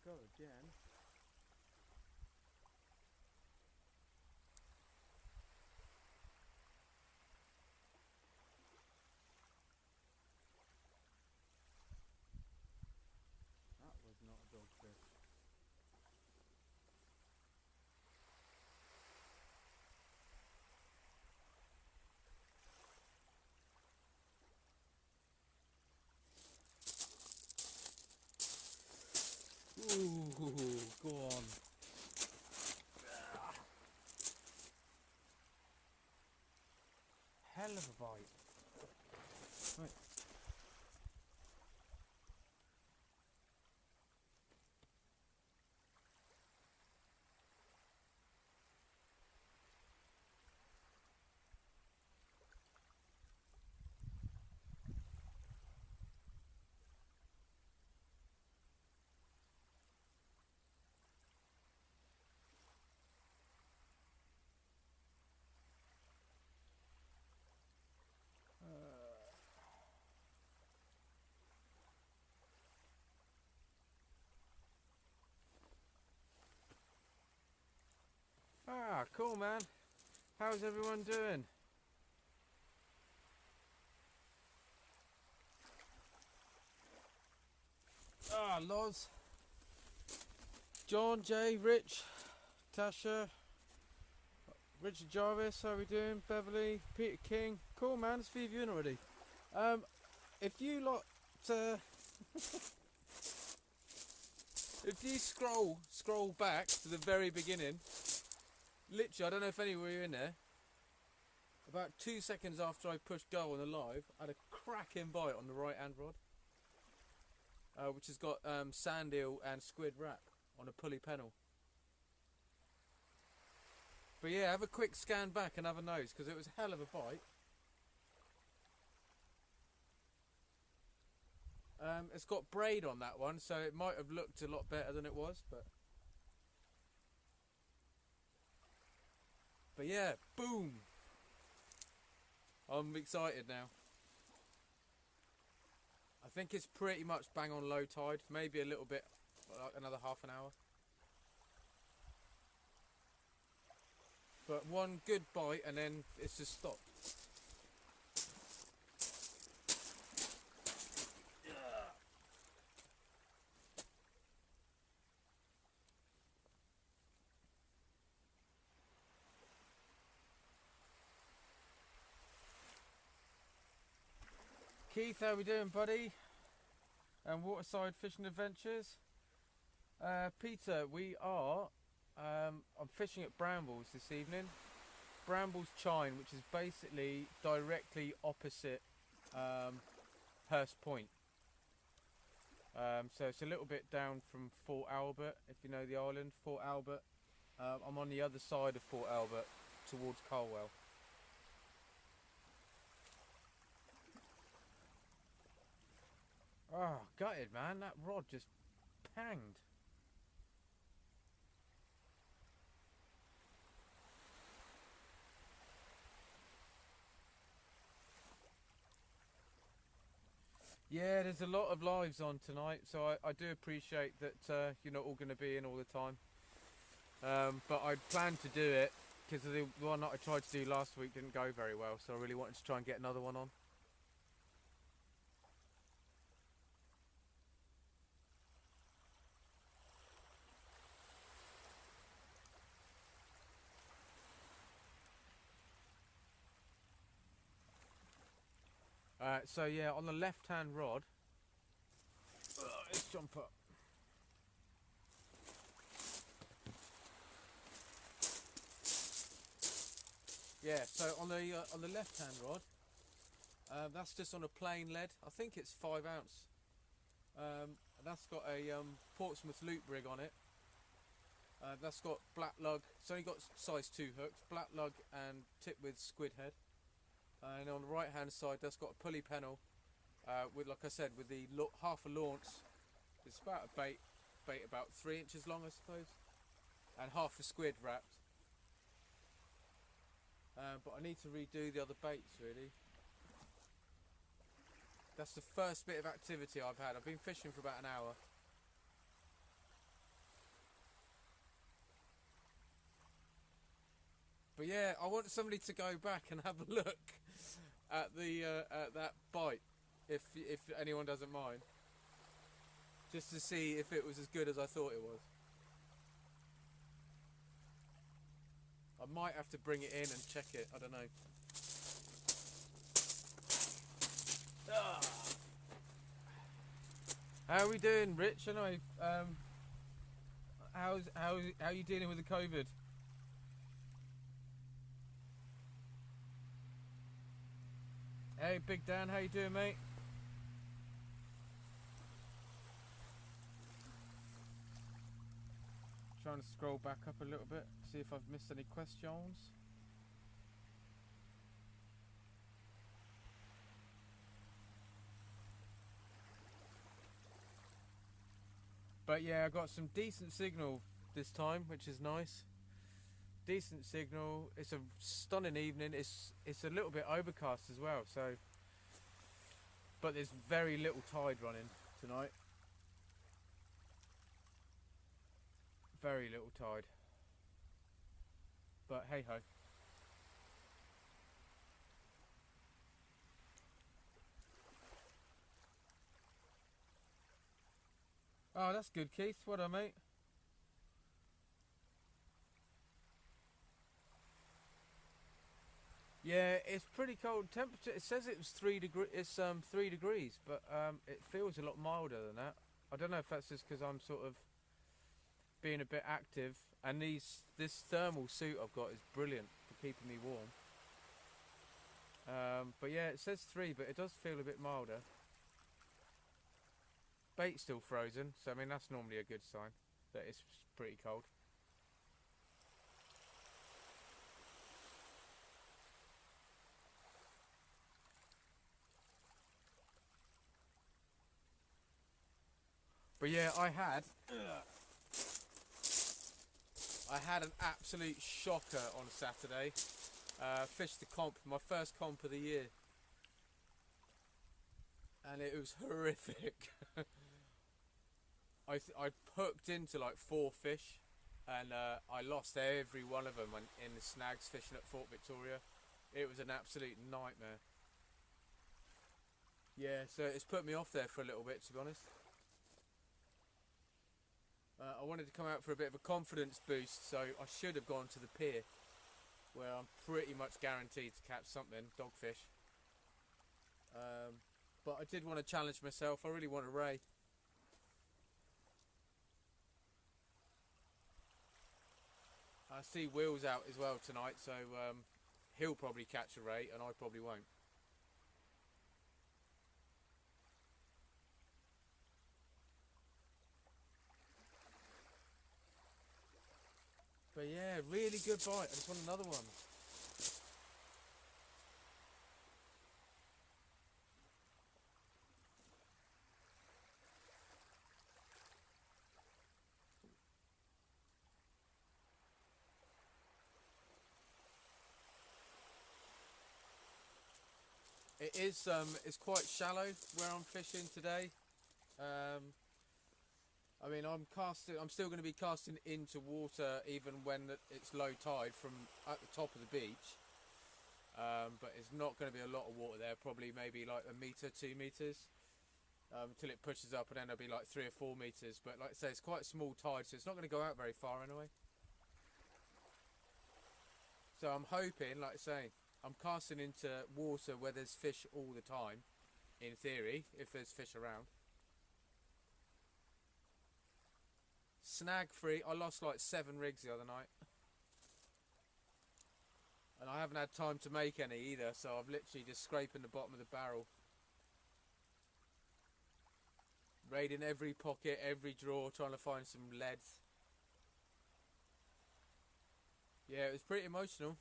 go again. That was not a dogfish. Ooh, go on. Hell of a bite. Right. Cool, man. How's everyone doing? Loz, John, Jay, Rich, Tasha, Richard Jarvis, how we doing? Beverly, Peter King. Cool, man. There's a few of you in already. If you lot, if you scroll back to the very beginning, literally, I don't know if any of you were in there. About 2 seconds after I pushed go on the live, I had a cracking bite on the right hand rod, which has got sand eel and squid wrap on a pulley pennel. But yeah, have a quick scan back and have a nose, because it was a hell of a bite. It's got braid on that one, so it might have looked a lot better than it was, but yeah, boom. I'm excited now. I think it's pretty much bang on low tide, maybe a little bit, like another half an hour. But one good bite and then it's just stopped. Keith, how we doing, buddy? And Waterside Fishing Adventures. Peter, we are. I'm fishing at Brambles this evening. Brambles Chine, which is basically directly opposite Hurst Point. So it's a little bit down from Fort Albert, if you know the island, Fort Albert. I'm on the other side of Fort Albert, towards Carwell. Oh, gutted, man. That rod just panged. Yeah, there's a lot of lives on tonight, so I do appreciate that you're not all going to be in all the time. But I planned to do it because the one that I tried to do last week didn't go very well, so I really wanted to try and get another one on. So yeah, on the left-hand rod, let's jump up. Yeah, so on the left-hand rod, that's just on a plain lead. I think it's 5 ounce. That's got a Portsmouth loop rig on it. That's got black lug. It's only got size 2 hooks, black lug and tip with squid head. And on the right hand side, that's got a pulley pennel with, like I said, with the half a launch. It's about a bait about 3 inches long, I suppose, and half a squid wrapped. But I need to redo the other baits, really. That's the first bit of activity I've had. I've been fishing for about an hour. But yeah, I want somebody to go back and have a look at the at that bite, if anyone doesn't mind, just to see if it was as good as I thought it was. I might have to bring it in and check it. I don't know. Ah. How are we doing, Rich? Anyway, how are you dealing with the COVID? Hey, Big Dan, how you doing, mate? Trying to scroll back up a little bit, see if I've missed any questions. But yeah, I got some decent signal this time, which is nice. Decent signal. It's a stunning evening. It's a little bit overcast as well, so but there's very little tide running tonight. Very little tide. But hey ho. Oh, that's good, Keith. What up, mate? Yeah, it's pretty cold temperature. It says it was 3 degree. It's 3 degrees, but it feels a lot milder than that. I don't know if that's just because I'm sort of being a bit active, and this thermal suit I've got is brilliant for keeping me warm. But yeah, it says 3, but it does feel a bit milder. Bait's still frozen, so I mean that's normally a good sign that it's pretty cold. But yeah, I had an absolute shocker on Saturday. Fished the comp, my first comp of the year, and it was horrific. I hooked into like 4 fish, and I lost every one of them in the snags fishing at Fort Victoria. It was an absolute nightmare. Yeah, so it's put me off there for a little bit, to be honest. I wanted to come out for a bit of a confidence boost, so I should have gone to the pier, where I'm pretty much guaranteed to catch something, dogfish. But I did want to challenge myself. I really want a ray. I see Will's out as well tonight, so he'll probably catch a ray, and I probably won't. But yeah, really good bite. I just want another one. It is it's quite shallow where I'm fishing today. I mean, I'm still going to be casting into water even when it's low tide from at the top of the beach. But it's not going to be a lot of water there. Probably maybe like a metre, 2 meters, until it pushes up, and then there'll be like 3 or 4 meters. But like I say, it's quite a small tide, so it's not going to go out very far anyway. So I'm hoping, like I say, I'm casting into water where there's fish all the time, in theory, if there's fish around. Snag free. I lost like 7 rigs the other night, and I haven't had time to make any either, so I've literally just scraping the bottom of the barrel, raiding every pocket, every drawer, trying to find some leads. Yeah, it was pretty emotional.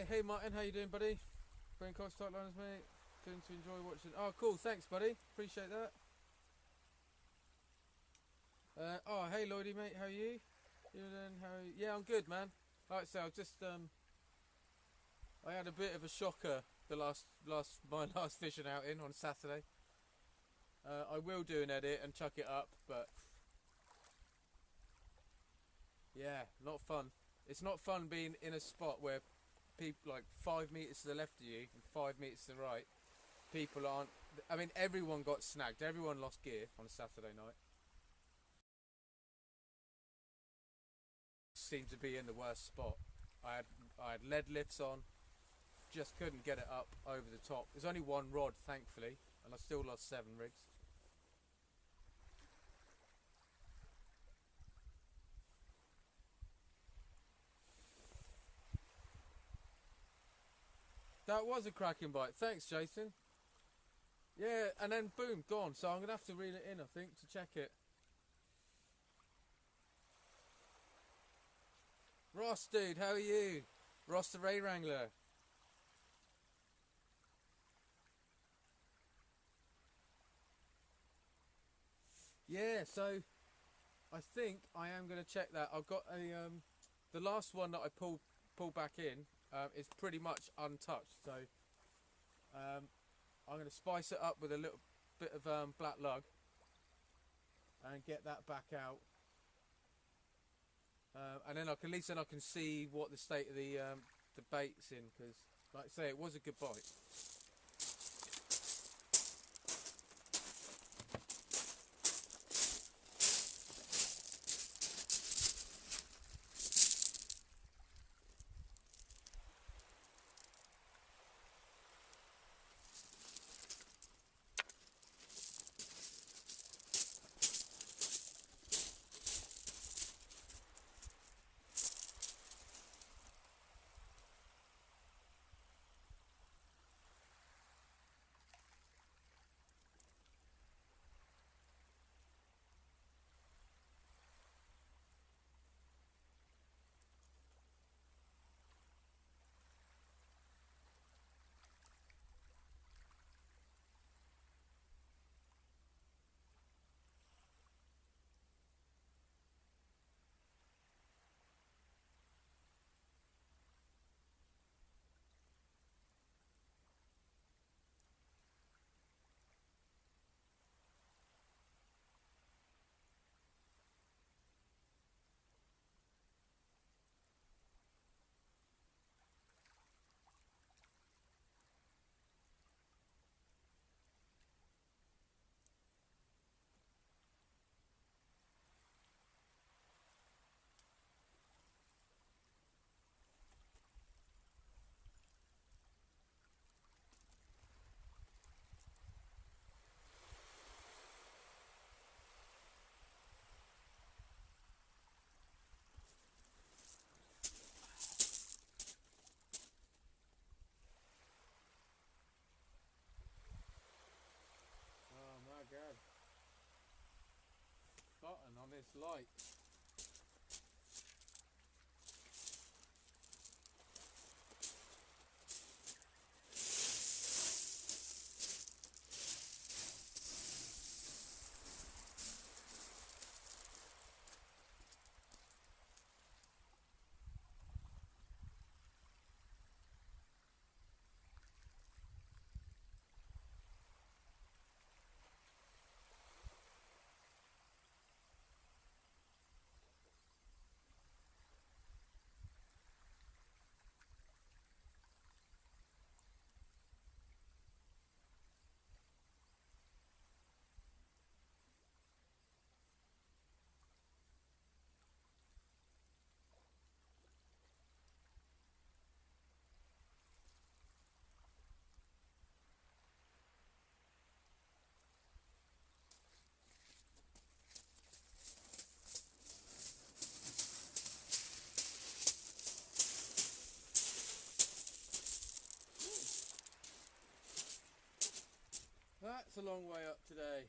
Hey Martin, how you doing, buddy? Brain cost start liners, mate. Going to enjoy watching. Oh, cool. Thanks, buddy. Appreciate that. Oh, hey Lloydie, mate. How are you? You doing? Yeah, I'm good, man. Like I say, I had a bit of a shocker my last fishing outing on Saturday. I will do an edit and chuck it up, but yeah, not fun. It's not fun being in a spot where people like 5 meters to the left of you and 5 meters to the right. People aren't. I mean, everyone got snagged. Everyone lost gear on a Saturday night. Seemed to be in the worst spot. I had lead lifts on. Just couldn't get it up over the top. There's only one rod, thankfully, and I still lost 7 rigs. That was a cracking bite. Thanks, Jason. Yeah, and then boom, gone. So I'm going to have to reel it in, I think, to check it. Ross, dude, how are you? Ross the Ray Wrangler. Yeah, so I think I am going to check that. I've got a the last one that I pulled back in is pretty much untouched. So I'm going to spice it up with a little bit of black lug and get that back out. And then at least I can see what the state of the bait's in, because, like I say, it was a good bite. God. Button on this light. That's a long way up today.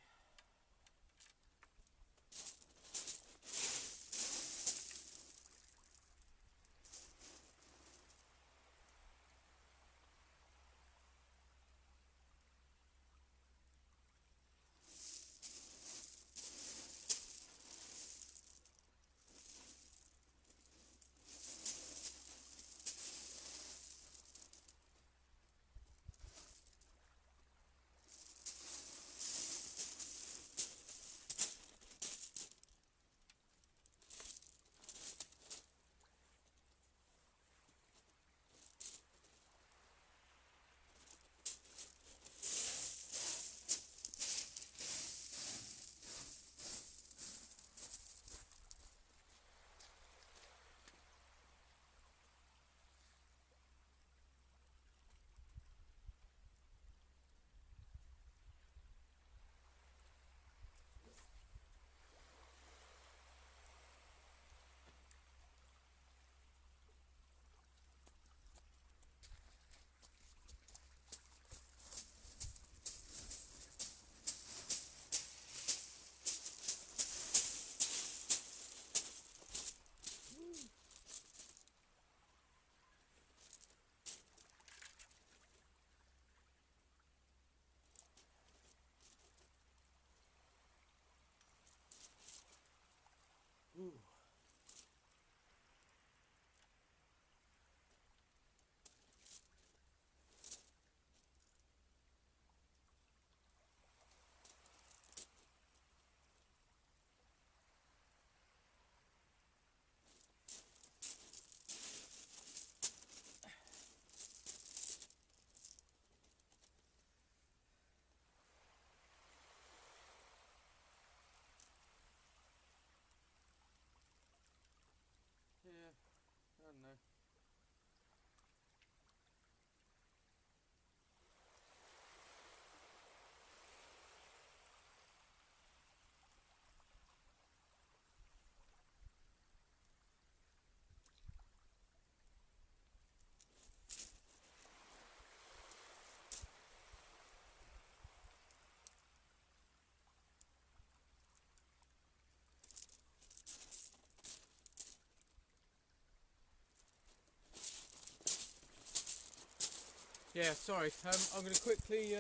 Yeah, sorry. I'm going to quickly.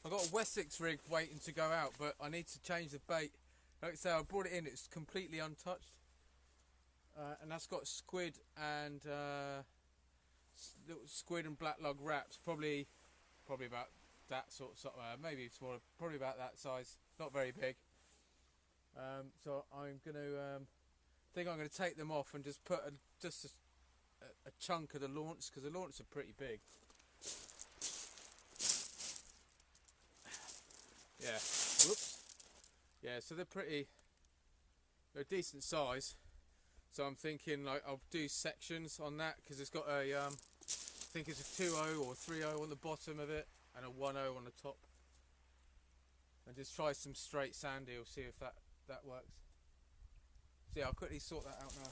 I've got a Wessex rig waiting to go out, but I need to change the bait. Like I say, I brought it in. It's completely untouched, and that's got squid and little squid and black lug wraps. Probably about that sort of maybe smaller. Probably about that size. Not very big. So I'm going to. Think I'm going to take them off and just put a chunk of the launch, because the launch are pretty big. Yeah. Whoops. Yeah, so they're decent size. So I'm thinking like I'll do sections on that, because it's got a I think it's a 2.0 or 3.0 on the bottom of it and a 1.0 on the top. And just try some straight sand eel, see if that works. So yeah, I'll quickly sort that out now.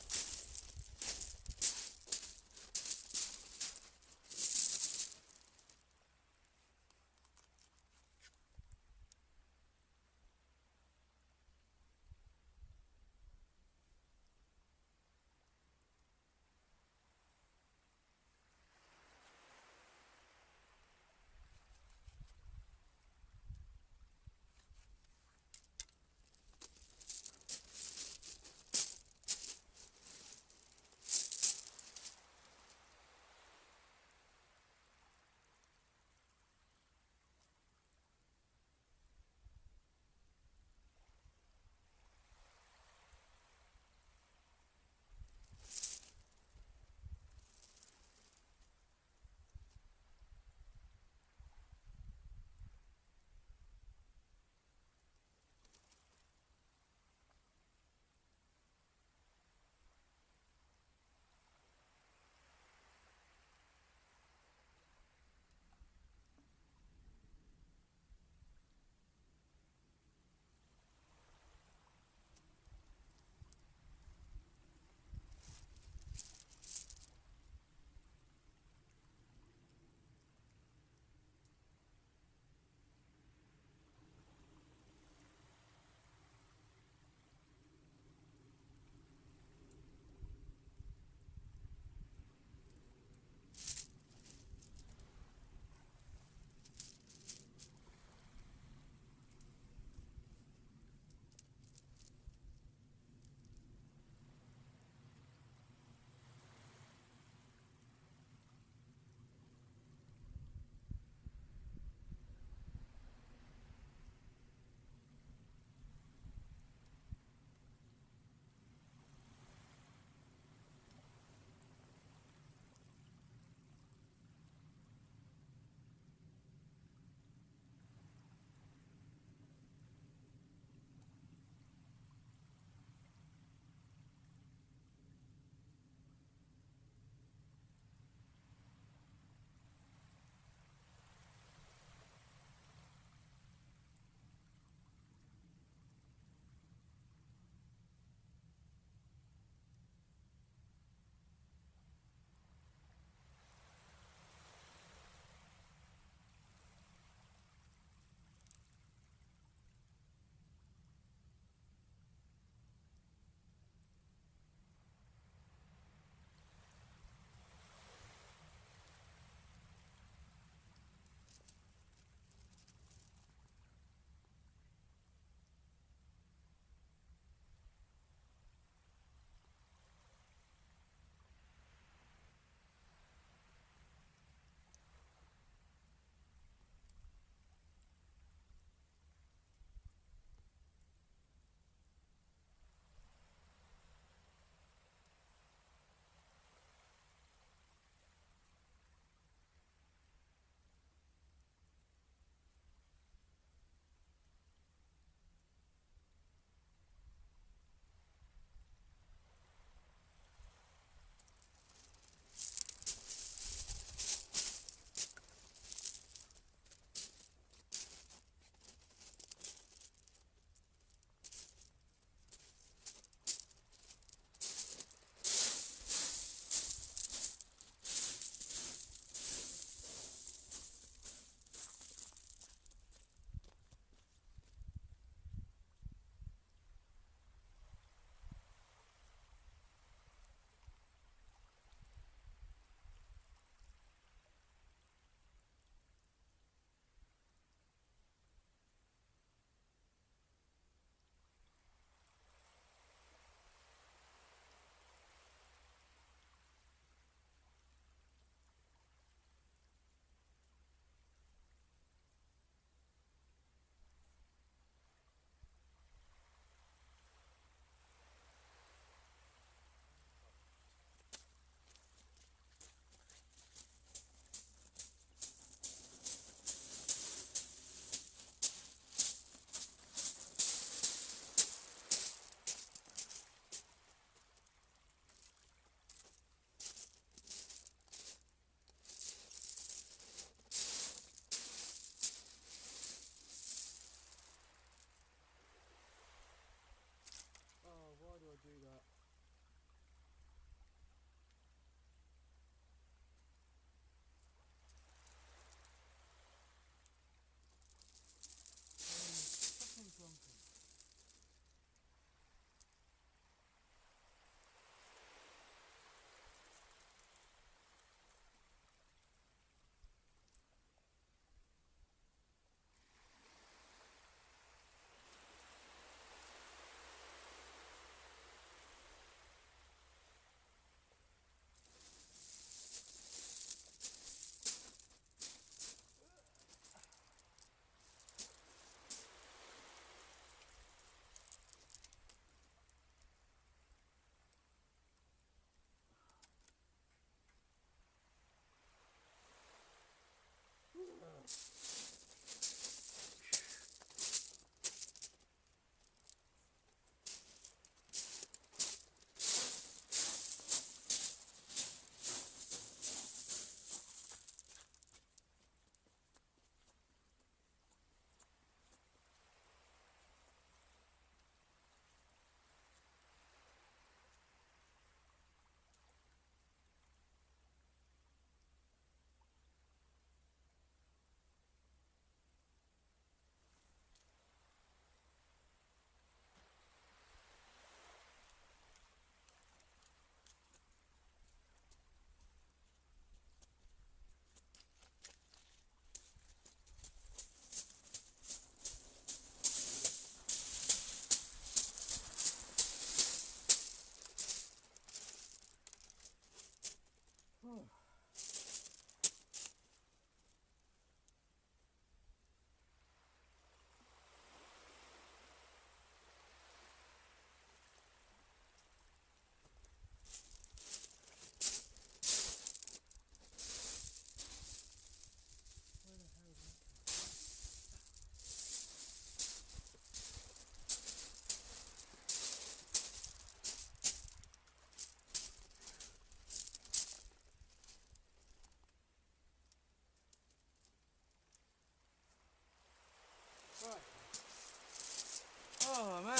Oh man,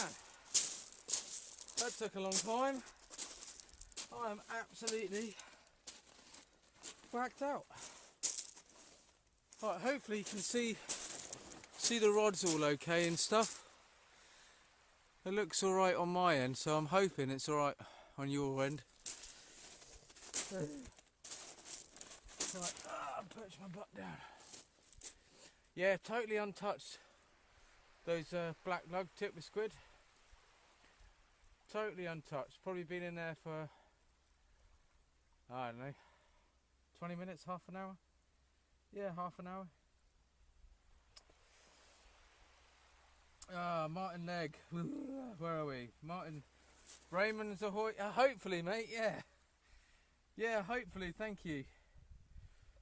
that took a long time. I am absolutely whacked out. Right, hopefully you can see the rods all okay and stuff. It looks alright on my end, so I'm hoping it's alright on your end. Right, perch my butt down. Yeah, totally untouched. Those black lug tip with squid. Totally untouched. Probably been in there for, I don't know, 20 minutes, half an hour? Yeah, half an hour. Martin Leg. Where are we? Martin Raymond's ahoy. Hopefully, mate, yeah. Yeah, hopefully, thank you.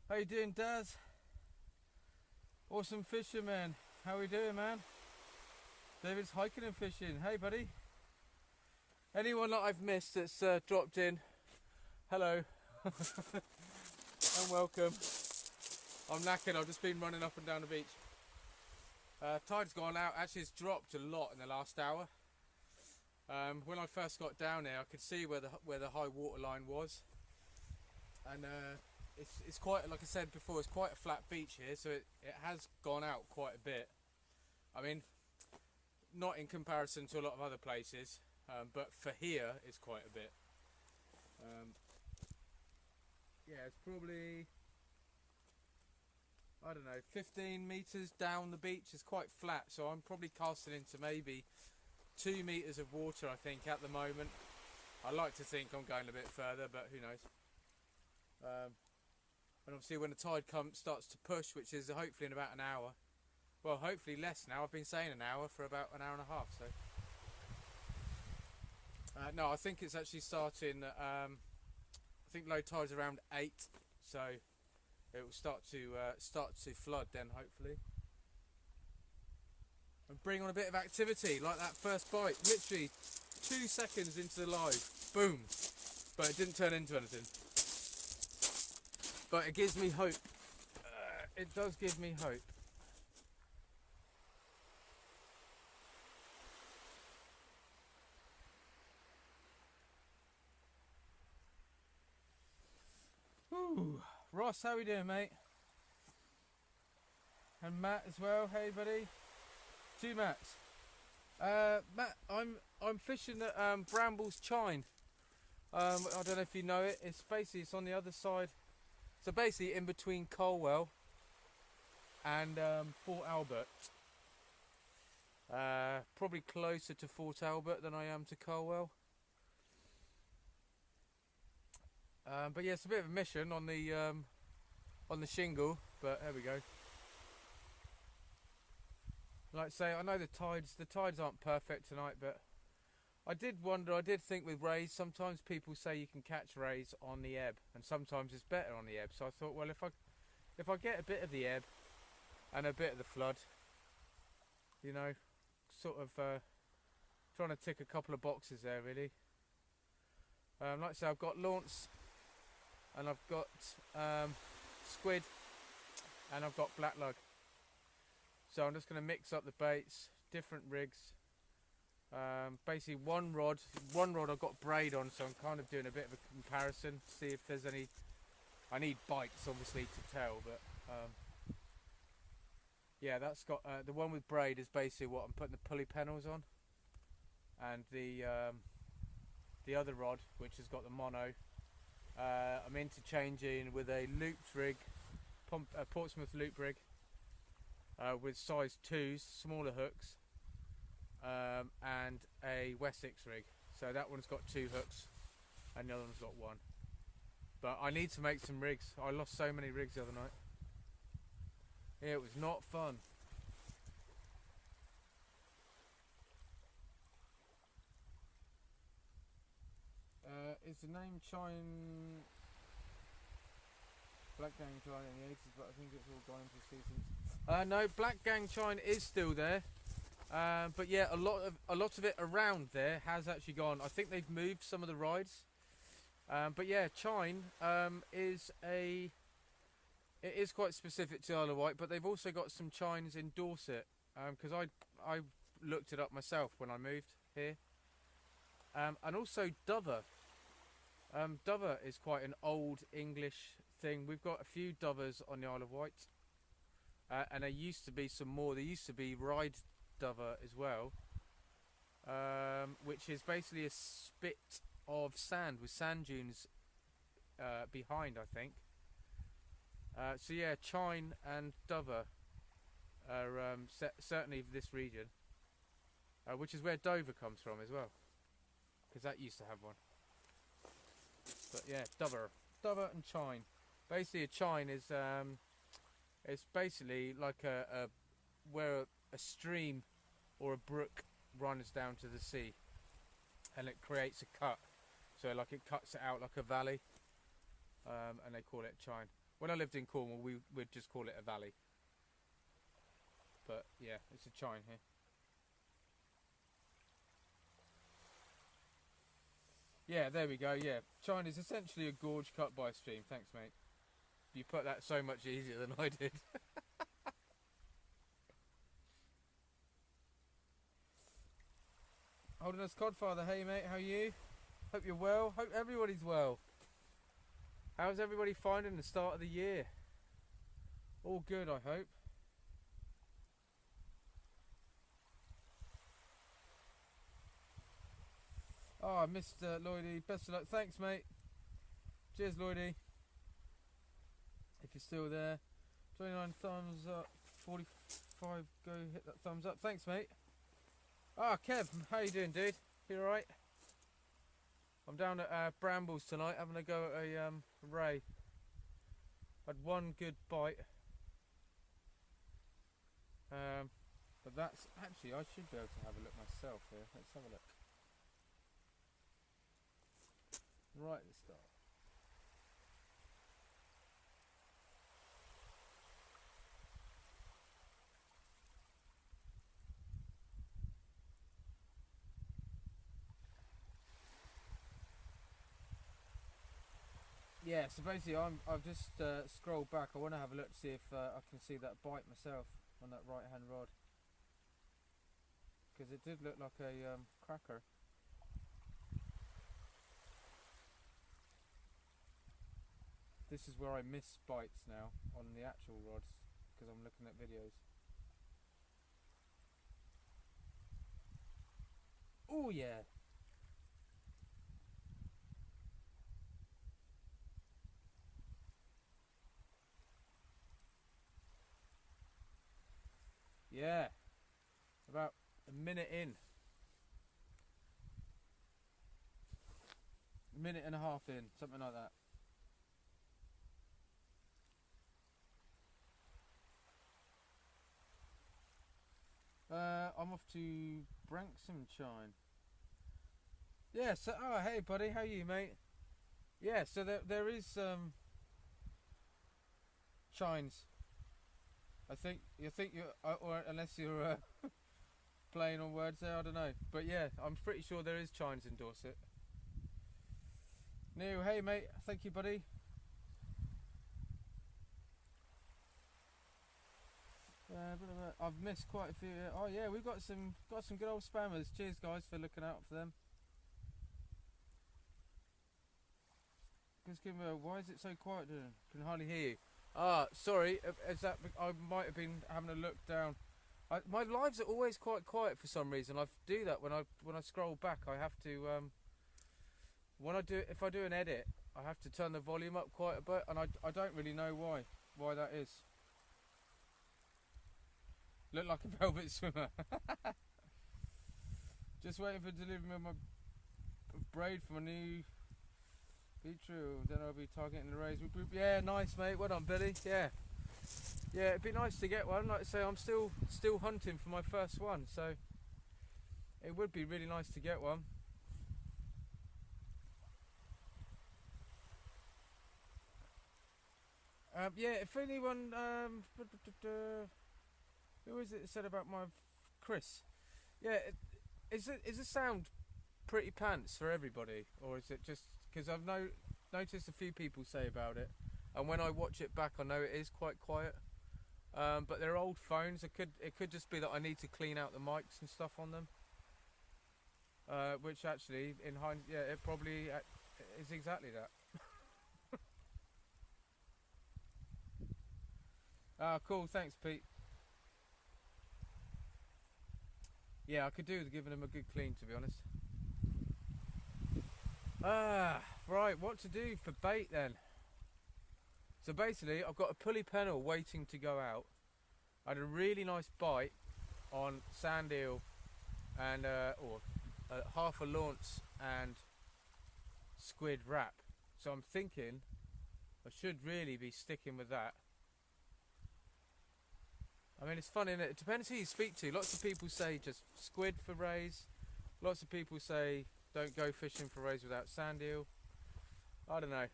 How you doing, Daz? Awesome fisherman. How we doing, man? David's hiking and fishing. Hey, buddy. Anyone that I've missed that's dropped in, hello. And welcome. I'm knackered, I've just been running up and down the beach. Tide's gone out. Actually, it's dropped a lot in the last hour. When I first got down there, I could see where the high water line was, and it's quite, like I said before, it's quite a flat beach here, so it has gone out quite a bit. I mean, not in comparison to a lot of other places, but for here it's quite a bit. Yeah, it's probably, I don't know, 15 metres down the beach. Is quite flat, so I'm probably casting into maybe 2 metres of water, I think, at the moment. I like to think I'm going a bit further, but who knows. And obviously when the tide starts to push, which is hopefully in about an hour, well, hopefully less now, I've been saying an hour for about an hour and a half, so. No, I think it's actually starting, I think low tide's around 8, so it will start to flood then, hopefully. And bring on a bit of activity, like that first bite, literally 2 seconds into the live, boom, but it didn't turn into anything. But it gives me hope, it does give me hope. Ooh. Ross, how we doing, mate? And Matt as well. Hey, buddy. 2 Matts. Matt, I'm fishing at Brambles Chine. I don't know if you know it. It's on the other side. So basically in between Colwell and Fort Albert. Probably closer to Fort Albert than I am to Colwell. But yeah, it's a bit of a mission on the shingle, but there we go. Like I say, I know the tides aren't perfect tonight, but I did think with rays, sometimes people say you can catch rays on the ebb, and sometimes it's better on the ebb. So I thought, well, if I get a bit of the ebb and a bit of the flood, you know, sort of trying to tick a couple of boxes there, really. Like I say, I've got launce, and I've got squid, and I've got black lug. So I'm just going to mix up the baits, different rigs. Basically one rod I've got braid on, so I'm kind of doing a bit of a comparison, see if there's any. I need bites obviously to tell, but yeah, that's got the one with braid is basically what I'm putting the pulley panels on, and the other rod, which has got the mono, I'm interchanging with a looped rig, Portsmouth loop rig, with size 2s, smaller hooks, and a Wessex rig. So that one's got 2 hooks and the other one's got 1. But I need to make some rigs. I lost so many rigs the other night. It was not fun. Is the name Chine Black Gang Chine in the 80s, but I think it's all gone into seasons. No, Black Gang Chine is still there. But yeah, a lot of it around there has actually gone. I think they've moved some of the rides. But yeah, Chine it is quite specific to Isle of Wight, but they've also got some chines in Dorset. Because I looked it up myself when I moved here. And also dover. Dover is quite an old English thing. We've got a few dovers on the Isle of Wight, and there used to be some more. There used to be ride dover as well, which is basically a spit of sand with sand dunes behind, I think. So yeah, chine and dover are certainly this region, which is where Dover comes from as well, because that used to have one. But yeah, dover and chine. Basically, a chine is it's basically like a where a stream or a brook runs down to the sea, and it creates a cut. So like it cuts it out like a valley, and they call it chine. When I lived in Cornwall, we'd just call it a valley. But yeah, it's a chine here. Yeah, there we go. Yeah, chine is essentially a gorge cut by a stream. Thanks, mate. You put that so much easier than I did. Holding us Codfather. Hey, mate. How are you? Hope you're well. Hope everybody's well. How's everybody finding the start of the year? All good, I hope. Oh, I missed Lloydie. Best of luck. Thanks, mate. Cheers, Lloydie. If you're still there. 29 thumbs up. 45. Go hit that thumbs up. Thanks, mate. Ah, Kev. How you doing, dude? You alright? I'm down at Brambles tonight, having a go at a ray. Had one good bite. But that's actually, I should be able to have a look myself here. Let's have a look. Right at the start. Yeah, so basically I've just scrolled back. I want to have a look to see if I can see that bite myself on that right hand rod, because it did look like a cracker. This is where I miss bites now on the actual rods, because I'm looking at videos. Oh yeah. Yeah, about a minute in. A minute and a half in, something like that. I'm off to Branksome Chine. Yeah, so, oh hey buddy, how are you, mate? Yeah, so there is chines. I think you or unless you're playing on words there, I don't know. But yeah, I'm pretty sure there is chines in Dorset. Neil, hey mate, thank you buddy. I've missed quite a few. Oh yeah, we've got some good old spammers. Cheers guys for looking out for them. Just give me why is it so quiet? Can hardly hear you. Ah, sorry. Is that I might have been having a look down. My lives are always quite quiet for some reason. I do that when I scroll back. I have to if I do an edit, I have to turn the volume up quite a bit, and I don't really know why that is. Look like a velvet swimmer. Just waiting for delivery of my braid for my new true. Then I'll be targeting the rays group. Yeah, nice mate. Well done, Billy. Yeah, it'd be nice to get one. Like I say, I'm still hunting for my first one, so it would be really nice to get one. Yeah, if anyone, who is it that said about my Chris? Yeah, is the sound pretty pants for everybody, or is it just because I've noticed a few people say about it, and when I watch it back, I know it is quite quiet. but they're old phones. It could just be that I need to clean out the mics and stuff on them. Which actually, in hindsight, yeah, it probably is exactly that. Ah, cool. Thanks, Pete. Yeah, I could do with giving them a good clean, to be honest. Right, what to do for bait then? So basically, I've got a pulley pennel waiting to go out. I had a really nice bite on sand eel and half a launce and squid wrap. So I'm thinking I should really be sticking with that. I mean, it's funny, innit? It depends who you speak to. Lots of people say just squid for rays. Lots of people say don't go fishing for rays without sand eel. I don't know.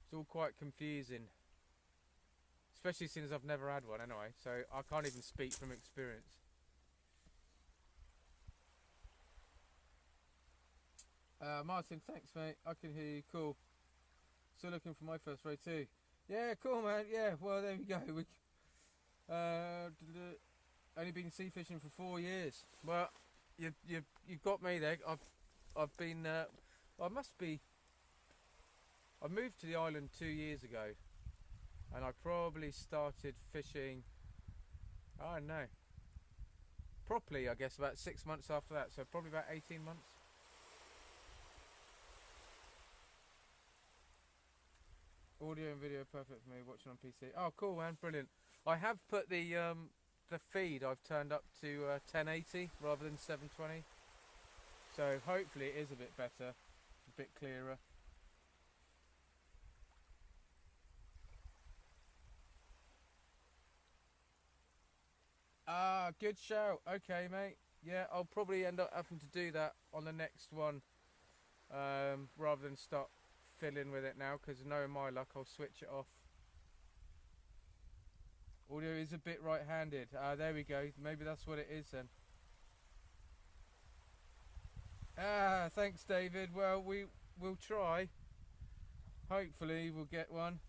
It's all quite confusing. Especially since I've never had one anyway, so I can't even speak from experience. Martin, thanks mate. I can hear you, cool. Still looking for my first ray too. Yeah, cool man, yeah, well there we go. Only been sea fishing for 4 years. Well, you've got me there. I've been, I moved to the island 2 years ago. And I probably started fishing, I don't know, properly I guess about 6 months after that, so probably about 18 months. Audio and video perfect for me, watching on PC. Oh cool man, brilliant. I have put the feed, I've turned up to 1080 rather than 720. So hopefully it is a bit better, a bit clearer. Ah, good shout. Okay, mate. Yeah, I'll probably end up having to do that on the next one, rather than start fiddling with it now, because knowing my luck, I'll switch it off. Audio is a bit right-handed. Ah, there we go. Maybe that's what it is then. Ah, thanks, David. Well, we'll try. Hopefully, we'll get one.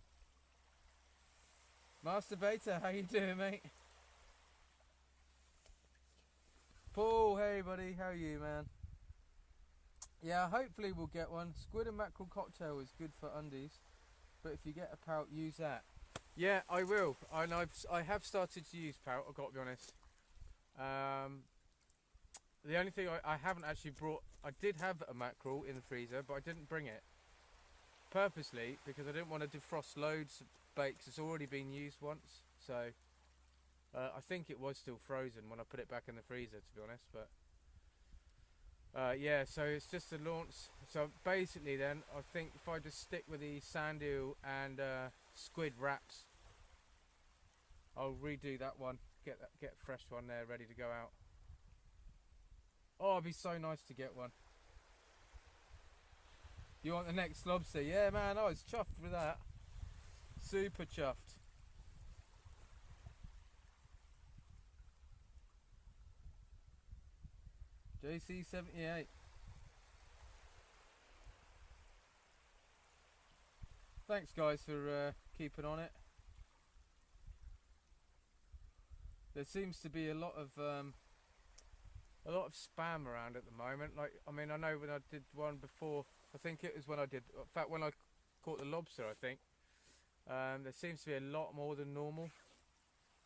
Master Beta, how you doing, mate? Paul, hey buddy, how are you, man? Yeah, hopefully we'll get one. Squid and mackerel cocktail is good for undies, but if you get a pout, use that. Yeah, I will. And I have started to use pout, I've got to be honest. The only thing I haven't actually brought, I did have a mackerel in the freezer, but I didn't bring it purposely because I didn't want to defrost loads of bait because it's already been used once. So I think it was still frozen when I put it back in the freezer, to be honest. But yeah, so it's just a launch. So basically then, I think if I just stick with the sand eel and squid wraps, I'll redo that one, get a fresh one there ready to go out. Oh, it'd be so nice to get one. You want the next lobster? Yeah man, I was chuffed with that. Super chuffed. JC78. Thanks guys for keeping on it. There seems to be a lot of spam around at the moment. Like, I mean, I know when I did one before, I think it was when I did, in fact when I caught the lobster, I think, there seems to be a lot more than normal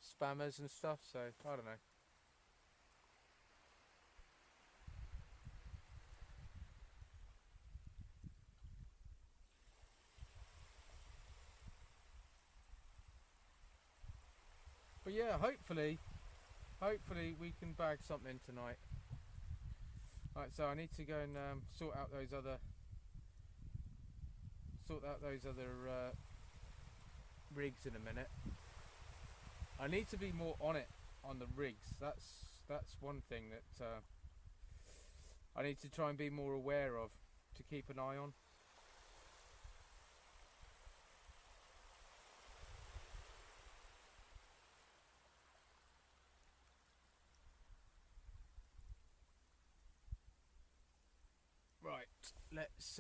spammers and stuff, so I don't know. But yeah, hopefully we can bag something tonight. Right, so I need to go and sort out those other rigs in a minute. I need to be more on it on the rigs. That's one thing that I need to try and be more aware of, to keep an eye on. Right, let's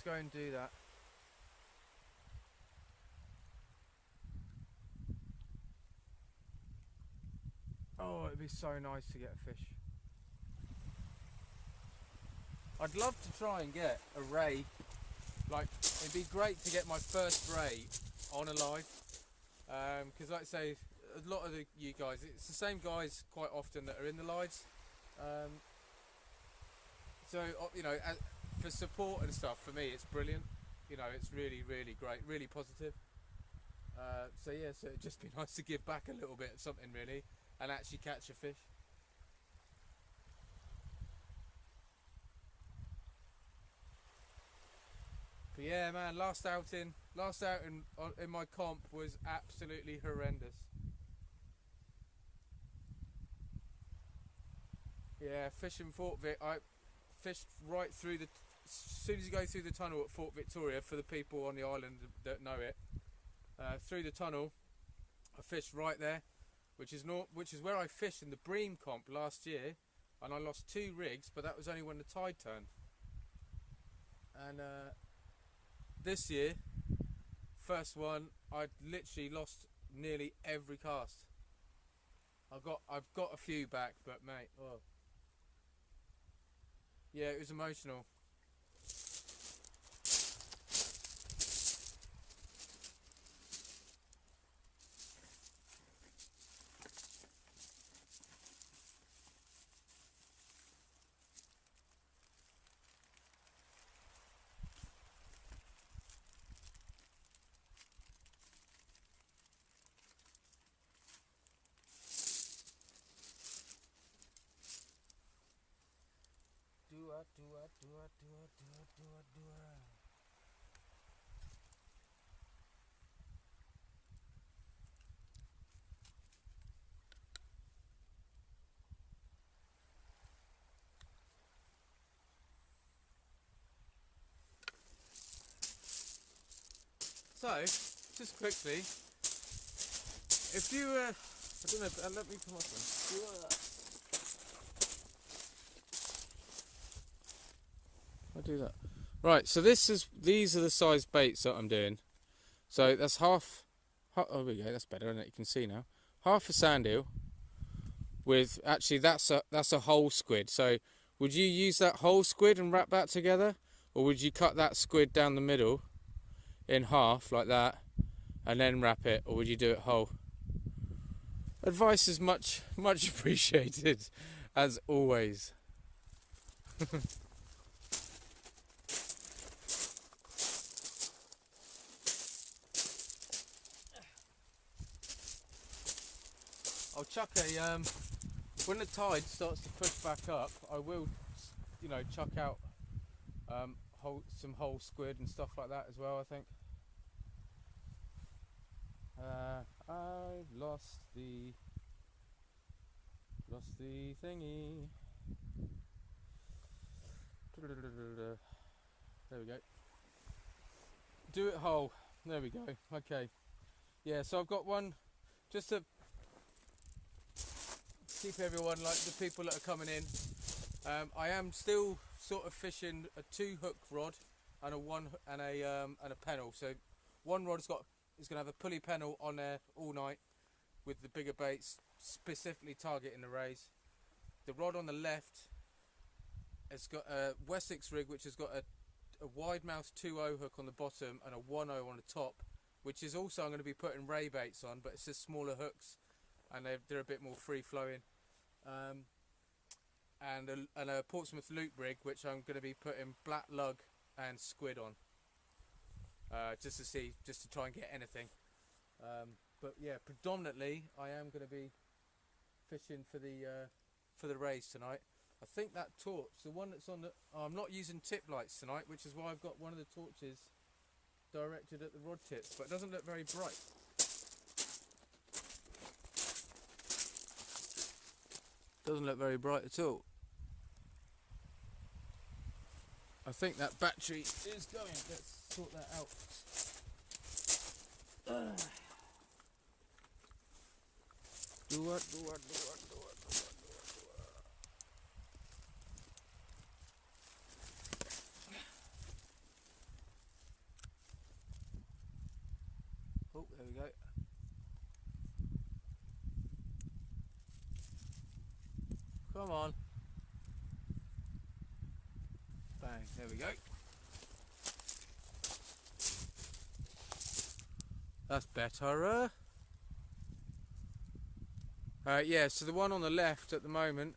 go and do that. Oh, it'd be so nice to get a fish. I'd love to try and get a ray. Like, it'd be great to get my first ray on a live. Because like I say, a lot of you guys, it's the same guys quite often that are in the lives. So, you know, for support and stuff, for me, it's brilliant. You know, it's really, really great, really positive. So yeah, so it'd just be nice to give back a little bit of something really, and actually catch a fish. But yeah, man, last outing in my comp was absolutely horrendous. Yeah, fishing Fort Vic, I fished right through as soon as you go through the tunnel at Fort Victoria, for the people on the island that know it, through the tunnel, I fished right there, which is where I fished in the Bream comp last year, and I lost 2 rigs, but that was only when the tide turned. And this year, first one, I literally lost nearly every cast. I've got a few back, but mate, oh. Yeah, it was emotional. Do. So, just quickly, if you, I don't know, let me come up then. I'll do that. Right, so these are the size baits that I'm doing. So that's half oh, there we go, that's better, isn't it? You can see now. Half a sand eel with, actually that's a whole squid. So would you use that whole squid and wrap that together? Or would you cut that squid down the middle in half like that and then wrap it? Or would you do it whole? Advice is much appreciated, as always. I'll chuck a when the tide starts to push back up, I will, you know, chuck out some whole squid and stuff like that as well, I think. I've lost the thingy. There we go. Do it whole. There we go. Okay. Yeah, so I've got one just to keep everyone, like the people that are coming in. I am still sort of fishing a 2-hook rod and a pennel. So one rod is going to have a pulley pennel on there all night with the bigger baits, specifically targeting the rays. The rod on the left has got a Wessex rig, which has got a wide mouth 2.0 hook on the bottom and a 1.0 on the top, which is also I'm going to be putting ray baits on, but it's just smaller hooks and they're a bit more free flowing. And a Portsmouth loop rig, which I'm going to be putting black lug and squid on, just to try and get anything. But yeah, predominantly I am going to be fishing for the rays tonight. I think that torch, the one that's on the, I'm not using tip lights tonight, which is why I've got one of the torches directed at the rod tips, but it doesn't look very bright. Doesn't look very bright at all. I think that battery is going. Let's sort that out. Do it. Oh, there we go. Come on. Bang, there we go. That's better. Yeah, so the one on the left at the moment,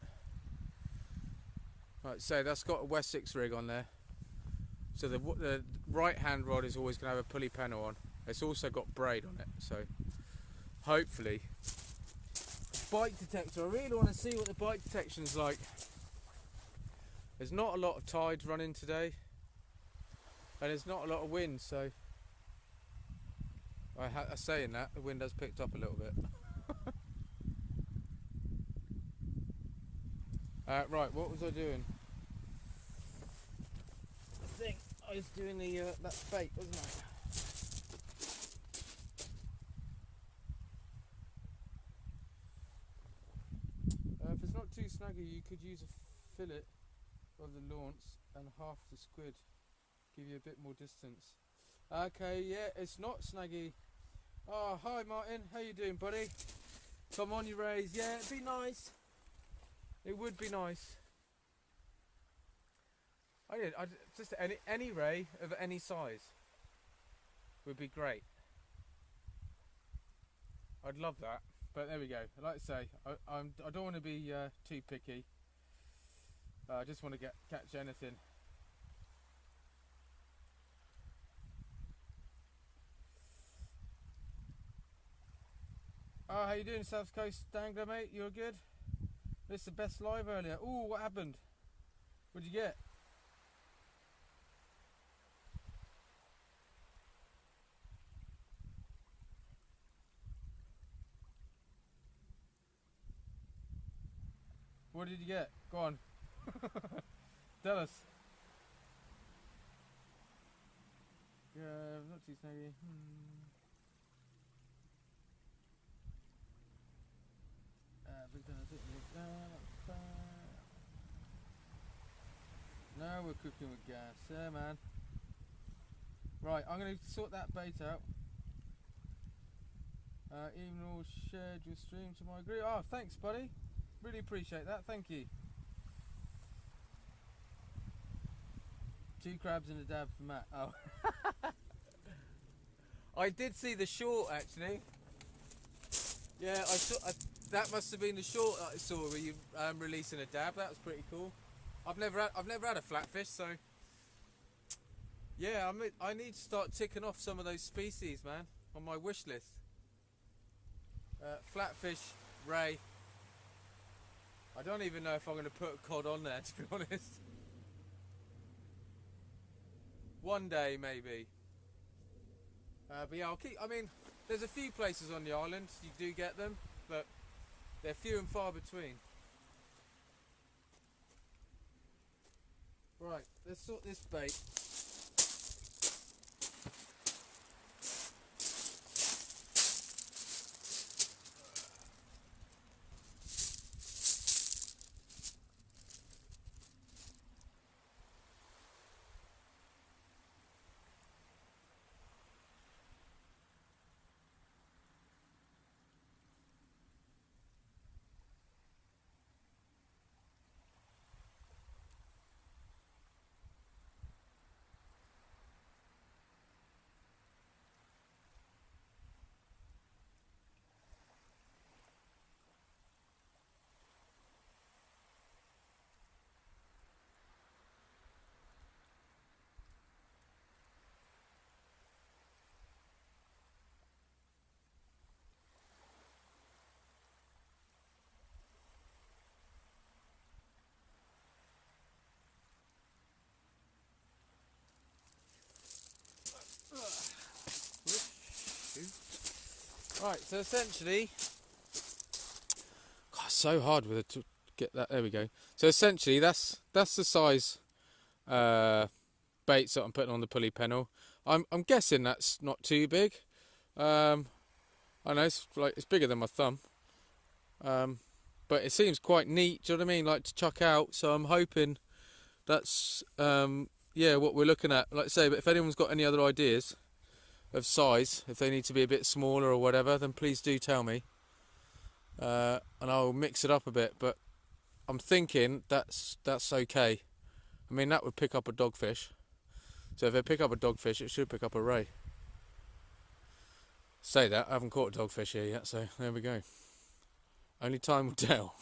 like I say, that's got a Wessex rig on there. So the right hand rod is always going to have a pulley panel on. It's also got braid on it, so hopefully. Bite detector, I really want to see what the bite detection's like. There's not a lot of tides running today, and there's not a lot of wind, so saying that, the wind has picked up a little bit. Right, what was I doing? I think I was doing that bait, wasn't I? If it's not too snaggy, you could use a fillet of the launce and half the squid, give you a bit more distance. Okay, yeah, it's not snaggy. Oh, hi Martin, how you doing, buddy? Come on, you rays. Yeah, it'd be nice. It would be nice. I'd just any ray of any size would be great. I'd love that. But there we go. Like I say, I don't want to be too picky. I just want to catch anything. Oh, how you doing, South Coast Dangler, mate? You're good? Missed the best live earlier. Ooh, what happened? What'd you get? What did you get? Go on. Tell us. Yeah, not too snaggy. Now we're cooking with gas. Yeah, man. Right, I'm going to sort that bait out. Even all shared your stream to my agree. Oh, thanks, buddy. Really appreciate that. Thank you. 2 crabs and a dab for Matt. Oh. I did see the short actually. Yeah, I saw. That must have been the short that I saw where you releasing a dab. That was pretty cool. I've never had a flatfish, so yeah, I need to start ticking off some of those species, man, on my wish list. Flatfish, ray. I don't even know if I'm going to put a cod on there, to be honest. One day, maybe. But yeah, I mean, there's a few places on the island you do get them, but they're few and far between. Right, let's sort this bait. Right, so essentially, God, it's so hard with it to get that. There we go. So essentially, that's the size baits that I'm putting on the pulley pennel. I'm guessing that's not too big. I know it's bigger than my thumb, but it seems quite neat. Do you know what I mean? Like to chuck out. So I'm hoping that's yeah, what we're looking at. Like I say, but if anyone's got any other ideas of size, if they need to be a bit smaller or whatever, then please do tell me, and I'll mix it up a bit. But I'm thinking that's okay. I mean, that would pick up a dogfish. So if they pick up a dogfish, it should pick up a ray. Say that, I haven't caught a dogfish here yet, so there we go. Only time will tell.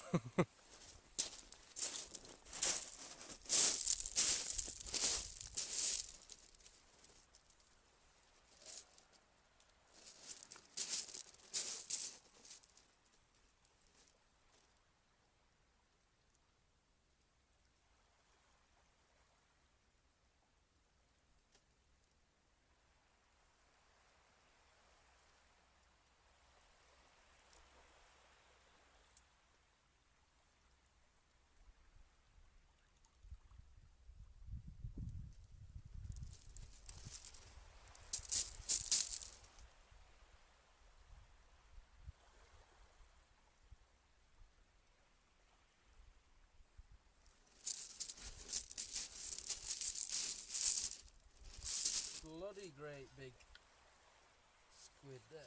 Bloody great big squid there.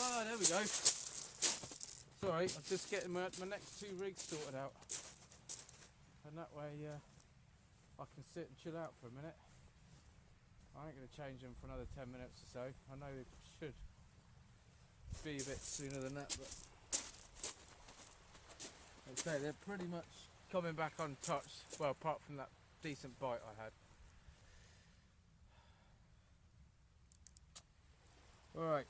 Oh, there we go. Sorry, I'm just getting my next 2 rigs sorted out. And that way I can sit and chill out for a minute. I ain't going to change them for another 10 minutes or so. I know it should be a bit sooner than that, but I'd say they're pretty much coming back untouched. Well, apart from that decent bite I had. Alright.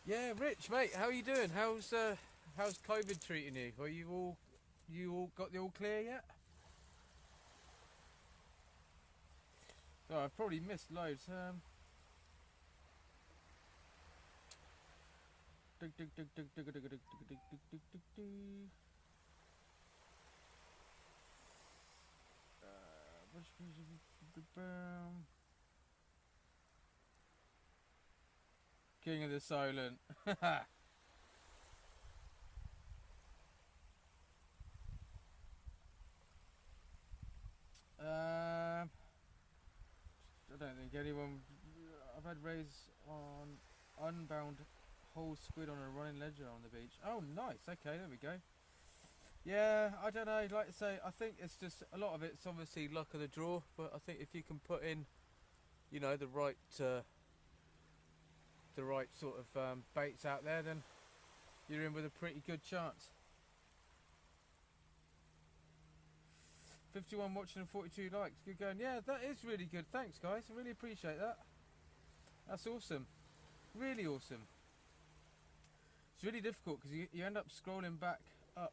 Yeah, Rich, mate, how are you doing? How's COVID treating you? Are you all got the all clear yet? Oh, I've probably missed loads. King of the Silent. I don't think anyone. I've had rays on unbound whole squid on a running ledger on the beach. Oh, nice. Okay, there we go. Yeah, I don't know. Like I say, I think it's just a lot of it's obviously luck of the draw. But I think if you can put in, you know, the right sort of baits out there, then you're in with a pretty good chance. 51 watching and 42 likes. Good going. Yeah, that is really good. Thanks, guys. I really appreciate that. That's awesome. Really awesome. It's really difficult because you end up scrolling back up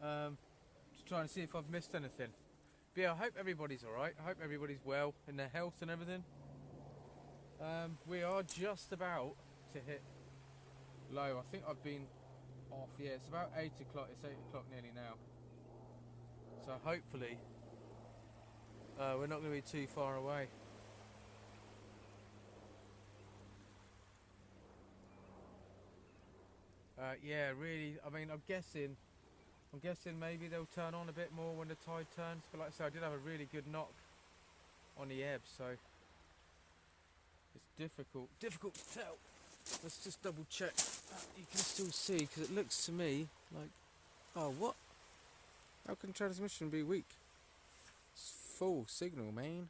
to try and see if I've missed anything. But yeah, I hope everybody's alright. I hope everybody's well in their health and everything. We are just about to hit low. I think I've been off. Yeah, it's about 8 o'clock. It's 8 o'clock nearly now. So hopefully we're not going to be too far away. Yeah, really. I mean, I'm guessing maybe they'll turn on a bit more when the tide turns. But like I said, I did have a really good knock on the ebb, so it's difficult to tell. Let's just double check. You can still see because it looks to me like, oh, what? How can transmission be weak? It's full signal, man.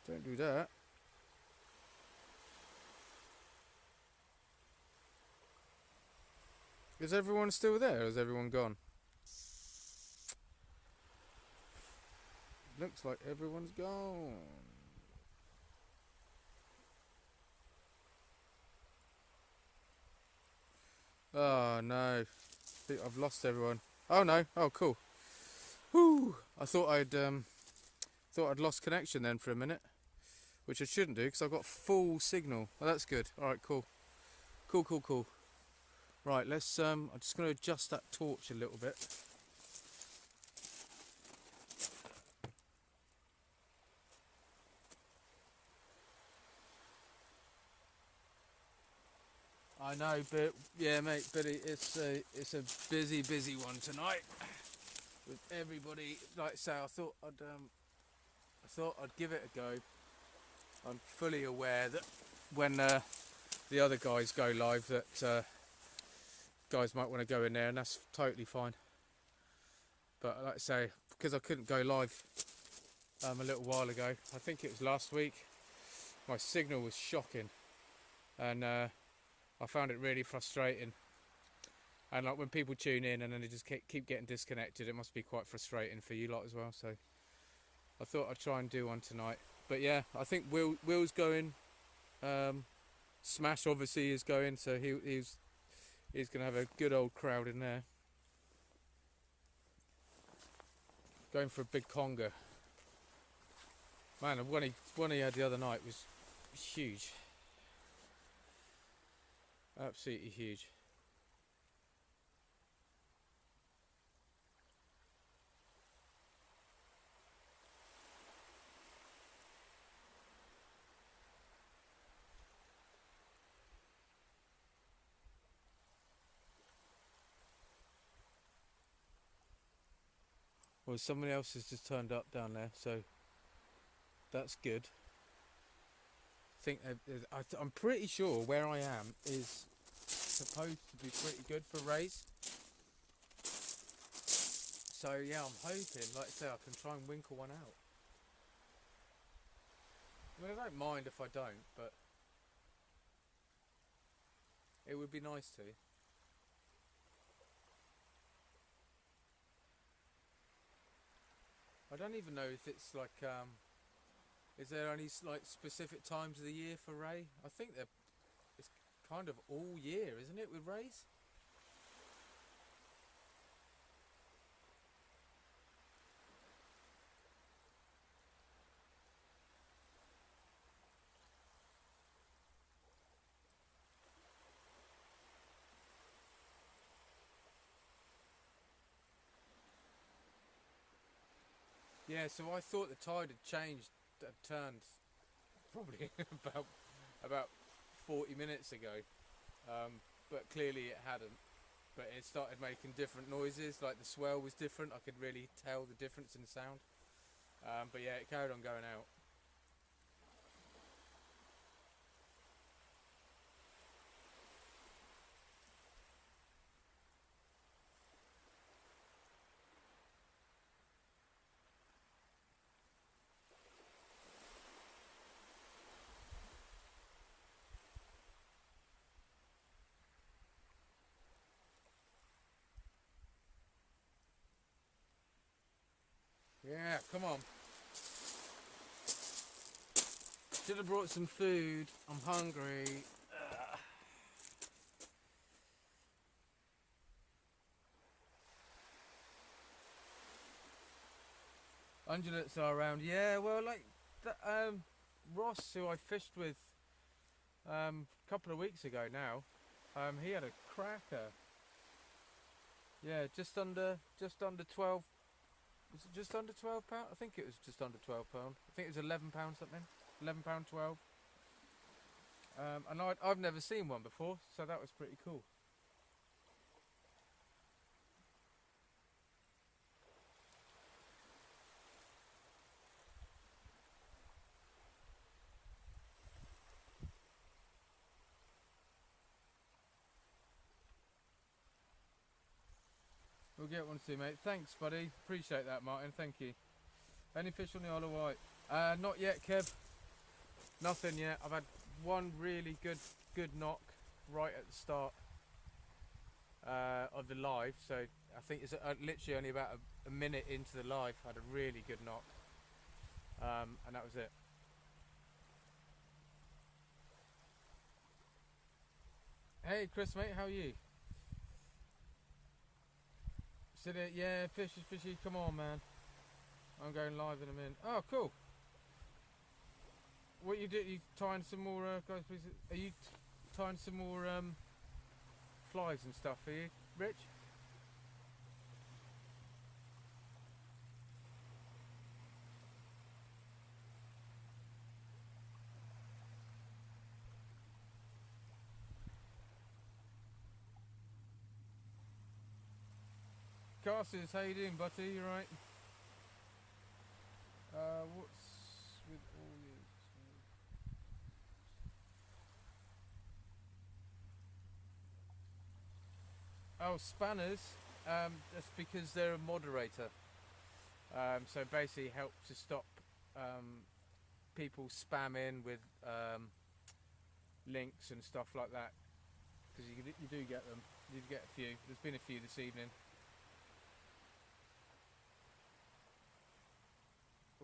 Don't do that. Is everyone still there or is everyone gone? Looks like everyone's gone. Oh no. I think I've lost everyone. Oh no. Oh cool. Whoo! I thought I'd lost connection then for a minute, which I shouldn't do because I've got full signal. Oh, that's good. All right, cool. Right, let's. I'm just going to adjust that torch a little bit. I know, but yeah, mate, Billy, it's a busy one tonight with everybody. Like I say, I thought I'd give it a go. I'm fully aware that when the other guys go live, that guys might want to go in there, and that's totally fine. But like I say, because I couldn't go live a little while ago, I think it was last week, my signal was shocking, and I found it really frustrating. And like when people tune in and then they just keep getting disconnected, it must be quite frustrating for you lot as well. So I thought I'd try and do one tonight. But yeah, I think Will's going. Smash obviously is going, so he's going to have a good old crowd in there. Going for a big conger. Man, the one he had the other night was huge. Absolutely huge. Well, somebody else has just turned up down there, so That's good. I'm pretty sure where I am is supposed to be pretty good for rays. So yeah, I'm hoping, like I say, I can try and winkle one out. I mean, I don't mind if I don't, but it would be nice to. I don't even know if it's like, is there any like specific times of the year for ray? I think it's kind of all year, isn't it, with rays? Yeah, so I thought the tide had changed, had turned probably about 40 minutes ago, but clearly it hadn't. But it started making different noises, like the swell was different. I could really tell the difference in sound. But yeah, it carried on going out. Yeah, come on. Should have brought some food. I'm hungry. Ungulates are around. Yeah, well, like Ross, who I fished with a couple of weeks ago now, he had a cracker. Yeah, just under 12. Was it just under 12 pound? I think it was just under 12 pound. I think it was 11 pound something. 11 pound 12. And I've never seen one before, so that was pretty cool. We'll get one soon, mate. Thanks, buddy. Appreciate that, Martin. Thank you. Any fish on the Isle of Wight? Not yet, Kev. Nothing yet. I've had one really good knock right at the start of the live. So I think it's literally only about a minute into the live. I had a really good knock, and that was it. Hey, Chris, mate. How are you? Sit it. Yeah, fishy. Come on, man. I'm going live in a minute. Oh, cool. What you do? You tying some more guys? Please. Are you tying some more flies and stuff? Are you, Rich? Casters, how you doing, buddy? You right? What's with all these? Oh, spanners. That's because they're a moderator. So basically, help to stop people spamming with links and stuff like that. Because you do get them. You get a few. There's been a few this evening.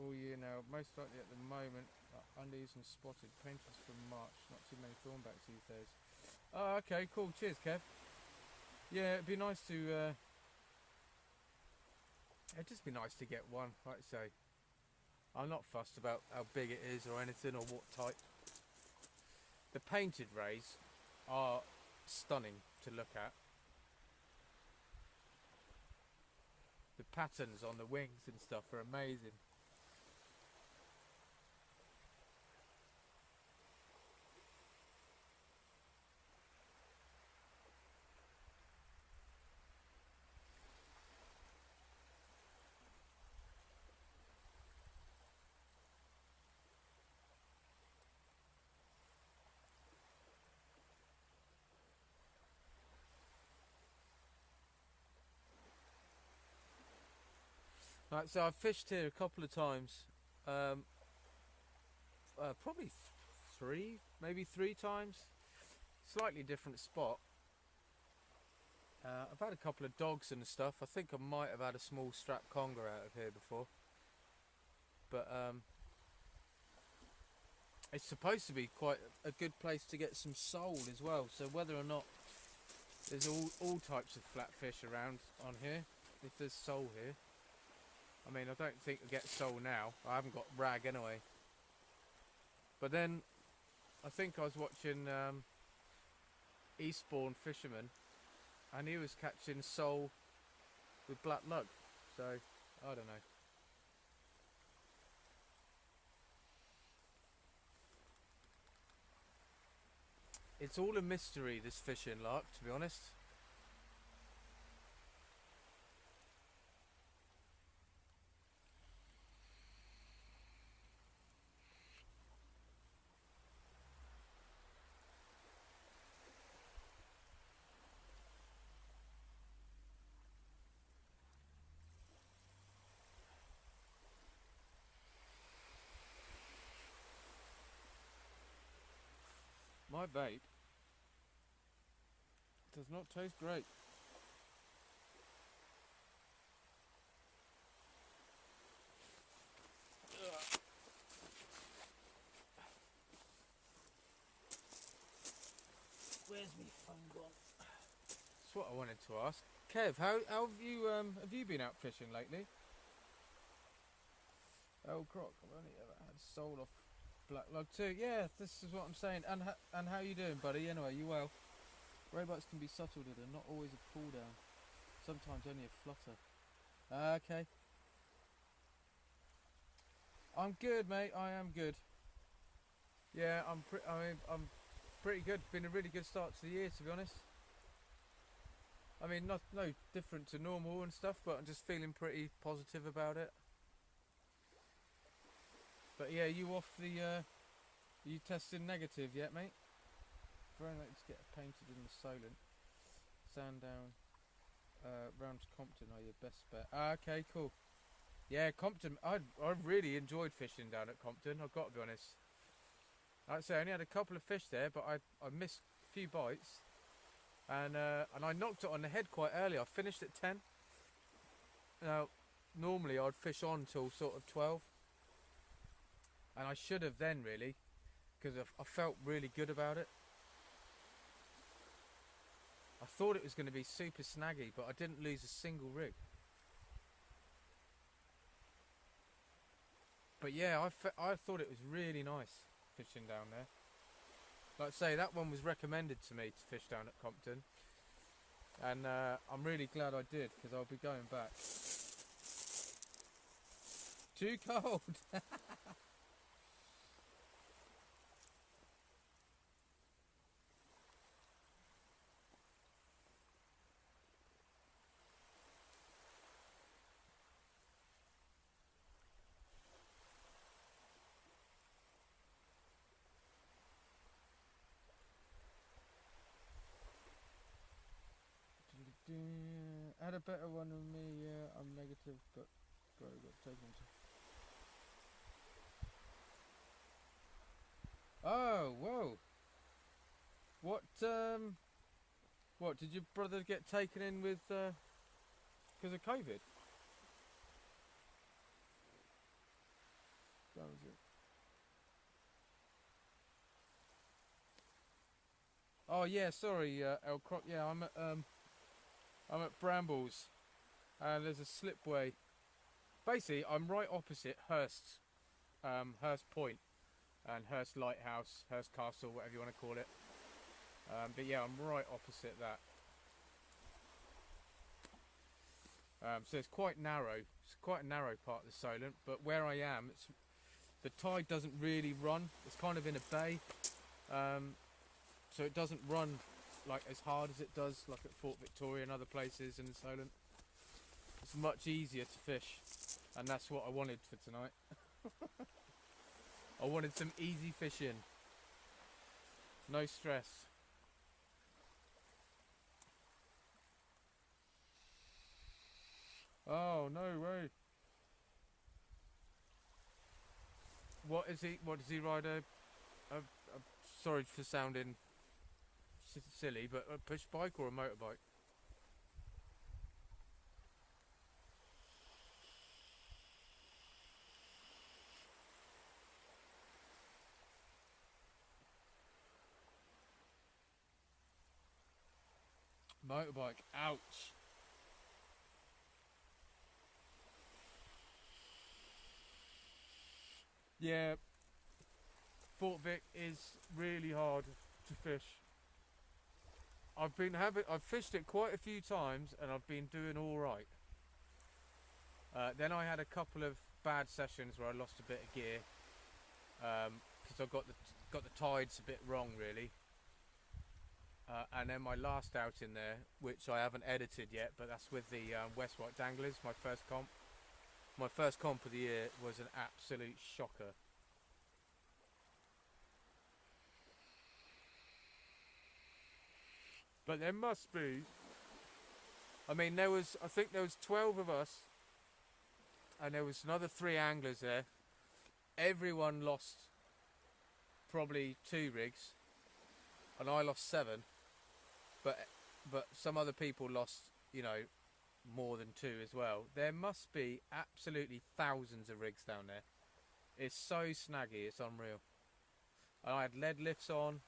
All year now, most likely at the moment, undies and spotted painters from March. Not too many thornbacks these days. Oh, okay, cool. Cheers, Kev. Yeah, it'd be nice to. It'd just be nice to get one. Like I say, I'm not fussed about how big it is or anything or what type. The painted rays are stunning to look at. The patterns on the wings and stuff are amazing. So I've fished here a couple of times. Um, Probably three, maybe three times. Slightly different spot. I've had a couple of dogs and stuff. I think I might have had a small strap conger out of here before. But it's supposed to be quite a good place to get some sole as well. So whether or not there's all types of flatfish around on here, if there's sole here. I mean, I don't think I get sole now. I haven't got rag anyway. But then, I think I was watching Eastbourne Fisherman, and he was catching sole with black lug. So, I don't know. It's all a mystery, this fishing lark, to be honest. My bait does not taste great. Where's my phone gone? That's what I wanted to ask. Kev, how have you been out fishing lately? Oh, croc, I've only ever had sole off black lug too. Yeah, this is what I'm saying. And how you doing, buddy? Anyway, you well? Robots can be subtle, they're not always a pull down. Sometimes only a flutter. Okay. I'm good, mate. I am good. Yeah, I'm pretty good. Been a really good start to the year, to be honest. I mean, no different to normal and stuff, but I'm just feeling pretty positive about it. But yeah, you off the? You testing negative yet, mate? Very likely to get painted in the Solent. Sandown, round to Compton are your best bet. Okay, cool. Yeah, Compton. I really enjoyed fishing down at Compton. I've got to be honest. Like I say, I only had a couple of fish there, but I missed a few bites, and I knocked it on the head quite early. I finished at 10. Now, normally I'd fish on till sort of 12, and I should have then really, because I felt really good about it. I thought it was going to be super snaggy, but I didn't lose a single rig. But yeah, I thought it was really nice fishing down there. Like I say, that one was recommended to me to fish down at Compton, and I'm really glad I did, because I'll be going back. Too cold. Had a better one than me, yeah, I'm negative, but bro got taken to. Oh, whoa. What, did your brother get taken in with, because of COVID? That was it. Oh yeah, sorry, El Croc, yeah, I'm at Brambles, and there's a slipway. Basically, I'm right opposite Hurst Point, and Hurst Lighthouse, Hurst Castle, whatever you want to call it. But yeah, I'm right opposite that. So it's quite narrow. It's quite a narrow part of the Solent, but where I am, the tide doesn't really run. It's kind of in a bay, so it doesn't run like as hard as it does like at Fort Victoria and other places in the Solent. It's much easier to fish, and that's what I wanted for tonight. I wanted some easy fishing, no stress. Oh, no way. What is he? What does he ride? A sorry for sounding silly, but a push bike or a motorbike? Motorbike. Ouch. Yeah, Fort Vic is really hard to fish. I've fished it quite a few times and I've been doing all right. Then I had a couple of bad sessions where I lost a bit of gear because I got the tides a bit wrong really. And then my last outing there, which I haven't edited yet, but that's with the West Wight Danglers, my first comp. My first comp of the year was an absolute shocker. But there must be. I mean, I think there was 12 of us, and there was another 3 anglers there. Everyone lost probably 2 rigs, and I lost 7. But some other people lost, you know, more than 2 as well. There must be absolutely thousands of rigs down there. It's so snaggy, it's unreal. And I had lead lifts on.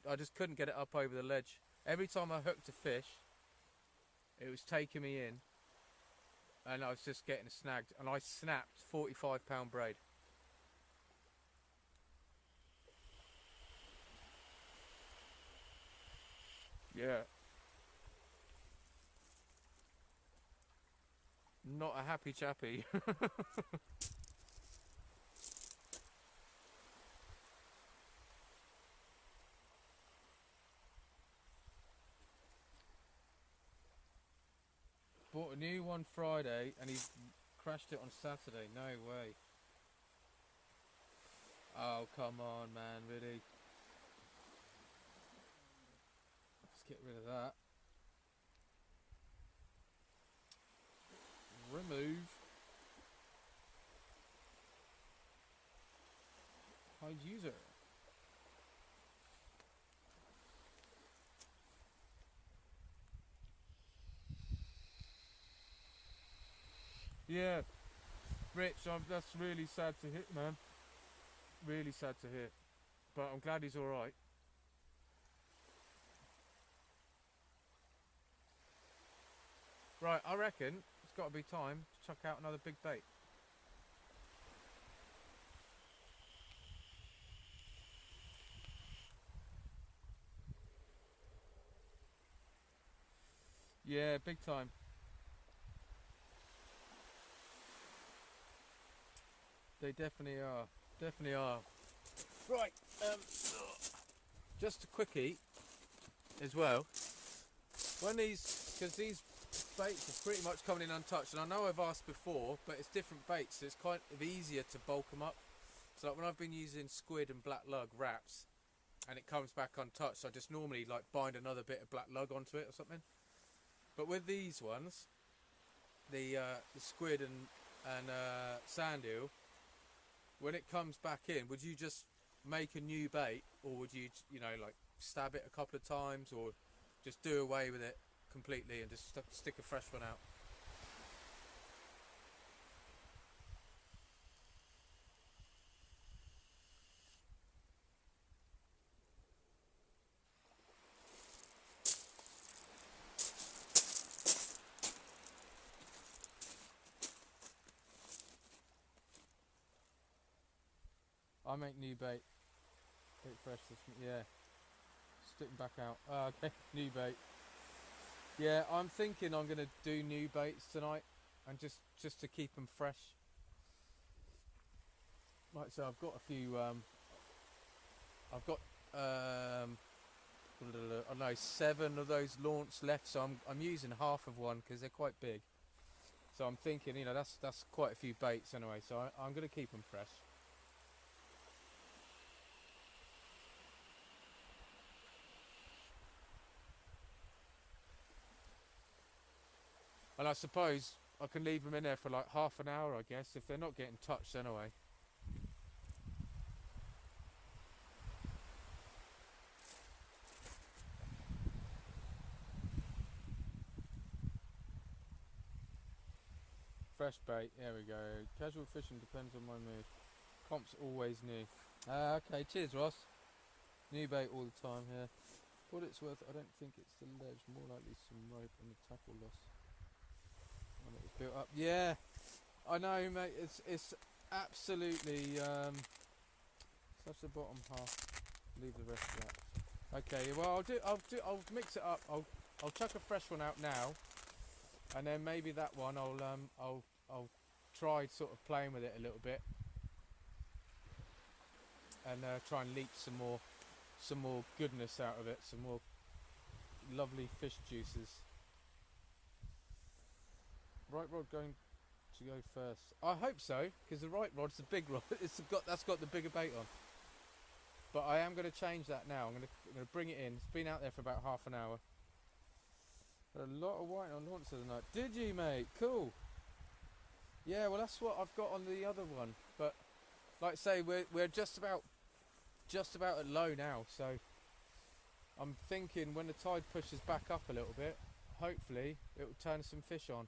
I just couldn't get it up over the ledge. Every time I hooked a fish, it was taking me in, and I was just getting snagged. And I snapped 45-pound braid. Yeah. Not a happy chappy. Bought a new one Friday and he crashed it on Saturday. No way. Oh, come on, man, really. Let's get rid of that. Remove. Hide user. Yeah, Rich, that's really sad to hear, man. Really sad to hear. But I'm glad he's alright. Right, I reckon it's got to be time to chuck out another big bait. Yeah, big time. They definitely are. Definitely are. Right, just a quickie as well. When because these baits are pretty much coming in untouched, and I know I've asked before, but it's different baits, so it's kind of easier to bulk them up. So like when I've been using squid and black lug wraps, and it comes back untouched, I just normally like bind another bit of black lug onto it or something. But with these ones, the squid and sand eel, when it comes back in, would you just make a new bait, or would you, you know, like stab it a couple of times, or just do away with it completely and just stick a fresh one out? I make new bait. Bait fresh, yeah. Stick them back out. Oh, okay, new bait. Yeah, I'm thinking I'm gonna do new baits tonight, and just to keep them fresh. Like so, I've got a few. I've got I don't know, 7 of those launch left, so I'm using half of one because they're quite big. So I'm thinking, you know, that's quite a few baits anyway. So I'm gonna keep them fresh. And I suppose I can leave them in there for like half an hour, I guess, if they're not getting touched anyway. fresh bait. There we go. Casual fishing depends on my mood. Comp's always new. Okay, cheers Ross. New bait all the time here. What it's worth, I don't think it's the ledge. More likely some rope and the tackle loss when it was built up. Yeah, I know, mate. It's absolutely that's the bottom half. Leave the rest of that. Okay, well I'll mix it up. I'll chuck a fresh one out now, and then maybe that one I'll try sort of playing with it a little bit, and try and leak some more goodness out of it, some more lovely fish juices. Right rod going to go first. I hope so, because the right rod's the big rod. That's got the bigger bait on. But I am going to change that now. I'm going to bring it in. It's been out there for about half an hour. A lot of white on launch of the night. Did you, mate? Cool. Yeah, well that's what I've got on the other one. But like I say, we're just about at low now. So I'm thinking when the tide pushes back up a little bit, hopefully it will turn some fish on.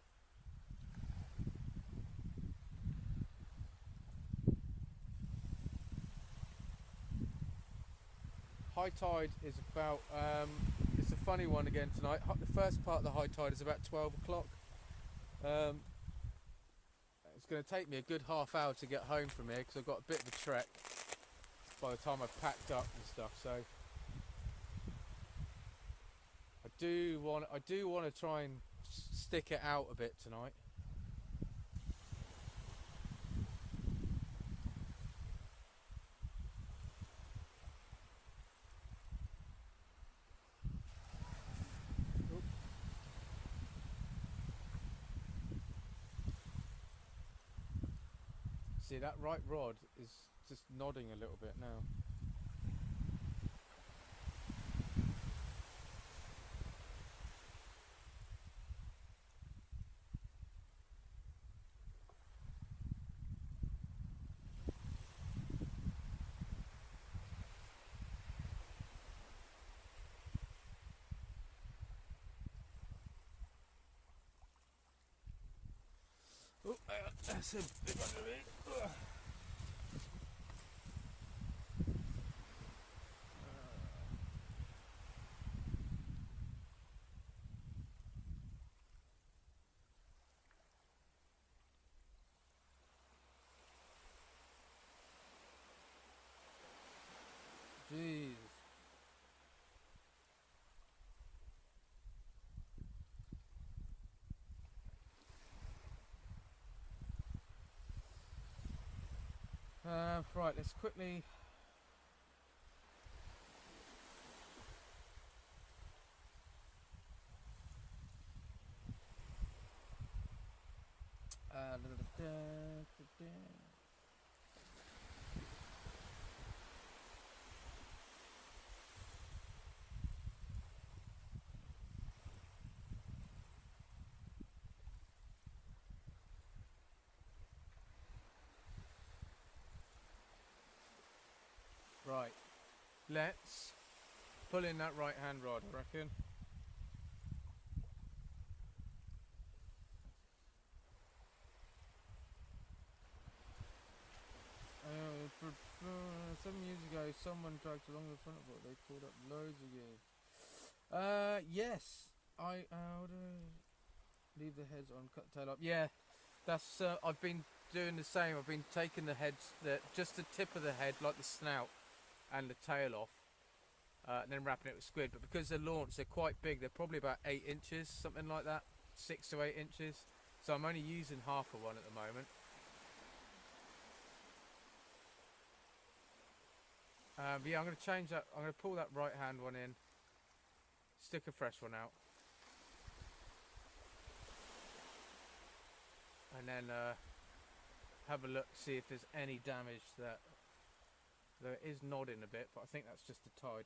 High tide is about, it's a funny one again tonight. The first part of the high tide is about 12 o'clock. It's going to take me a good half hour to get home from here because I've got a bit of a trek by the time I've packed up and stuff. So I do want to try and stick it out a bit tonight. See, that right rod is just nodding a little bit now. Oh, that's a big one of it. Jeez. Right, let's quickly. Right, let's pull in that right hand rod, I reckon. Some years ago, someone dragged along the front of it. They pulled up loads of gear. Yes, I would leave the heads on, cut the tail up. Yeah, that's. I've been doing the same. I've been taking the heads, just the tip of the head, like the snout, and the tail off, and then wrapping it with squid. But because they're launched, they're quite big. They're probably about 8 inches, something like that, 6 to 8 inches. So I'm only using half of one at the moment. But yeah, I'm going to change that. I'm going to pull that right hand one in, stick a fresh one out, and then have a look, see if there's any damage. That there is nodding a bit, but I think that's just the tide.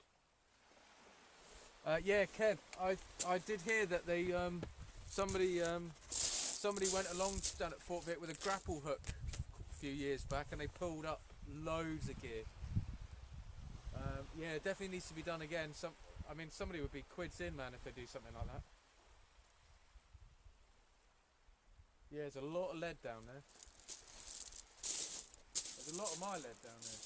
Yeah, Kev, I did hear that they somebody went along down at Fort Vic with a grapple hook a few years back, and they pulled up loads of gear. Yeah, it definitely needs to be done again. I mean, somebody would be quids in, man, if they do something like that. Yeah, there's a lot of lead down there. There's a lot of my lead down there.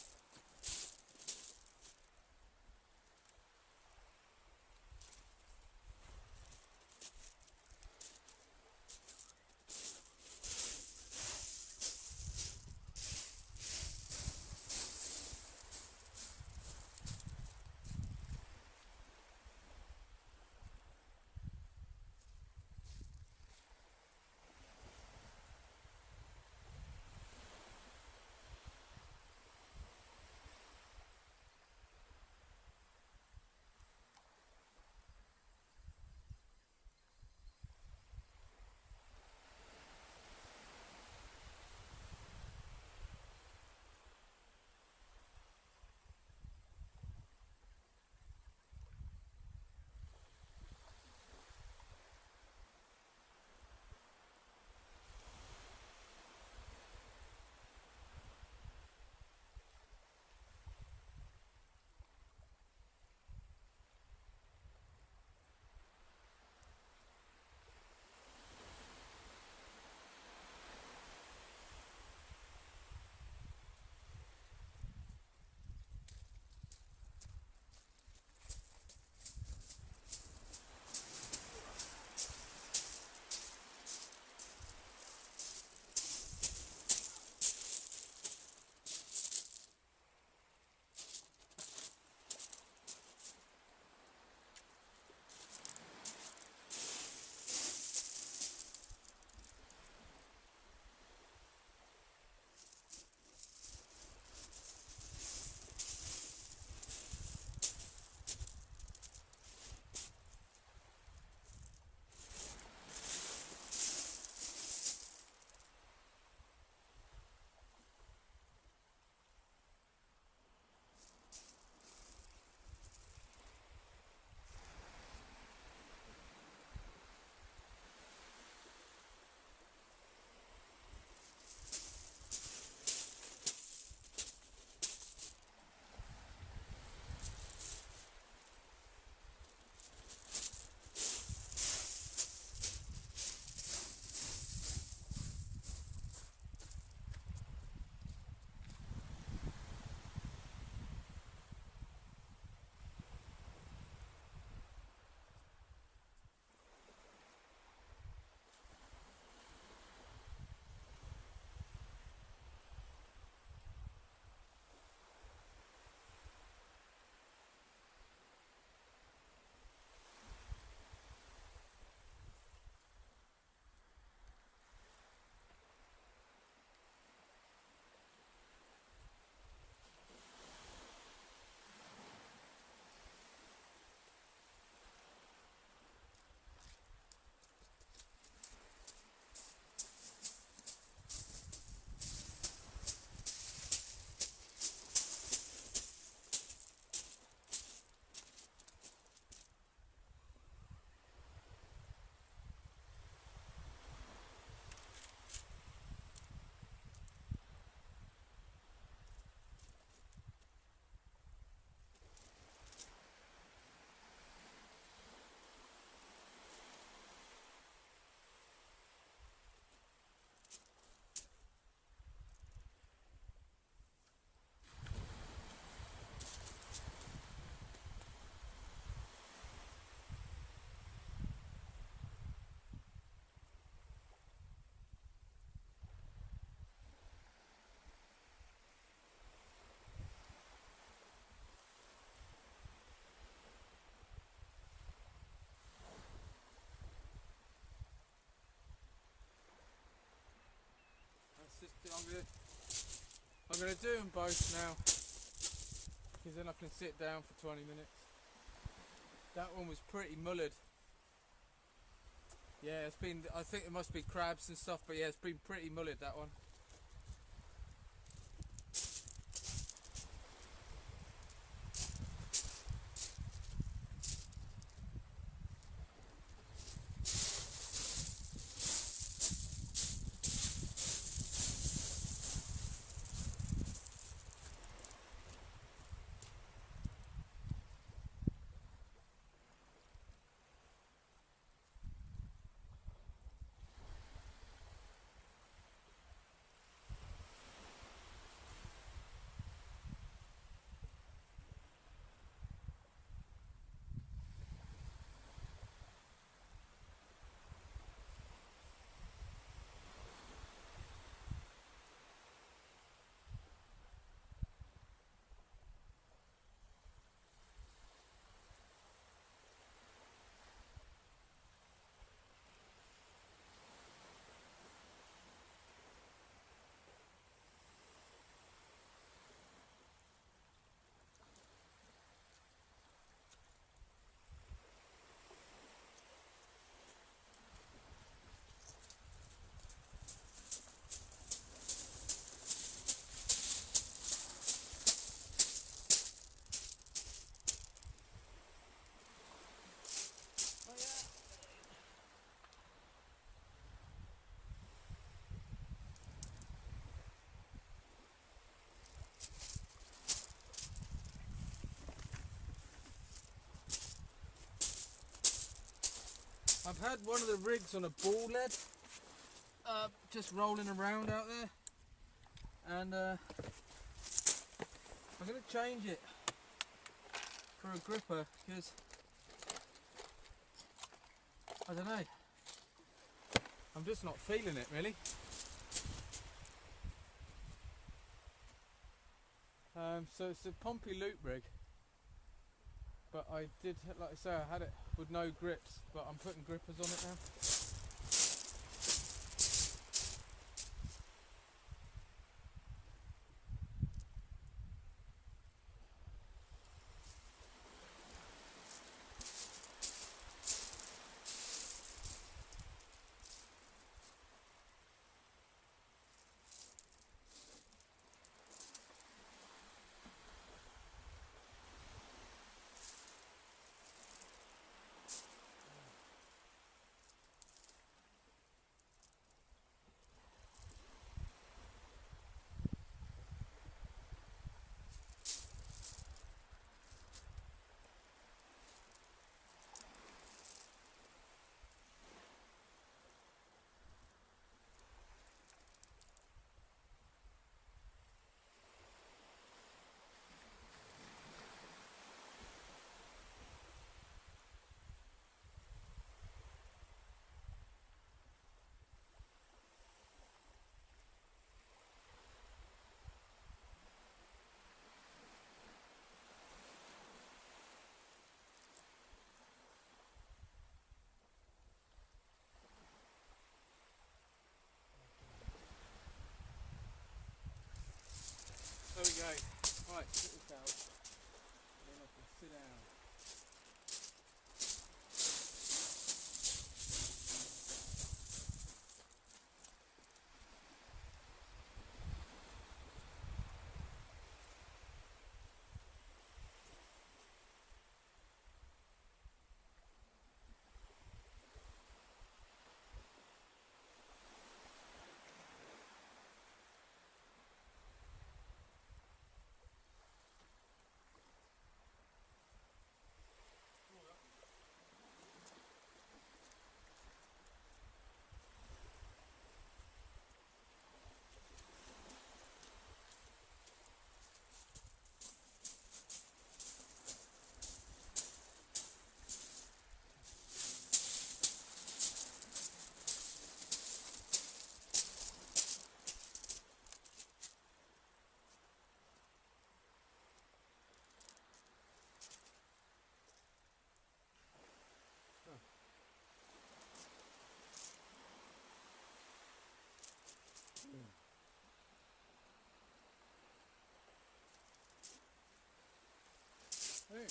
That's just, I'm gonna do them both now, because then I can sit down for 20 minutes. That one was pretty mullered. Yeah, it's been, I think it must be crabs and stuff, but yeah, it's been pretty mullered, that one. I've had one of the rigs on a ball lead, just rolling around out there, and I'm going to change it for a gripper because I don't know, I'm just not feeling it really. So it's a Pompey loop rig, but I did, like I say, I had it with no grips, but I'm putting grippers on it now. There we go. Right, sit this out, and then I can sit down. Hey.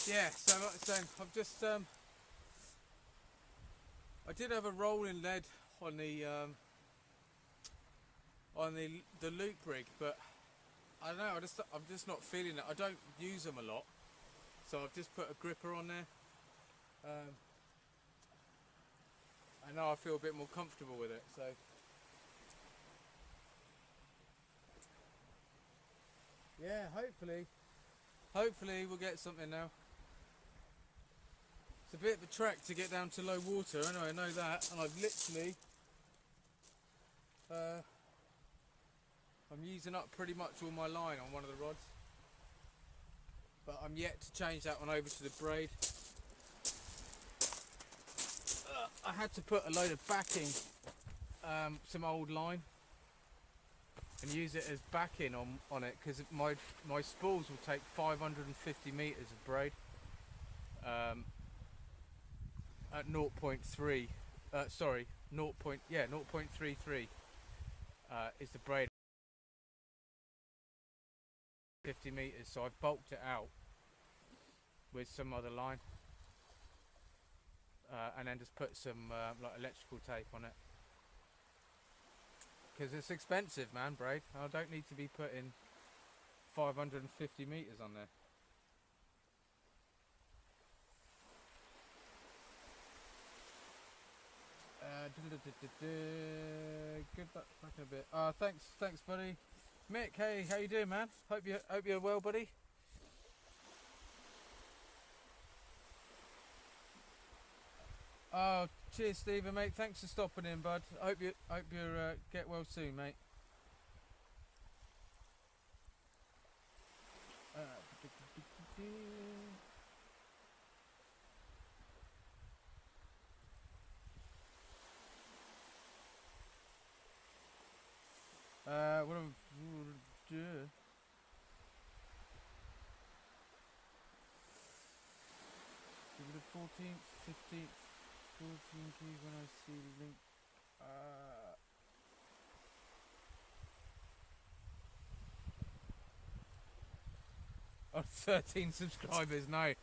Yeah, so like I was saying, I've just I did have a rolling lead on the loop rig, but I don't know, I'm just not feeling it. I don't use them a lot, so I've just put a gripper on there. I know I feel a bit more comfortable with it, so yeah, hopefully we'll get something now. It's a bit of a trek to get down to low water, anyway, I know that, and I've literally I'm using up pretty much all my line on one of the rods, but I'm yet to change that one over to the braid. I had to put a load of backing, some old line, and use it as backing on it, because my spools will take 550 metres of braid at 0.3 Sorry, 0.33 is the braid, 50 meters. So I've bulked it out with some other line, and then just put some like electrical tape on it, because it's expensive, man. Braid. I don't need to be putting 550 meters on there. Good back in a bit. Thanks, buddy. Mick, hey, how you doing, man? Hope you're well, buddy. Oh, cheers, Stephen, mate. Thanks for stopping in, bud. I hope you get well soon, mate. Uh, what am I do? 14th, 15th, 14th when I see the link. Oh, 13 subscribers. No,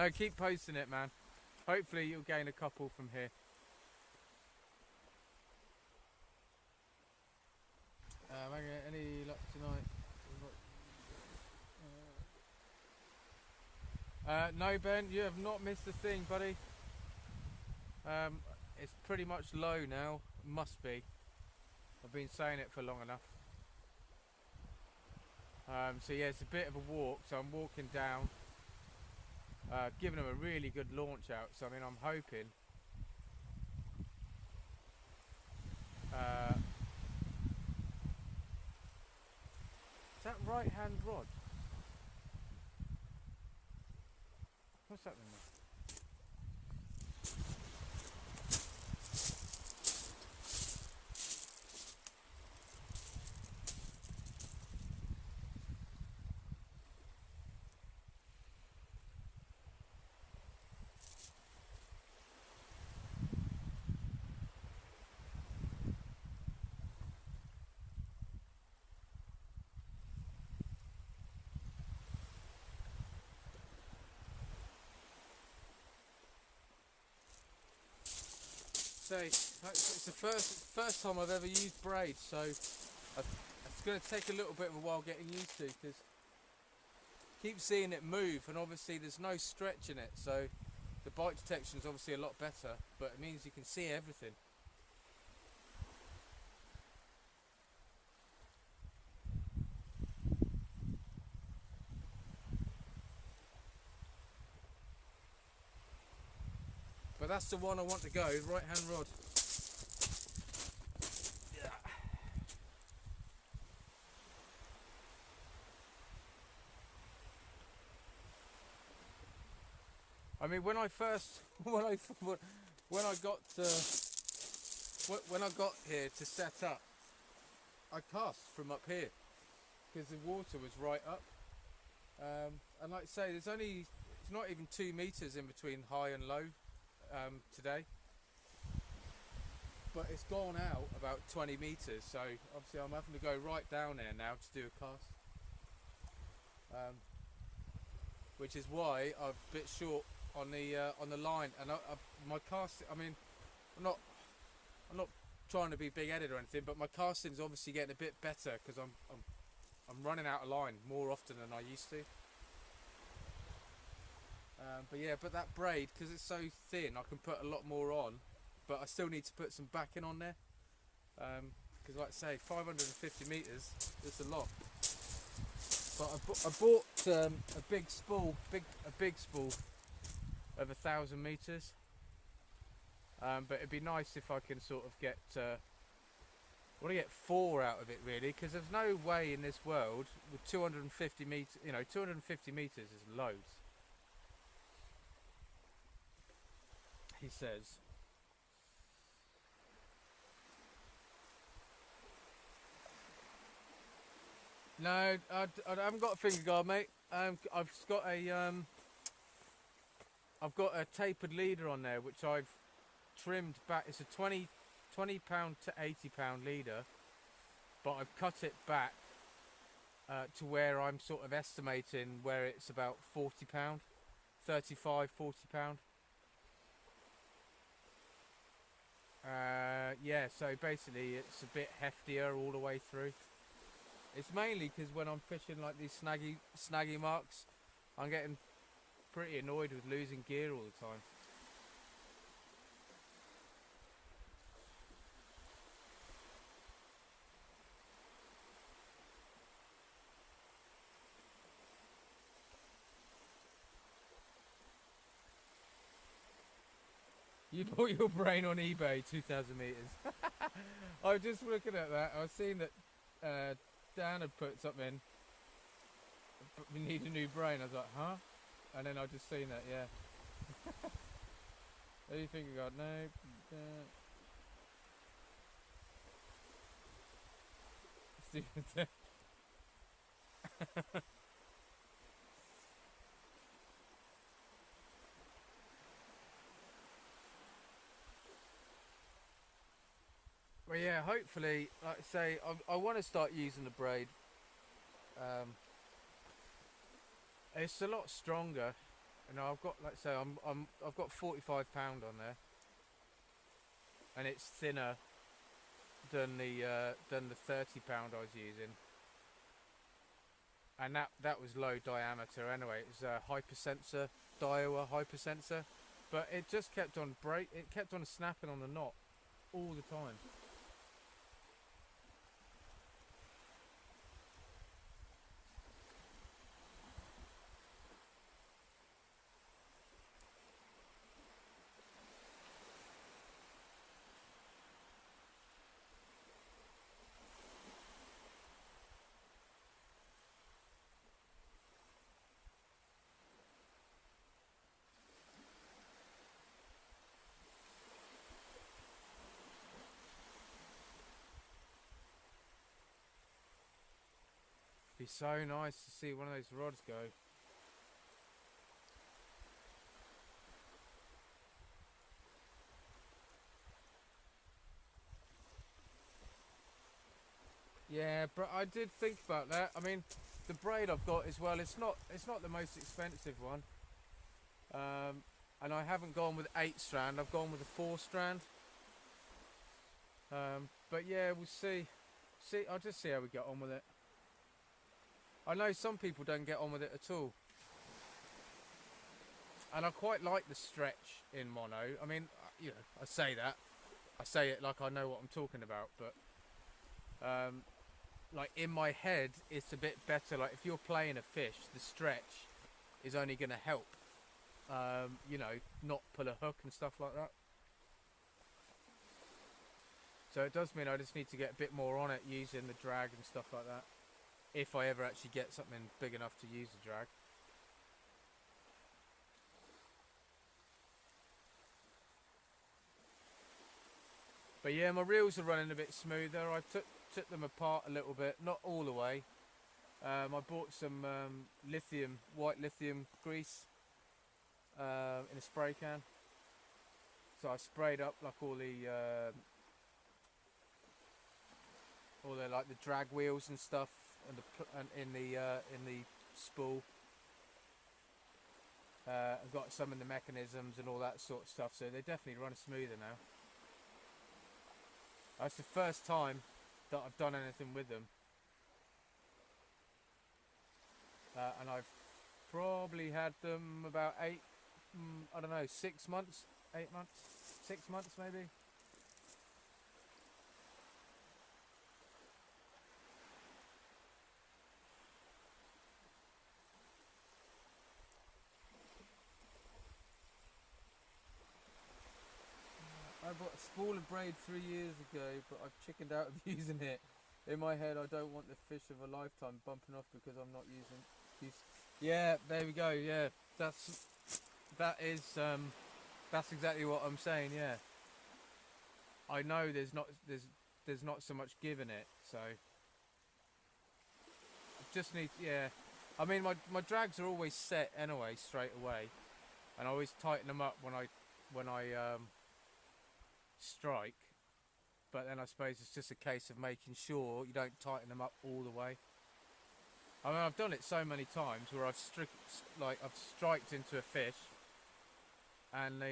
keep posting it, man. Hopefully you'll gain a couple from here. Any luck tonight? No, Ben, you have not missed a thing, buddy. It's pretty much low now. Must be. I've been saying it for long enough. So yeah, it's a bit of a walk. So I'm walking down, giving them a really good launch out. So I mean, I'm hoping. Is that right-hand rod? What's that then? It's the first time I've ever used braid, so it's going to take a little bit of a while getting used to, because I keep seeing it move, and obviously there's no stretch in it, so the bite detection is obviously a lot better, but it means you can see everything. But that's the one I want to go, right hand rod. Yeah. I mean, when I got here to set up, I cast from up here because the water was right up, and like I say, it's not even 2 meters in between high and low today, but it's gone out about 20 meters, so obviously I'm having to go right down there now to do a cast, which is why I'm a bit short on the line, and my cast. I mean, I'm not trying to be big-headed or anything, but my casting's obviously getting a bit better because I'm running out of line more often than I used to. But yeah, but that braid, because it's so thin, I can put a lot more on, but I still need to put some backing on there, because like I say, 550 meters, it's a lot. But I bought a big spool of 1,000 meters, but it'd be nice if I can sort of get I want to get 4 out of it, really, because there's no way in this world with 250 meters, 250 meters is loads. He says. No, I haven't got a finger guard, mate. I've got a tapered leader on there, which I've trimmed back. It's a 20 pound to 80 pound leader, but I've cut it back to where I'm sort of estimating where it's about 40 pound, 35, 40 pound. Yeah, so basically it's a bit heftier all the way through. It's mainly because when I'm fishing like these snaggy marks, I'm getting pretty annoyed with losing gear all the time. You bought your brain on eBay, 2,000 meters. I was just looking at that. I was seeing that Dan had put something in. But we need a new brain. I was like, huh? And then I just seen that, yeah. What do you think I got? No. Stephen. Well, yeah, hopefully, like I say, I want to start using the braid. It's a lot stronger. You know, I've got, like I say, I've got 45 pound on there, and it's thinner than the 30 pound I was using, and that was low diameter anyway. It was a hypersensor, Daiwa hypersensor, but it just kept on it kept on snapping on the knot all the time. Be so nice to see one of those rods go. Yeah, but I did think about that. I mean, the braid I've got as well. It's not the most expensive one, and I haven't gone with 8 strand. I've gone with a 4 strand. But yeah, we'll see. I'll just see how we get on with it. I know some people don't get on with it at all, and I quite like the stretch in mono. I mean, you know, I say it like I know what I'm talking about, but like in my head, it's a bit better. Like if you're playing a fish, the stretch is only going to help. You know, not pull a hook and stuff like that. So it does mean I just need to get a bit more on it using the drag and stuff like that, if I ever actually get something big enough to use the drag. But yeah, my reels are running a bit smoother. I've took them apart a little bit, not all the way. I bought some white lithium grease in a spray can. So I sprayed up like all the like the drag wheels and stuff, and in the spool. I've got some in the mechanisms and all that sort of stuff, so they definitely run smoother now. That's the first time that I've done anything with them, and I've probably had them about 6 months, 8 months, 6 months maybe. I bought a spool of braid 3 years ago, but I've chickened out of using it. In my head, I don't want the fish of a lifetime bumping off because I'm not using. Yeah, there we go. Yeah, that's exactly what I'm saying. Yeah, I know there's not so much give in it, so I just need. Yeah, I mean my drags are always set anyway straight away, and I always tighten them up when I strike, but then I suppose it's just a case of making sure you don't tighten them up all the way. I mean, I've done it so many times where I've striked into a fish, and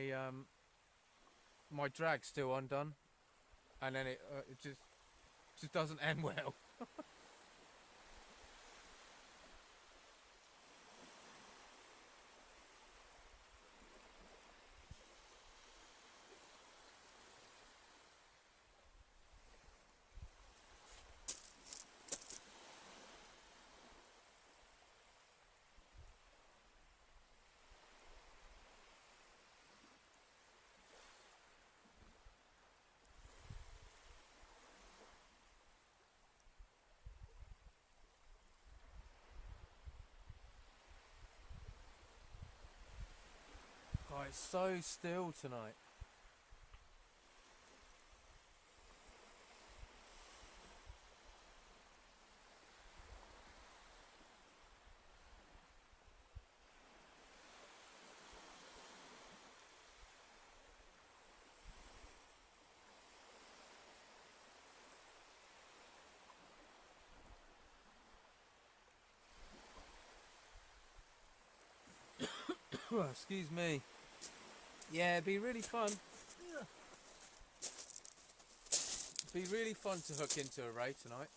my drag's still undone, and then it just doesn't end well. Oh, it's so still tonight. Excuse me. Yeah, it'd be really fun. It'd be really fun to hook into a ray tonight.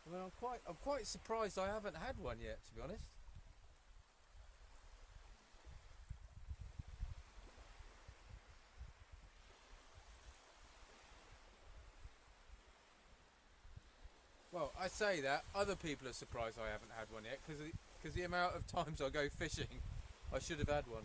I mean, I'm quite surprised I haven't had one yet, to be honest. Well, I say that, other people are surprised I haven't had one yet, because the amount of times I go fishing, I should have had one.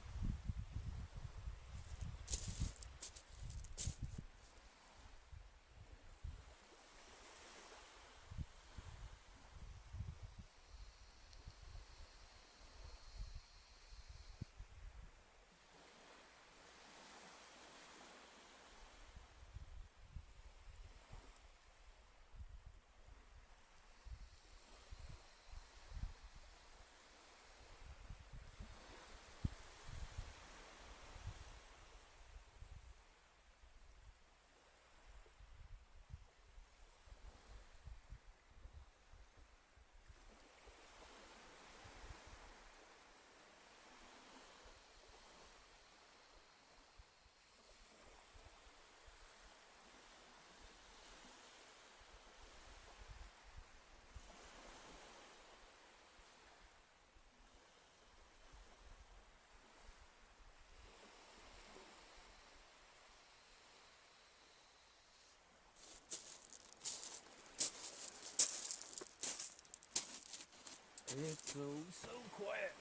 It's all so quiet.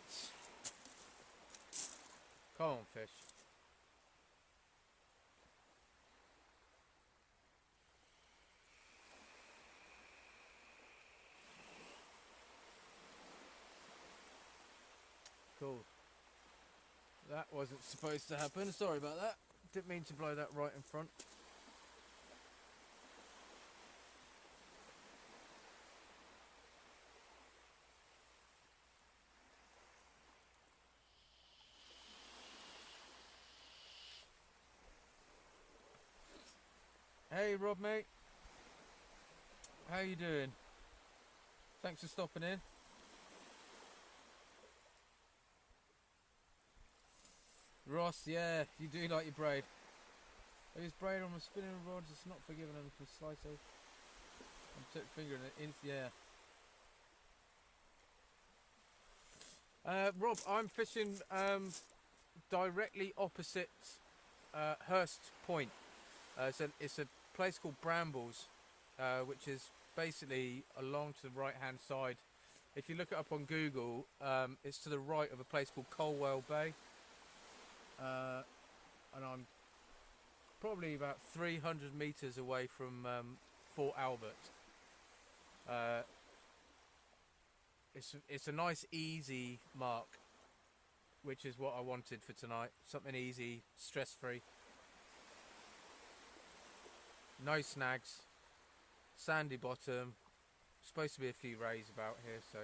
Come on, fish. Cool. That wasn't supposed to happen. Sorry about that. Didn't mean to blow that right in front. Hey Rob, mate. How you doing? Thanks for stopping in. Ross, yeah, you do like your braid. I use braid on my spinning rods. It's not forgiving them for slice off. I took finger in it. Yeah. Rob, I'm fishing directly opposite Hurst Point. It's a place called Brambles, which is basically along to the right hand side. If you look it up on Google, it's to the right of a place called Colwell Bay, and I'm probably about 300 metres away from Fort Albert. It's a nice easy mark, which is what I wanted for tonight. Something easy, stress free. No snags, sandy bottom, supposed to be a few rays about here, so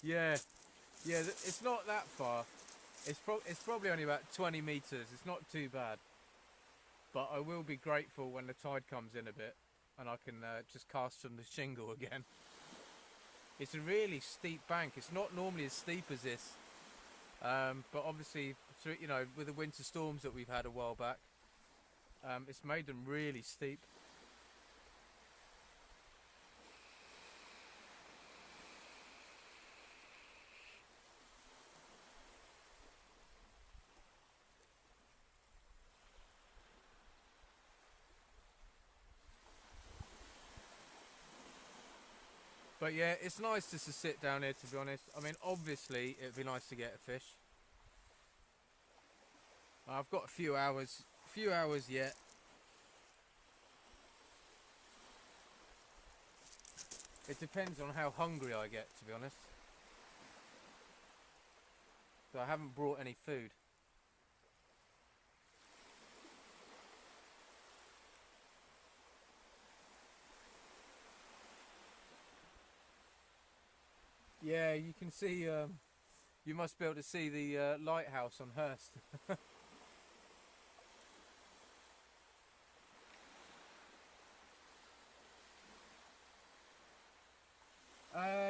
Yeah, yeah. It's not that far. It's probably only about 20 meters. It's not too bad. But I will be grateful when the tide comes in a bit, and I can just cast from the shingle again. It's a really steep bank. It's not normally as steep as this, but obviously, through, you know, with the winter storms that we've had a while back, it's made them really steep. But yeah, it's nice just to sit down here, to be honest. I mean, obviously, it'd be nice to get a fish. I've got a few hours yet. It depends on how hungry I get, to be honest. So I haven't brought any food. Yeah, you can see, you must be able to see the lighthouse on Hurst.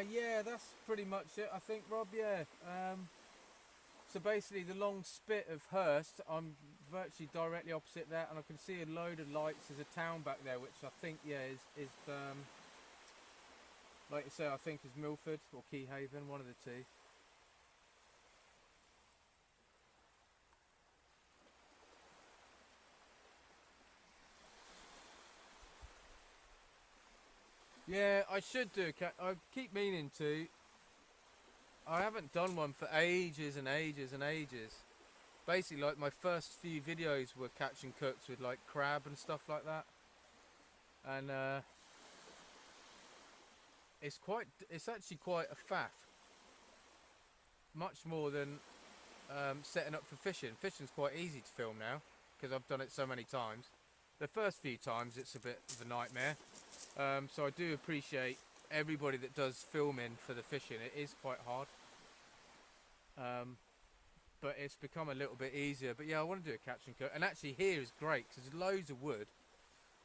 Yeah, that's pretty much it, I think, Rob, yeah. So basically the long spit of Hurst, I'm virtually directly opposite that, and I can see a load of lights. There's a town back there, which I think, yeah, is like you say, I think is Milford or Keyhaven, one of the two. Yeah, I should do a cat. I keep meaning to. I haven't done one for ages and ages and ages. Basically, like my first few videos were catch and cooks with like crab and stuff like that, and it's actually quite a faff. Much more than setting up for fishing. Fishing's quite easy to film now because I've done it so many times. The first few times it's a bit of a nightmare. So I do appreciate everybody that does filming for the fishing. It is quite hard. But it's become a little bit easier. But yeah, I want to do a catch and cook. And actually here is great because there's loads of wood.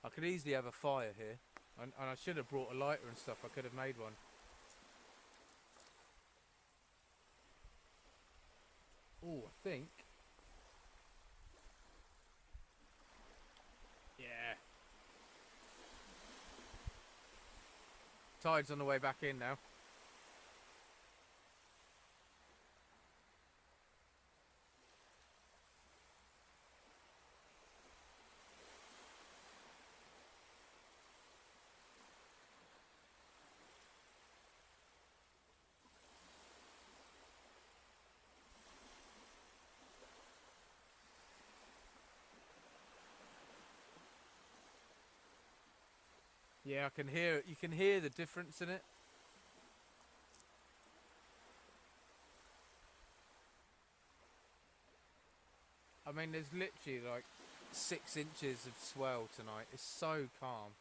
I could easily have a fire here. And I should have brought a lighter and stuff. I could have made one. Oh, I think. Yeah. Tide's on the way back in now. Yeah, I can hear it. You can hear the difference in it. I mean, there's literally like 6 inches of swell tonight. It's so calm.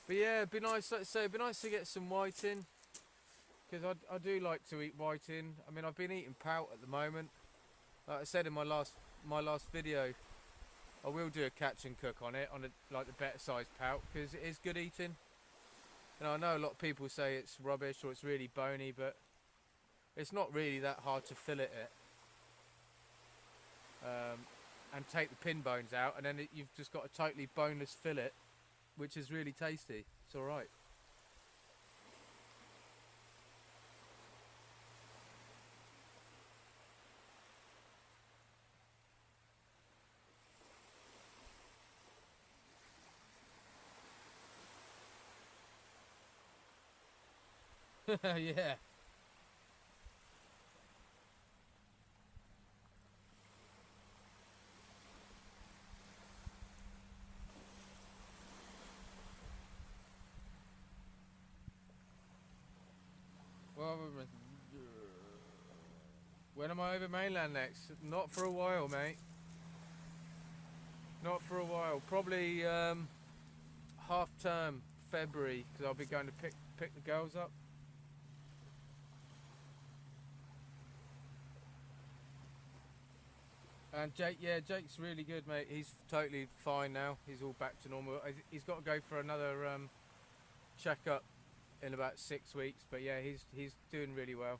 But yeah, it'd be nice, like I say, it'd be nice to get some white in. Because I do like to eat white in. I mean, I've been eating pout at the moment. Like I said in my last video, I will do a catch and cook on it, on a, like the better sized pout, because it is good eating. And I know a lot of people say it's rubbish or it's really bony, but it's not really that hard to fillet it. And take the pin bones out, and then you've just got a totally boneless fillet, which is really tasty. It's alright. Yeah. When am I over mainland next? Not for a while, mate. Not for a while. Probably half term February, because I'll be going to pick the girls up. And Jake, yeah, Jake's really good, mate. He's totally fine now. He's all back to normal. He's got to go for another checkup in about 6 weeks, but yeah, he's doing really well.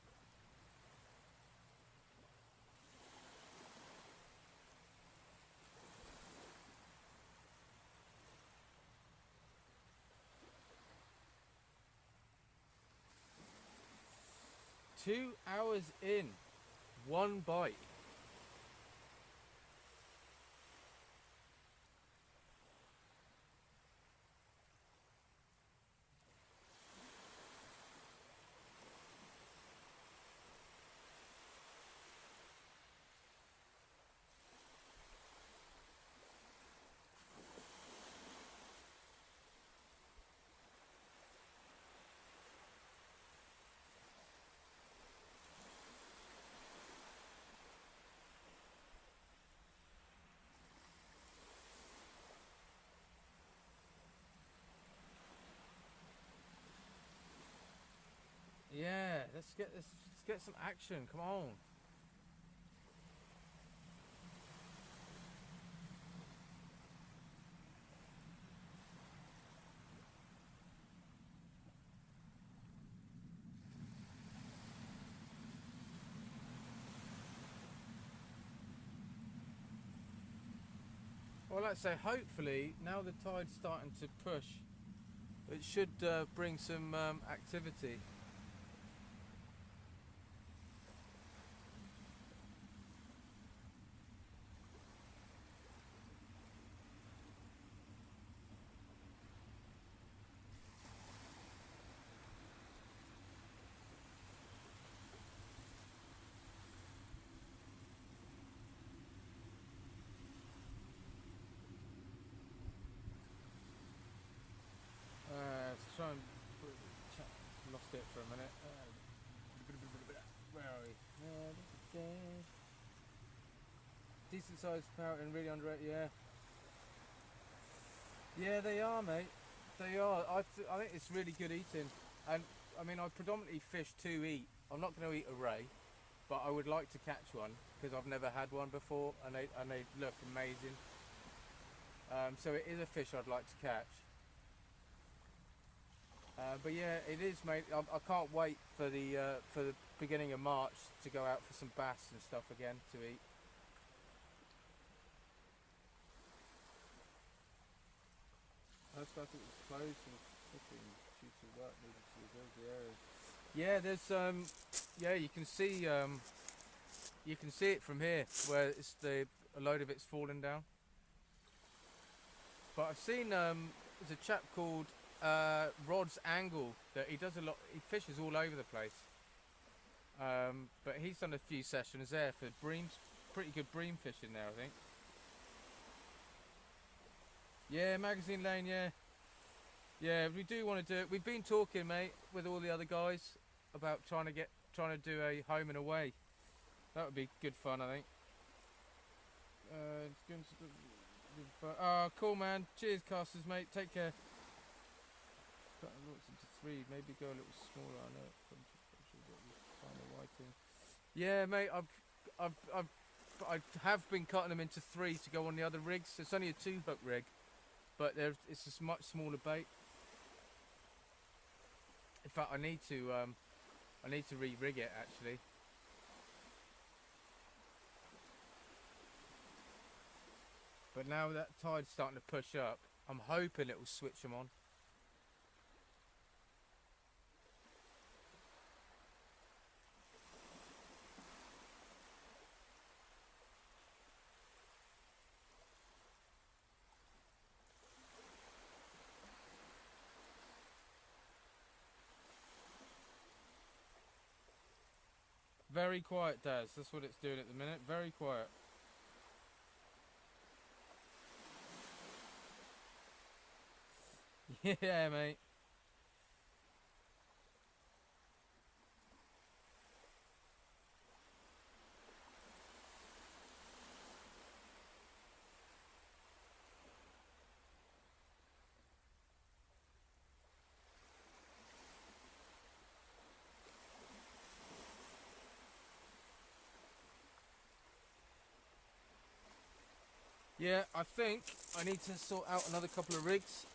Two hours in, one bite. Yeah, let's get some action. Come on. Well, let's say hopefully now the tide's starting to push, it should bring some activity. Let's try and lost it for a minute. Where are we? Decent sized parrot and really underrated. Yeah. Yeah, they are, mate. They are. I think it's really good eating, and I mean I predominantly fish to eat. I'm not going to eat a ray, but I would like to catch one because I've never had one before, and they look amazing. So it is a fish I'd like to catch. But yeah, it is, mate. I can't wait for the beginning of March to go out for some bass and stuff again to eat. I thought it was closed and fishing due to work needed to rebuild the area. Yeah, there's yeah, you can see it from here where it's a load of it's fallen down. But I've seen there's a chap called Rod's Angle that he does a lot. He fishes all over the place. But he's done a few sessions there for breams, pretty good bream fishing there, I think. Yeah, Magazine Lane. Yeah, yeah. We do want to do it. We've been talking, mate, with all the other guys about trying to do a home and away. That would be good fun, I think. Cool, man. Cheers, casters, mate. Take care. Cut the roots into 3. Maybe go a little smaller. I know. Yeah, mate. I have been cutting them into 3 to go on the other rigs. It's only a 2-hook rig, but it's a much smaller bait. In fact, I need to re-rig it actually. But now that tide's starting to push up, I'm hoping it will switch them on. Very quiet, Daz. That's what it's doing at the minute. Very quiet. Yeah, mate. Yeah, I think I need to sort out another couple of rigs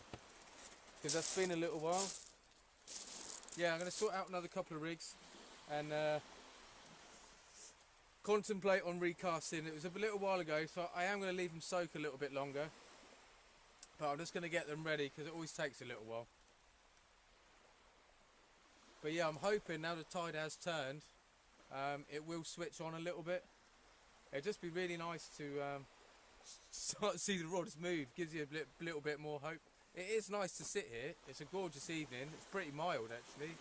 because that's been a little while. Yeah, I'm going to sort out another couple of rigs and contemplate on recasting. It was a little while ago, so I am going to leave them soak a little bit longer. But I'm just going to get them ready because it always takes a little while. But yeah, I'm hoping now the tide has turned, it will switch on a little bit. It'd just be really nice to start to see the rods move. Gives you a little bit more hope. It is nice to sit here. It's a gorgeous evening. It's pretty mild actually.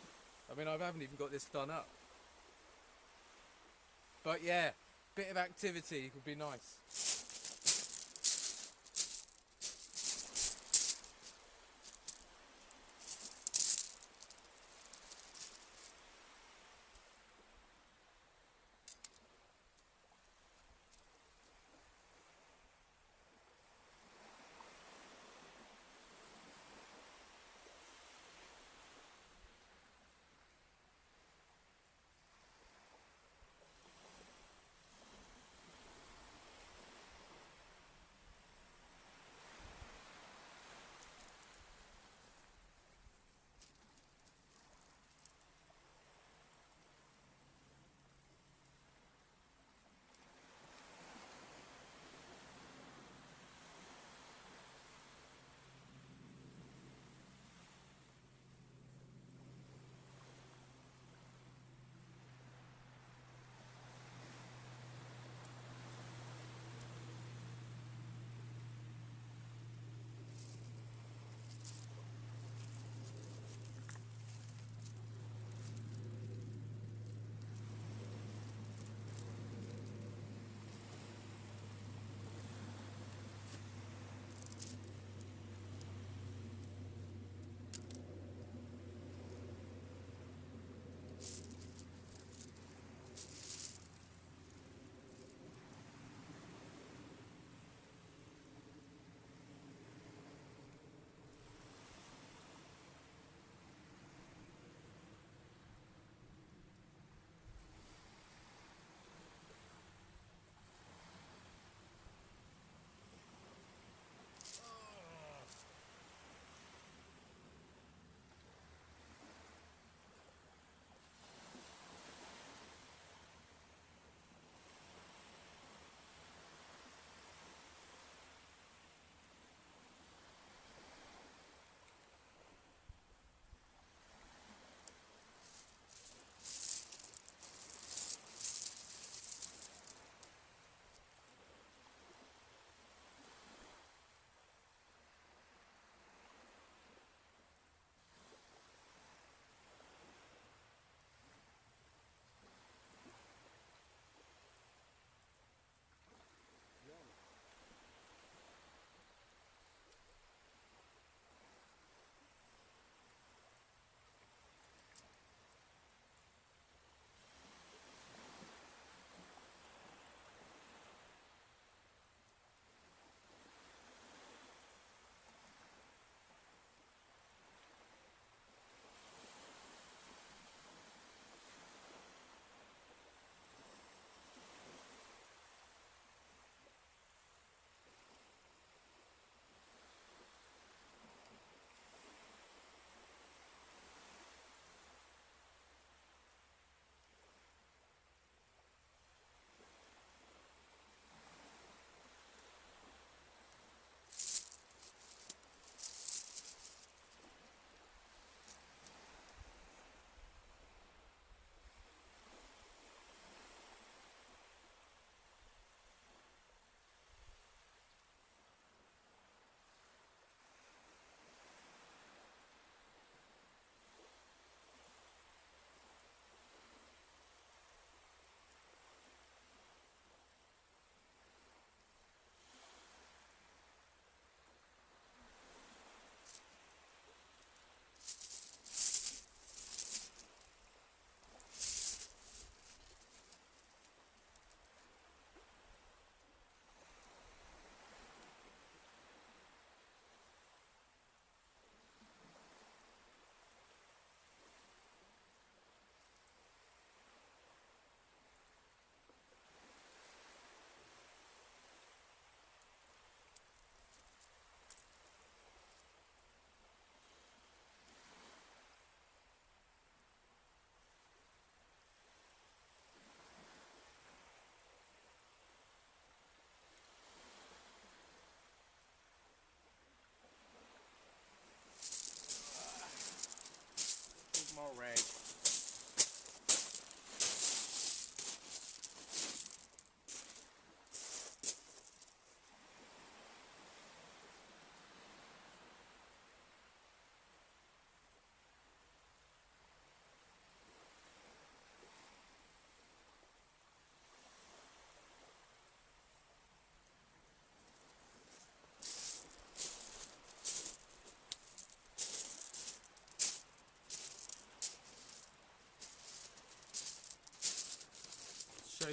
I mean, I haven't even got this done up. But yeah, bit of activity would be nice.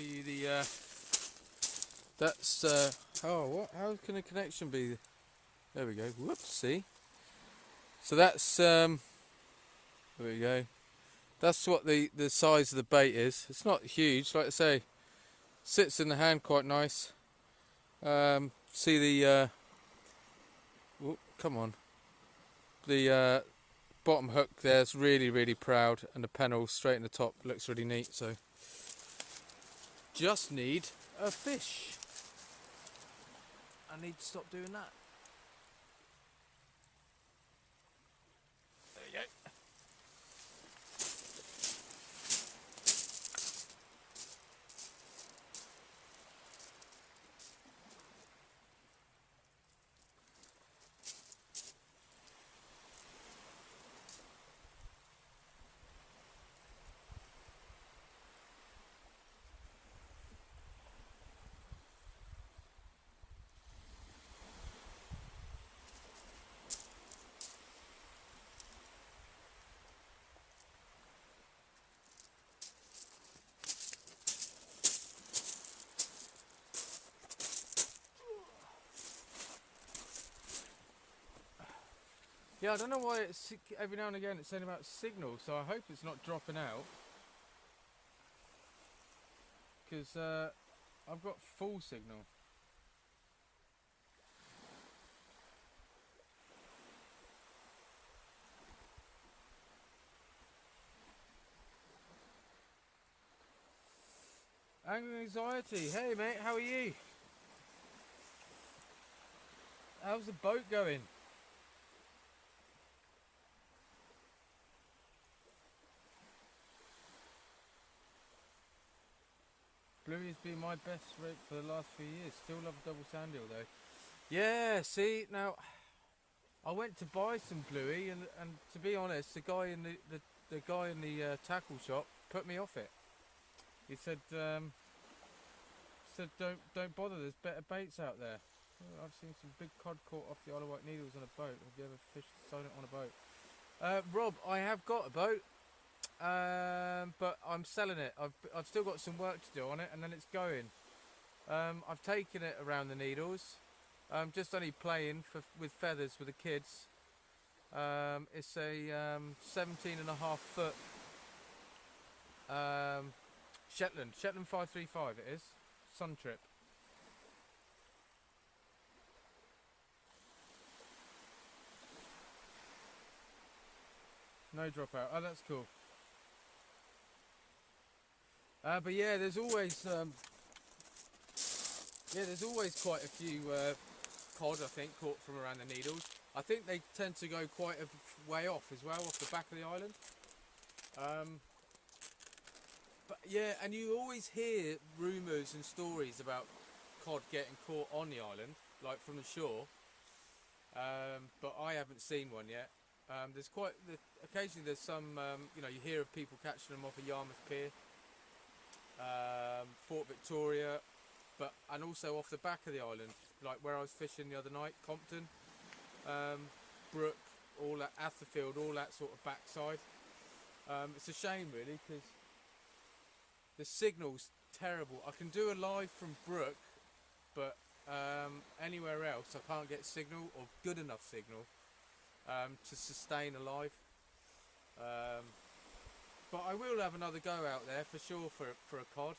you the that's oh, what, how can a connection be? There we go. Whoops, see. So that's there we go. That's what the size of the bait is. It's not huge, like I say. Sits in the hand quite nice. See the oh, come on. The bottom hook there's really proud, and the panel straight in the top looks really neat. So just need a fish. I need to stop doing that. There you go. Yeah, I don't know why it's every now and again it's saying about signal, so I hope it's not dropping out. Because I've got full signal. Angling Anxiety, hey mate, how are you? How's the boat going? Bluey's been my best rig for the last few years. Still love a double sand eel though. Yeah, see, now I went to buy some Bluey, and to be honest, the guy in the guy in the tackle shop put me off it. He said don't bother. There's better baits out there. Oh, I've seen some big cod caught off the Isle of Wight needles on a boat. Have you ever fished sold it on a boat? Rob, I have got a boat. But I'm selling it. I've still got some work to do on it, and then it's going. I've taken it around the needles. Just only playing with feathers with the kids. It's a 17.5 foot Shetland 535. It is Sun Trip. No dropout. Oh, that's cool. But yeah, there's always quite a few cod, I think, caught from around the needles. I think they tend to go quite a way off as well, off the back of the island. But yeah, and you always hear rumours and stories about cod getting caught on the island, like from the shore. But I haven't seen one yet. Occasionally there's some, you hear of people catching them off a Yarmouth Pier. Fort Victoria, and also off the back of the island, like where I was fishing the other night, Compton, Brook, all that, Atherfield, all that sort of backside. It's a shame really, because the signal's terrible. I can do a live from Brook, but anywhere else I can't get signal, or good enough signal, to sustain a live. But I will have another go out there for sure for a cod.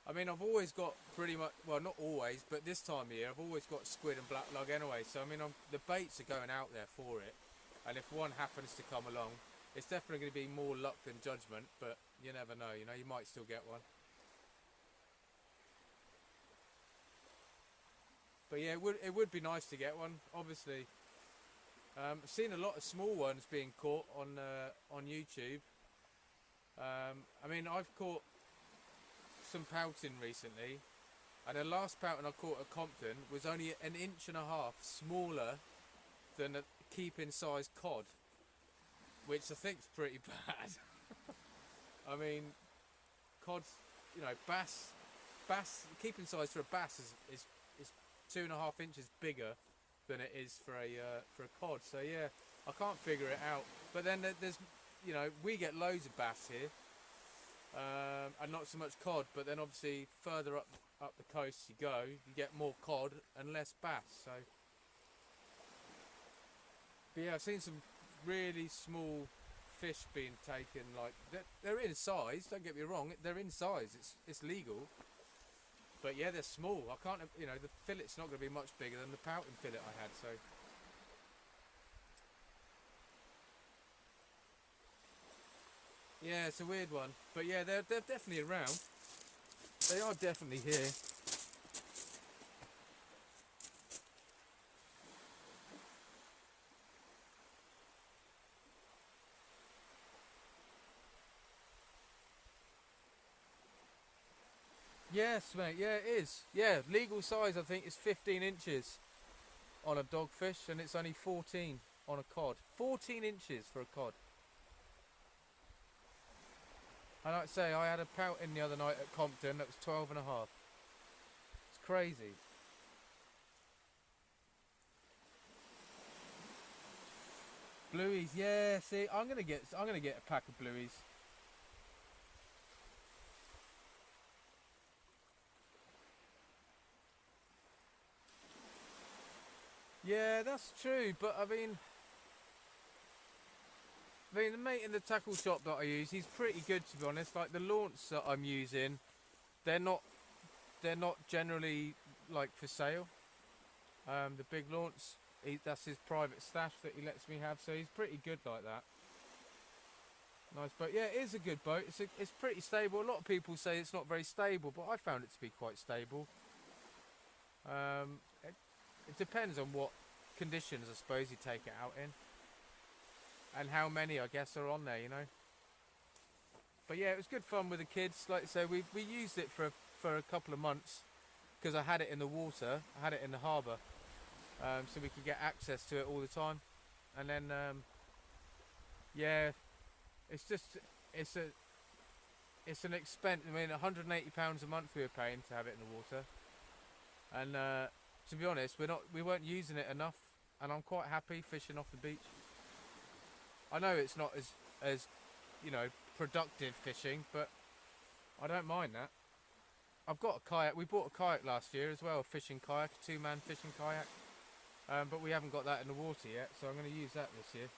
I mean, I've always got pretty much, well, not always, but this time of year I've always got squid and black lug anyway. So I mean, the baits are going out there for it, and if one happens to come along, it's definitely going to be more luck than judgment. But you never know, you might still get one. But yeah, it would be nice to get one, obviously. I've seen a lot of small ones being caught on YouTube. I mean, I've caught some pouting recently, and the last pouting I caught at Compton was only 1.5 inches smaller than a keeping size cod, which I think's pretty bad. I mean, cod's, bass keeping size for a bass is 2.5 inches bigger than it is for a cod. So yeah, I can't figure it out. But then there's, we get loads of bass here. and not so much cod. But then obviously further up the coast you go, you get more cod and less bass. So, but yeah, I've seen some really small fish being taken. Like they're in size. Don't get me wrong, they're in size. It's legal. But yeah, they're small. I can't, you know, the fillet's not going to be much bigger than the pouting fillet I had. So. Yeah, it's a weird one, but yeah, they're definitely around. They are definitely here. Yes, mate. Yeah, it is. Yeah, legal size I think is 15 inches on a dogfish, and it's only 14 on a cod. 14 inches for a cod. And like I say, I had a pouting the other night at Compton that was 12 and a half. It's crazy. Blueies, yeah. See, I'm gonna get a pack of blueies. Yeah, that's true. But I mean, the mate in the tackle shop that I use, he's pretty good to be honest. Like the launch that I'm using, they're not generally like for sale. The big launch, that's his private stash that he lets me have, so he's pretty good like that. Nice boat. Yeah, it is a good boat. It's pretty stable. A lot of people say it's not very stable, but I found it to be quite stable. Um, it, it depends on what conditions, I suppose, you take it out in, and how many, I guess, are on there, you know. But yeah, it was good fun with the kids. Like I say, we used it for a couple of months because I had it in the water, I had it in the harbour, so we could get access to it all the time. And then, yeah, it's just it's an expense. I mean, £180 a month we were paying to have it in the water, and to be honest, we weren't using it enough, and I'm quite happy fishing off the beach. I know it's not as you know, productive fishing, but I don't mind that. I've got a kayak. We bought a kayak last year as well, a fishing kayak, a two-man fishing kayak, but we haven't got that in the water yet, so I'm going to use that this year.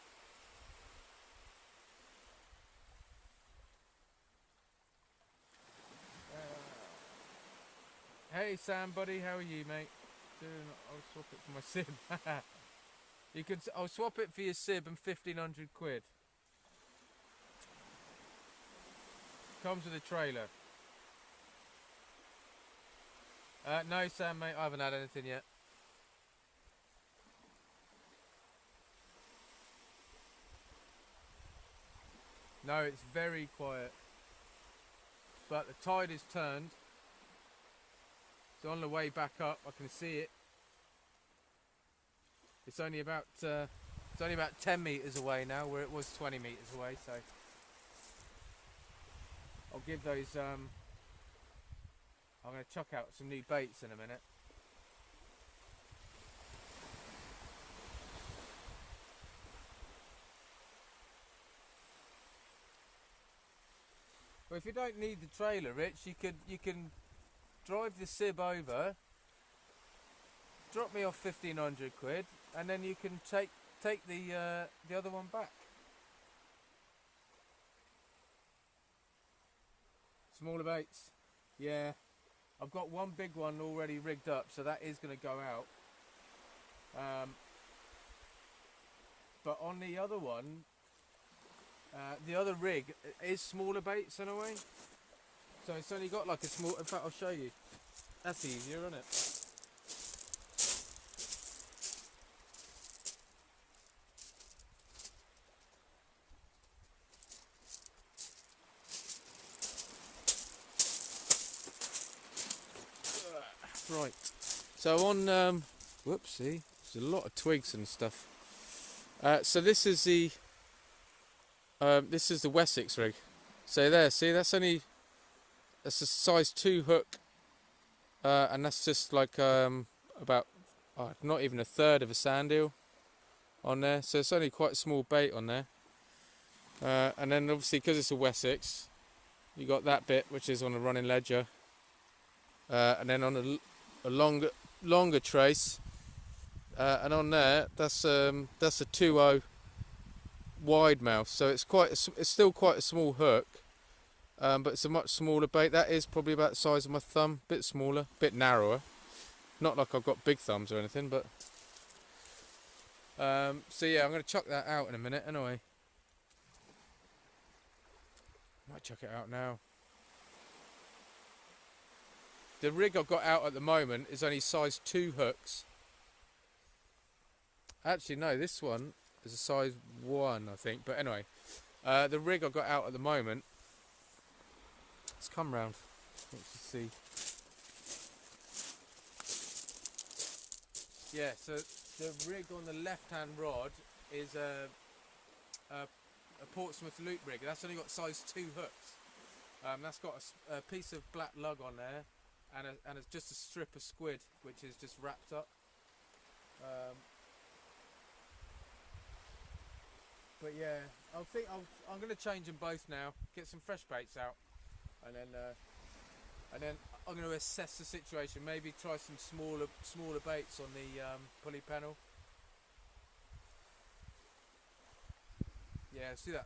Hey Sam, buddy, how are you, mate? I'll swap it for my sib. You could. I'll swap it for your sib and 1,500 quid. Comes with a trailer. No, Sam, mate, I haven't had anything yet. No, it's very quiet. But the tide is turned. So on the way back up, I can see it. It's only about 10 meters away now, where it was 20 meters away. So I'll give those. I'm going to chuck out some new baits in a minute. Well, if you don't need the trailer, Rich, you can drive the sib over, drop me off 1,500 quid, and then you can take the other one back. Smaller baits, yeah. I've got one big one already rigged up, so that is going to go out. But on the other one, the other rig is smaller baits in a way. So it's only got like a small. In fact, I'll show you. That's easier, isn't it? Right. So on, whoopsie, there's a lot of twigs and stuff. So this is the Wessex rig. So there, see, that's a size 2 hook, and that's just like about not even a third of a sand eel on there. So it's only quite a small bait on there. And then obviously because it's a Wessex, You got that bit which is on a running ledger, and then on a longer trace, and on there that's a 2.0 wide mouth. So it's it's still quite a small hook, but it's a much smaller bait. That is probably about the size of my thumb, bit smaller, bit narrower. Not like I've got big thumbs or anything, but so yeah, I'm going to chuck that out in a minute anyway. Might chuck it out now. The rig I've got out at the moment is only size 2 hooks. Actually no, this one is a size 1 I think, but anyway, the rig I've got out at the moment, let's come round, let's see. Yeah, so the rig on the left hand rod is a Portsmouth loop rig. That's only got size 2 hooks. That's got a piece of black lug on there, and it's just a strip of squid which is just wrapped up. But yeah, I'm going to change them both now. Get some fresh baits out, and then I'm going to assess the situation. Maybe try some smaller baits on the pulley panel. Yeah, let's do that.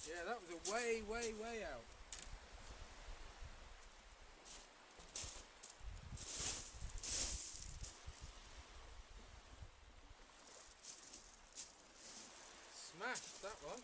Yeah, that was a way out. Smashed that one.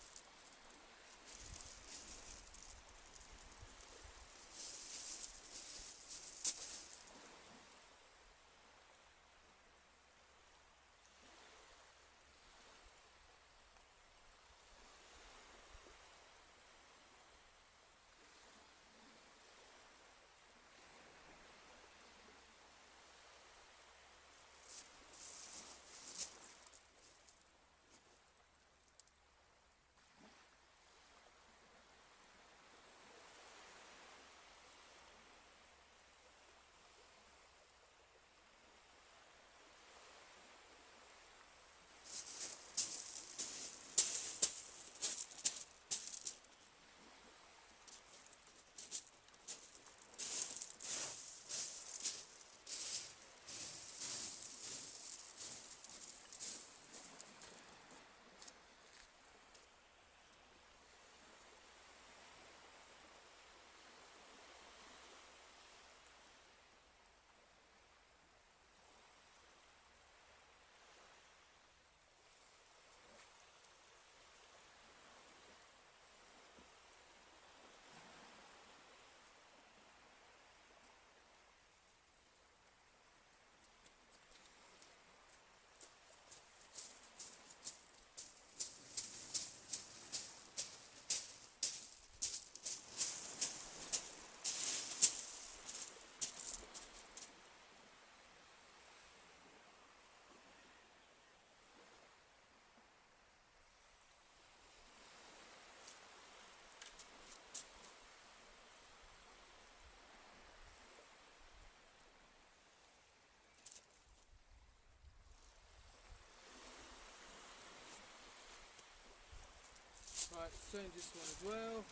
change this one as well.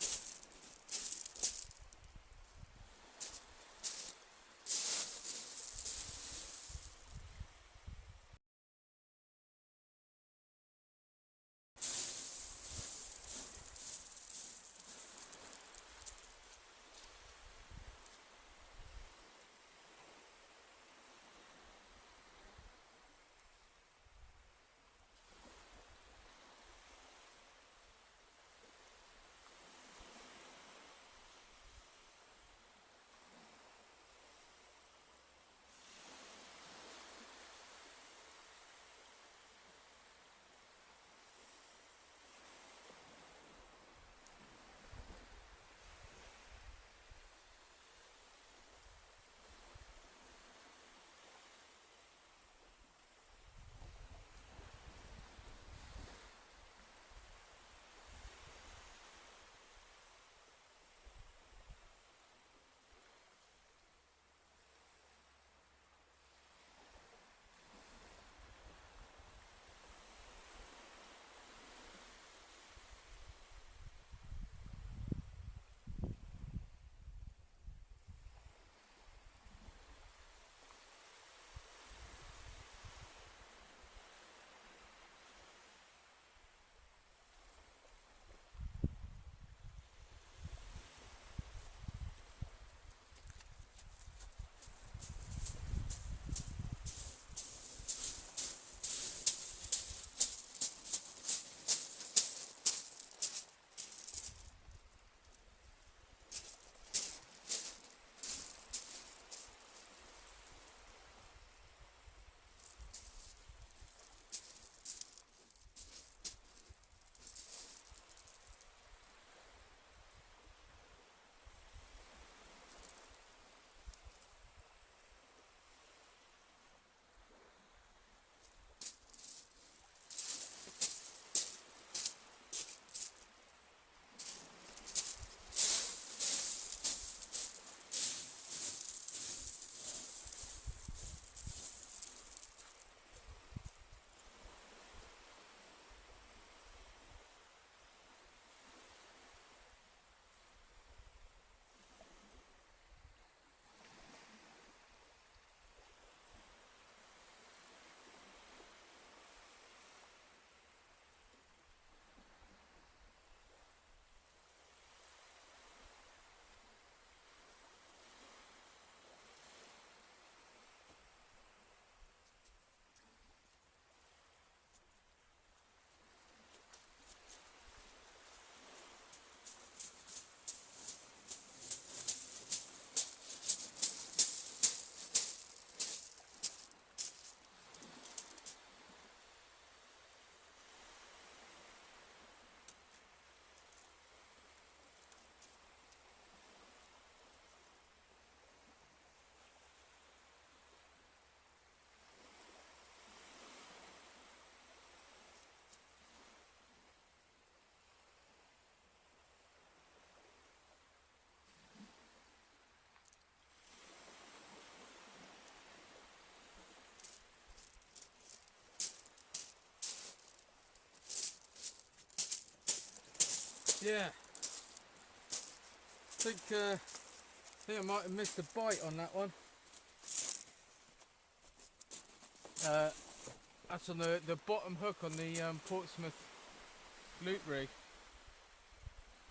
Yeah, I think I might have missed a bite on that one. That's on the bottom hook on the Portsmouth loop rig.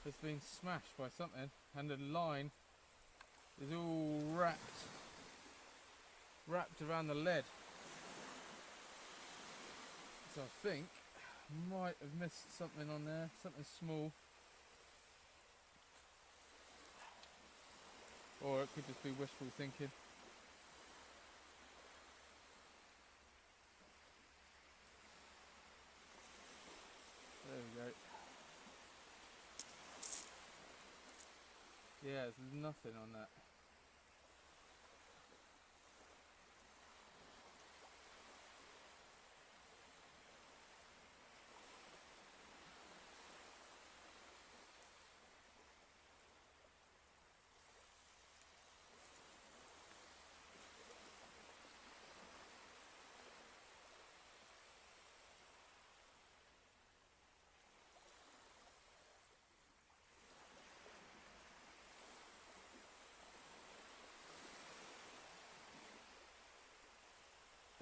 Has been smashed by something, and the line is all wrapped around the lead. So I think I might have missed something on there, something small. Or it could just be wishful thinking. There we go. Yeah, there's nothing on that.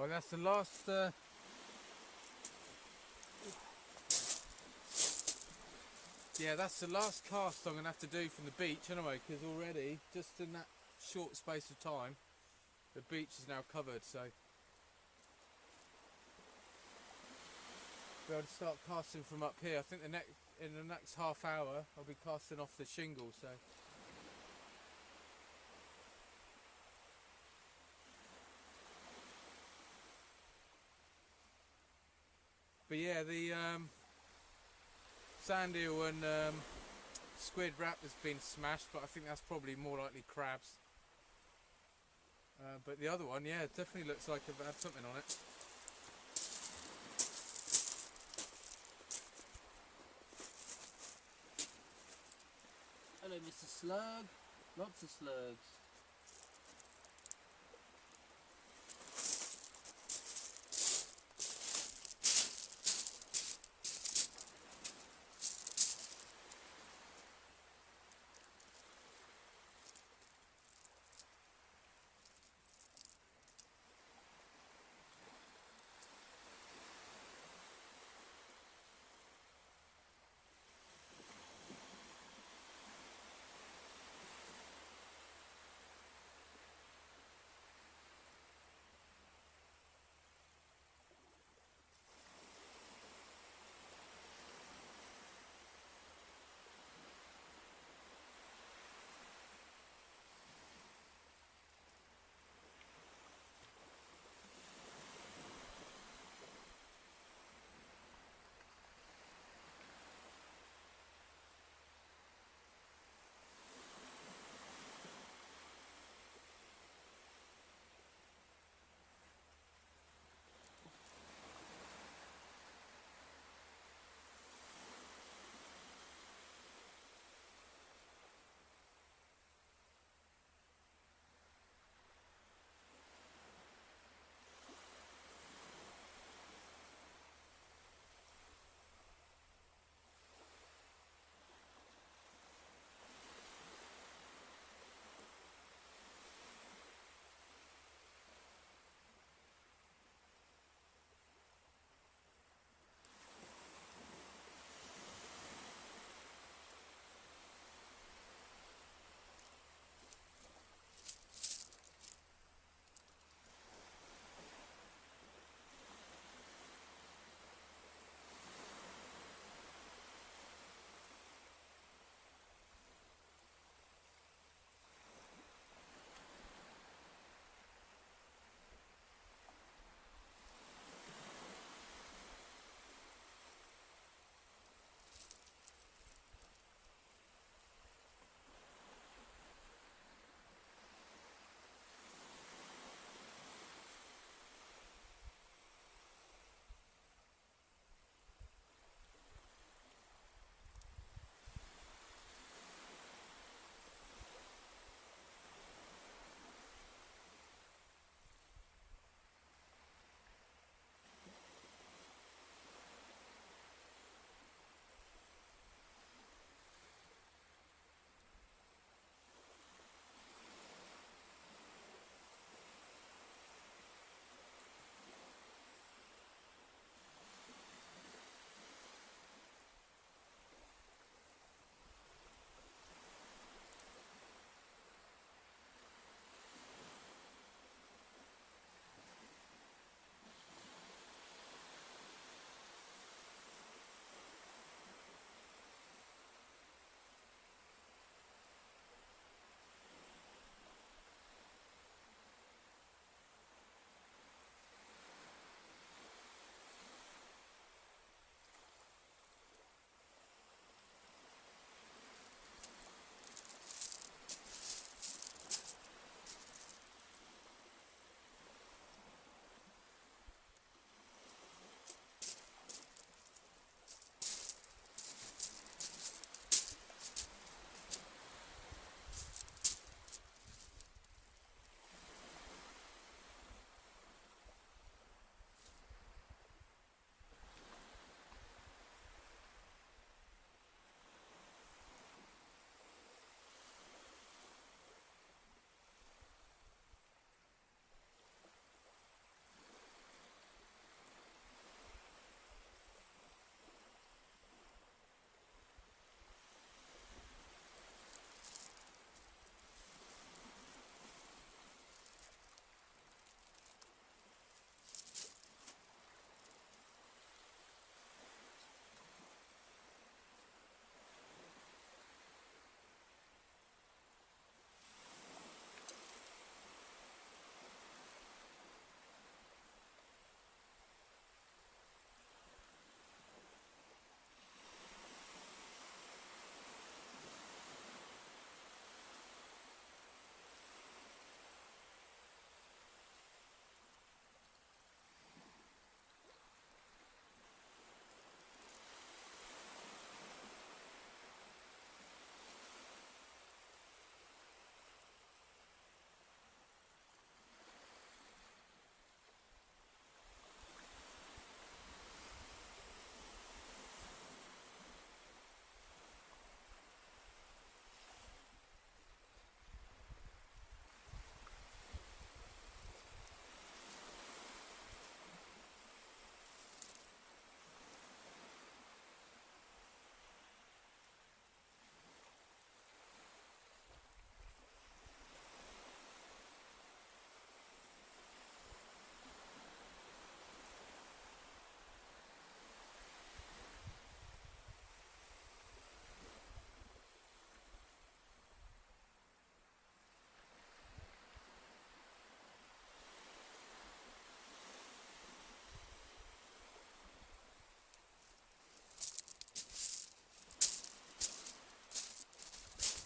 Well, that's the last. Yeah, that's the last cast I'm gonna have to do from the beach anyway, because already, just in that short space of time, the beach is now covered. So, be able to start casting from up here. I think in the next half hour, I'll be casting off the shingle. So. But yeah, the sand eel and squid wrap has been smashed, but I think that's probably more likely crabs. But the other one, yeah, it definitely looks like it had something on it. Hello, Mr. Slug. Lots of slugs.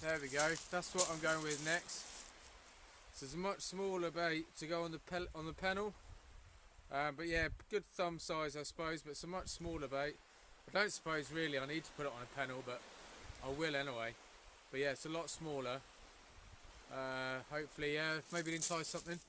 There we go. That's what I'm going with next. So it's a much smaller bait to go on the pennel. But yeah, good thumb size I suppose, but it's a much smaller bait. I don't suppose really I need to put it on a pennel, but I will anyway. But yeah, it's a lot smaller. Hopefully, yeah, maybe entice something.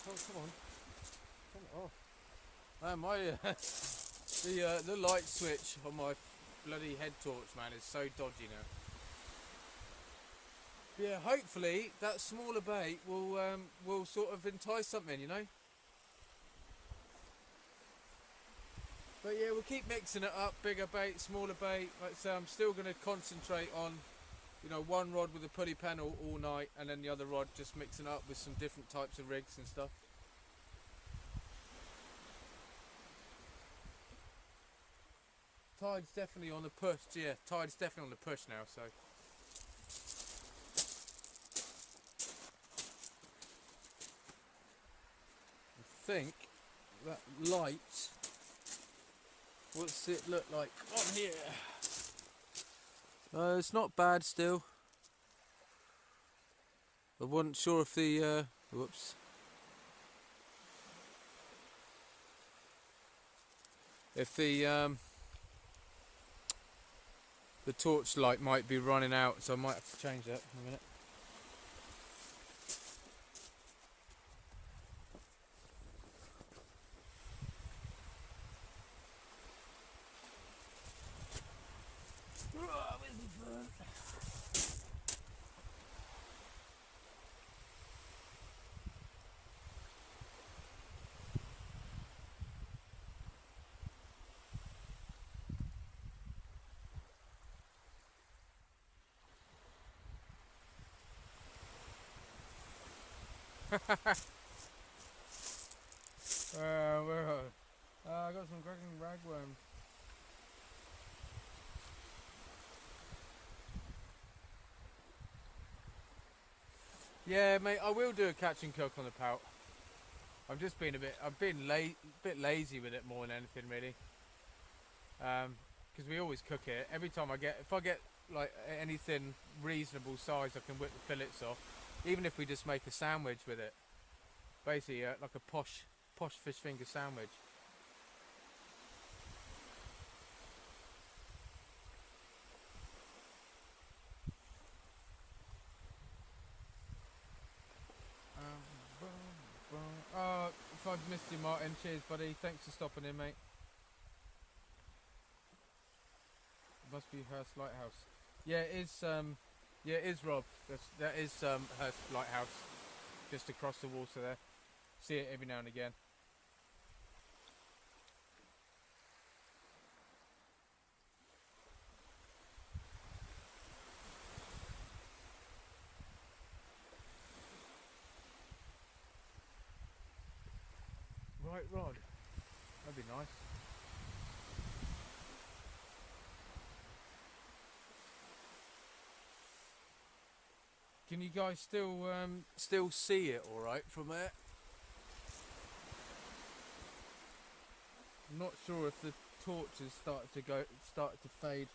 Oh, come on. Turn it off. Man, my the light switch on my bloody head torch, man, is so dodgy now. Yeah, hopefully that smaller bait will sort of entice something, you know. But yeah, we'll keep mixing it up. Bigger bait, smaller bait. Like I say, I'm still going to concentrate on, you know, one rod with a pulley pennel all night, and then the other rod just mixing it up with some different types of rigs and stuff. Tide's definitely on the push. Yeah, tide's definitely on the push now. So. I think that light. What's it look like on here? It's not bad still. I wasn't sure if the whoops. If the torch light might be running out, so I might have to change that in a minute. I got some cracking ragworms. Yeah, mate, I will do a catch and cook on the pout. I've just been I've been a bit lazy with it more than anything really. Because we always cook it. Every time if I get like anything reasonable size, I can whip the fillets off. Even if we just make a sandwich with it. Basically, like a posh fish finger sandwich. If I've missed you, Martin, cheers, buddy. Thanks for stopping in, mate. Must be Hurst Lighthouse. Yeah, it is. Yeah, it is, Rob. That is Hurst Lighthouse, just across the water there. See it every now and again. right rod. That'd be nice. Can you guys still see it all right from there? I'm not sure if the torches started to fade.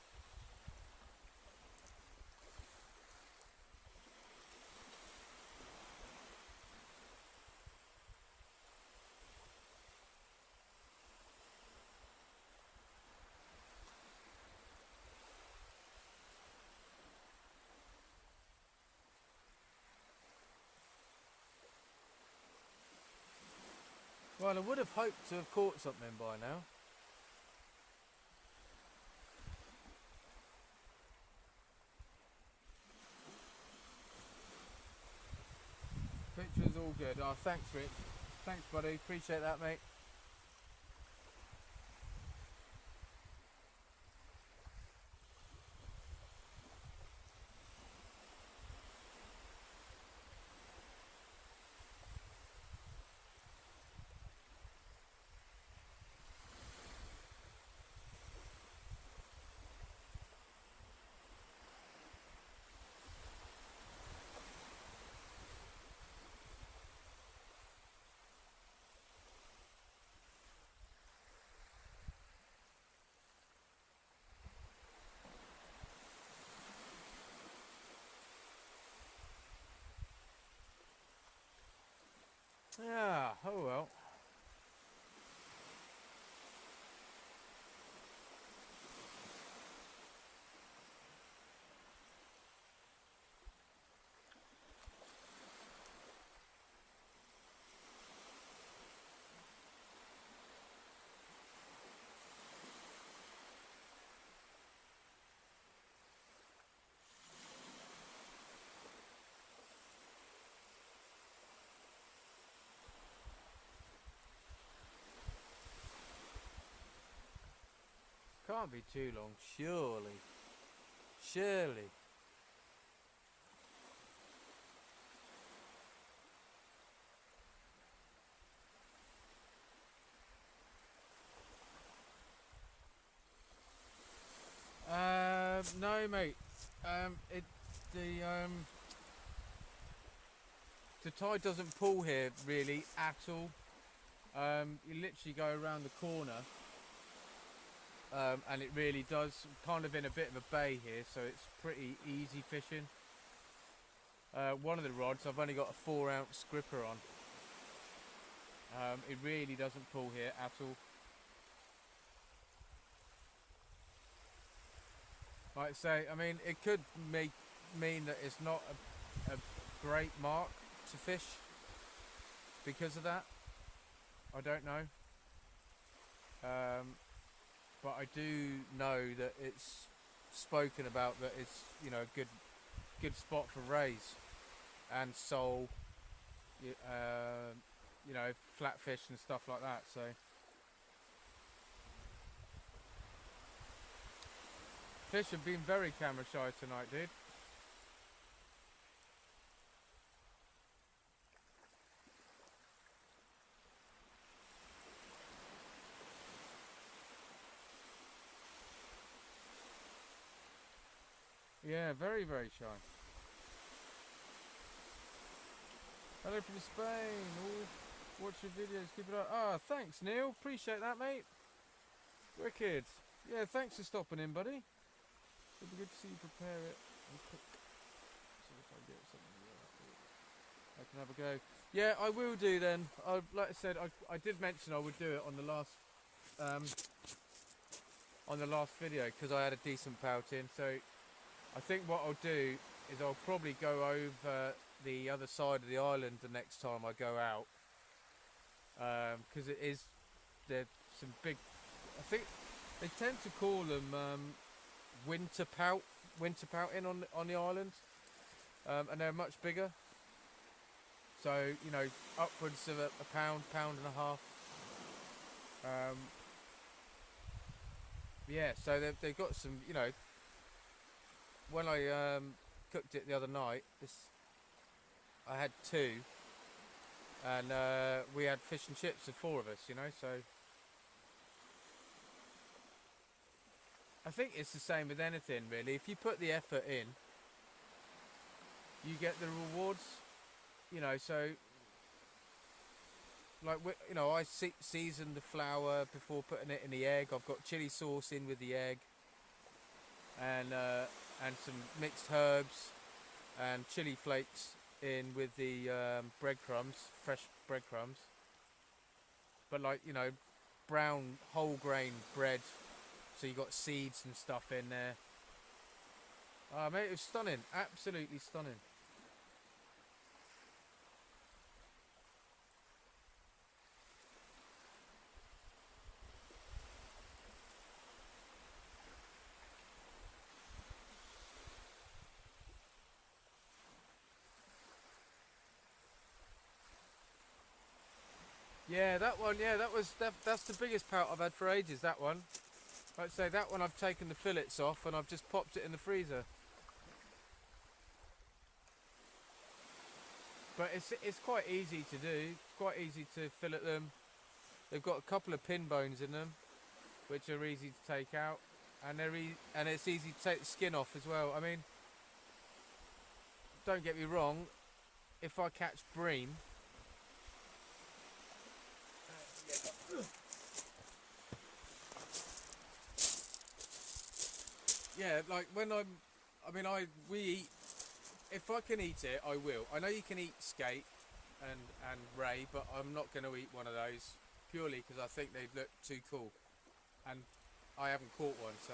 Well, I would have hoped to have caught something by now. Picture's all good. Oh, thanks, Rich. Thanks, buddy. Appreciate that, mate. Yeah, oh well. Can't be too long, surely. Surely. No, mate. It the tide doesn't pull here really at all. You literally go around the corner, and it really does. Kind of in a bit of a bay here, so it's pretty easy fishing. One of the rods, I've only got a 4-ounce gripper on. It really doesn't pull here at all. Like I say, I mean, it could mean that it's not a great mark to fish because of that. I don't know. But I do know that it's spoken about that it's, you know, a good spot for rays and sole, you know, flatfish and stuff like that. So fish have been very camera shy tonight, dude. Yeah, very, very shy. Hello from Spain. Oh, watch your videos. Keep it up. Ah, thanks, Neil. Appreciate that, mate. Wicked. Yeah, thanks for stopping in, buddy. It'll be good to see you prepare it and cook. So if I get something, I can have a go. Yeah, I will do then. Like I said, I did mention I would do it on the last video because I had a decent pout in. So I think what I'll do is I'll probably go over the other side of the island the next time I go out, because there's some big, I think they tend to call them winter pouting on the island, and they're much bigger, so you know, upwards of a pound and a half. Yeah, so they've got some, you know, when I cooked it the other night, I had two, and we had fish and chips, the four of us, you know. So I think it's the same with anything, really. If you put the effort in, you get the rewards, you know. So like, you know, I season the flour before putting it in the egg. I've got chili sauce in with the egg, and some mixed herbs and chili flakes in with the breadcrumbs, fresh breadcrumbs. But like, you know, brown whole grain bread, so you got seeds and stuff in there. Oh mate, it was stunning, absolutely stunning. Yeah, that one. Yeah, that's the biggest pout I've had for ages. That one. Like I say, that one I've taken the fillets off and I've just popped it in the freezer. But it's quite easy to do. It's quite easy to fillet them. They've got a couple of pin bones in them, which are easy to take out, and and it's easy to take the skin off as well. I mean, don't get me wrong. If I catch bream, yeah, like when we eat. If I can eat it, I will. I know you can eat skate and ray, but I'm not going to eat one of those purely because I think they look too cool, and I haven't caught one. So,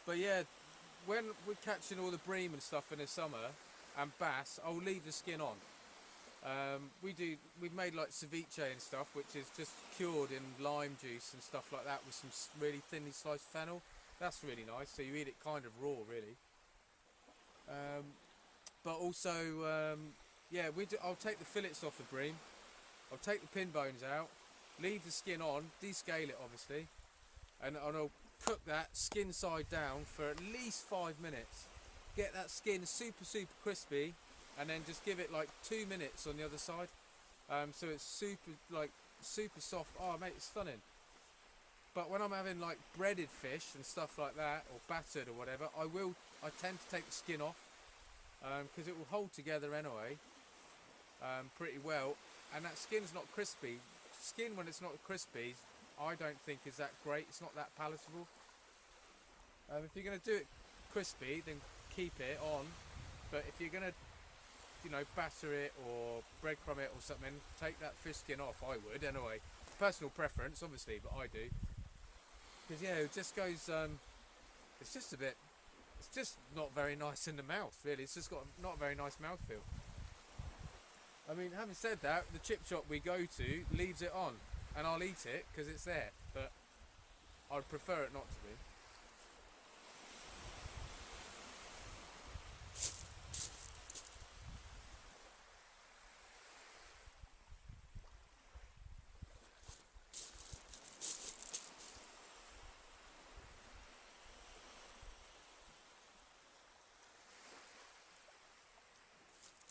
but yeah, when we're catching all the bream and stuff in the summer and bass, I'll leave the skin on. We've made like ceviche and stuff, which is just cured in lime juice and stuff like that with some really thinly sliced fennel. That's really nice. So you eat it kind of raw, really. But also, yeah, I'll take the fillets off the bream. I'll take the pin bones out, leave the skin on, descale it obviously, and I'll cook that skin side down for at least 5 minutes. Get that skin super crispy, and then just give it like 2 minutes on the other side. So it's super soft. Oh mate, it's stunning. But when I'm having like breaded fish and stuff like that, or battered or whatever, I tend to take the skin off, because it will hold together anyway, pretty well. And that skin's not crispy. Skin when it's not crispy, I don't think is that great. It's not that palatable. If you're going to do it crispy, then keep it on. But if you're going to, you know, batter it or breadcrumb it or something, take that fish skin off. I would anyway. Personal preference, obviously, but I do. Because yeah, it just goes. It's just a bit. It's just not very nice in the mouth, really. It's just got not a very nice mouthfeel. I mean, having said that, the chip shop we go to leaves it on, and I'll eat it because it's there. But I'd prefer it not to be.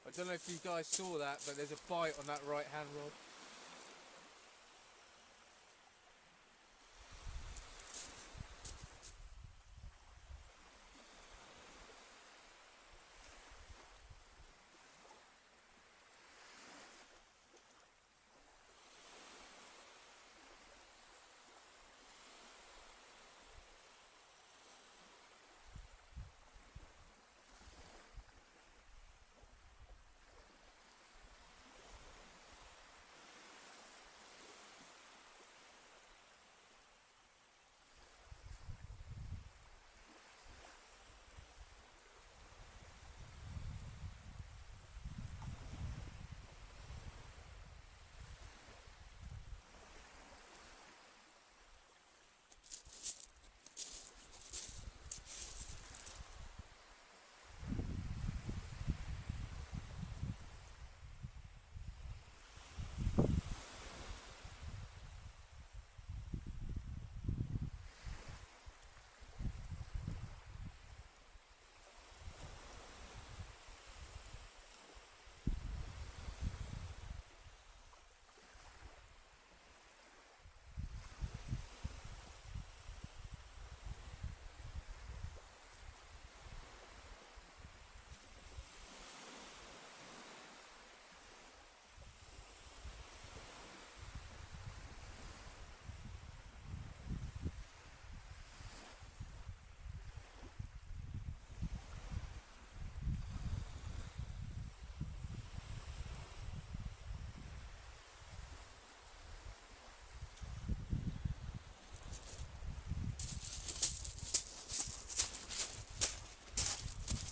I don't know if you guys saw that, but there's a bite on that right hand rod.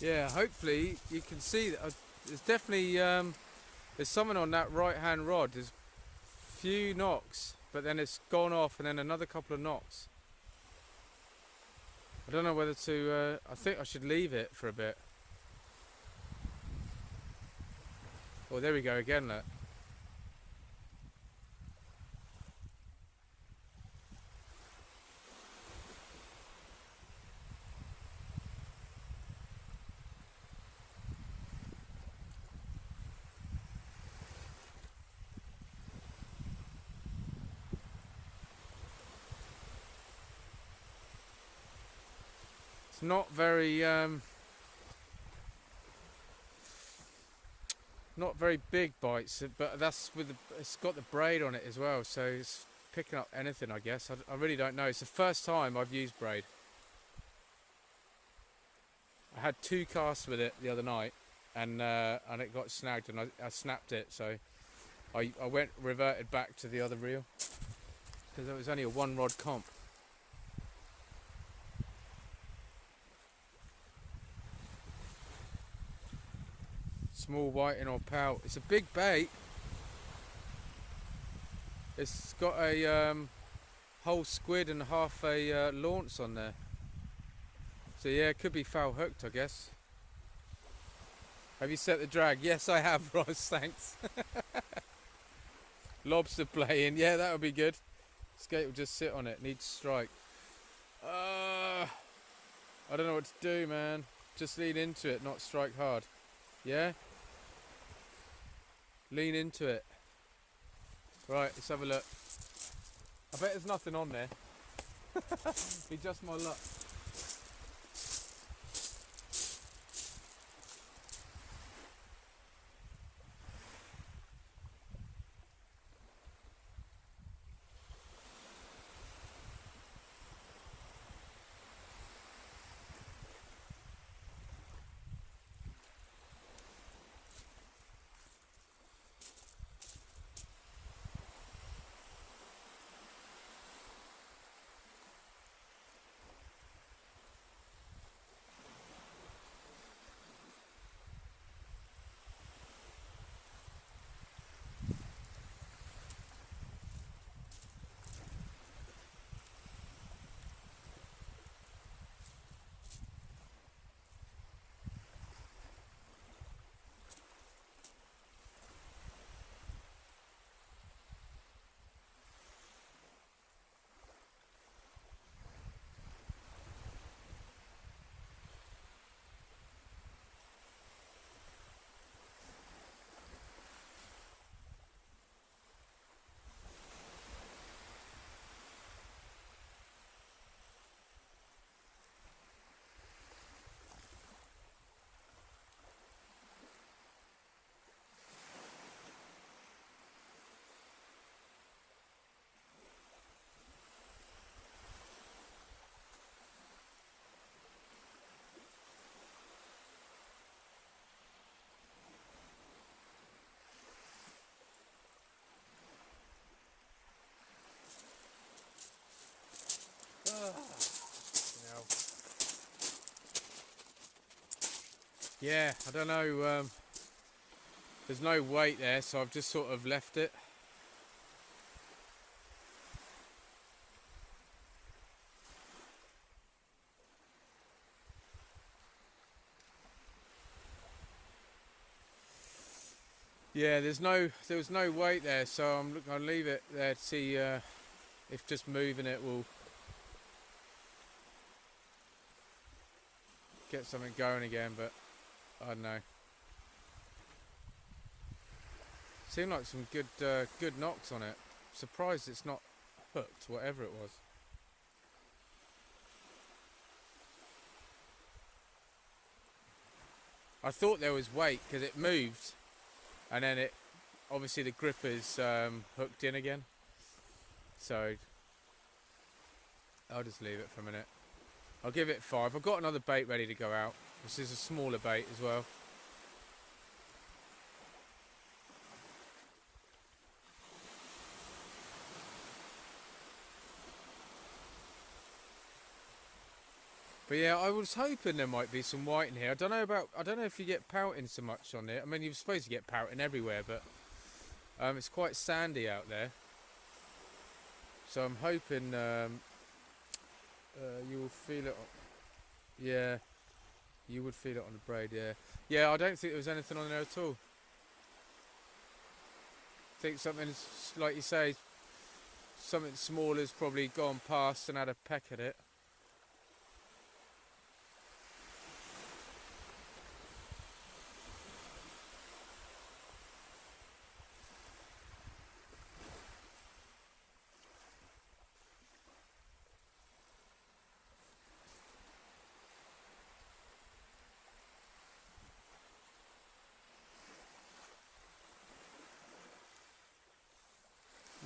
Yeah, hopefully you can see that there's definitely there's something on that right hand rod. There's few knocks, but then it's gone off and then another couple of knocks. I don't know whether to I think I should leave it for a bit. Oh, there we go again, look. It's not very not very big bites, but that's with it's got the braid on it as well, so it's picking up anything, I guess. I really don't know. It's the first time I've used braid. I had 2 casts with it the other night, and it got snagged, and I snapped it, so I reverted back to the other reel because it was only a 1 rod comp. Small whiting or pout. It's a big bait. It's got a whole squid and half a launce on there. So yeah, it could be foul hooked, I guess. Have you set the drag? Yes, I have, Ross, thanks. Lobster playing, yeah, that would be good. Skate will just sit on it, needs to strike. I don't know what to do, man. Just lean into it, not strike hard. Yeah? Lean into it. Right, let's have a look. I bet there's nothing on there. Be just my luck. Yeah, I don't know, there's no weight there, so I've just sort of left it. Yeah, there was no weight there, so I'm gonna leave it there to see if just moving it will get something going again, but I don't know. Seemed like some good knocks on it. Surprised it's not hooked, whatever it was. I thought there was weight because it moved, and then it obviously the gripper's hooked in again. So I'll just leave it for a minute. I'll give it 5. I've got another bait ready to go out. This is a smaller bait as well. But yeah, I was hoping there might be some white in here. I don't know if you get pouting so much on it. I mean, you're supposed to get pouting everywhere, but it's quite sandy out there. So I'm hoping you will feel it. Yeah, you would feel it on the braid. Yeah, yeah. I don't think there was anything on there at all. I think something, like you say, something small has probably gone past and had a peck at it.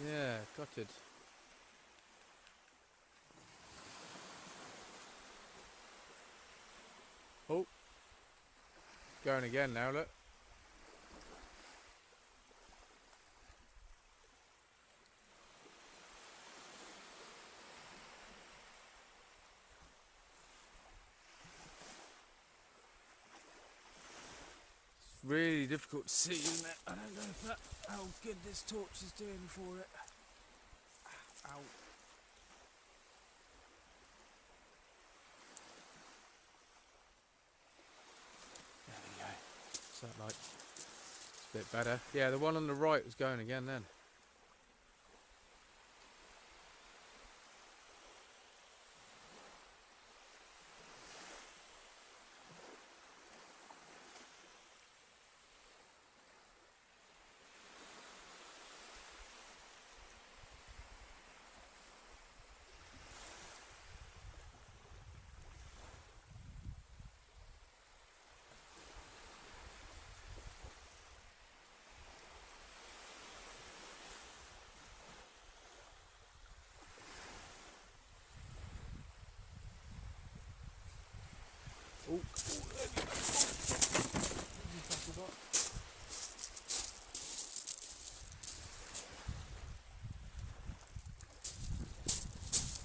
Yeah, gutted. Oh, going again now, look. It's really difficult to see, isn't it? I don't know if how good this torch is doing for it. Ow. There we go. What's that like? It's a bit better. Yeah, the one on the right was going again then. Oh,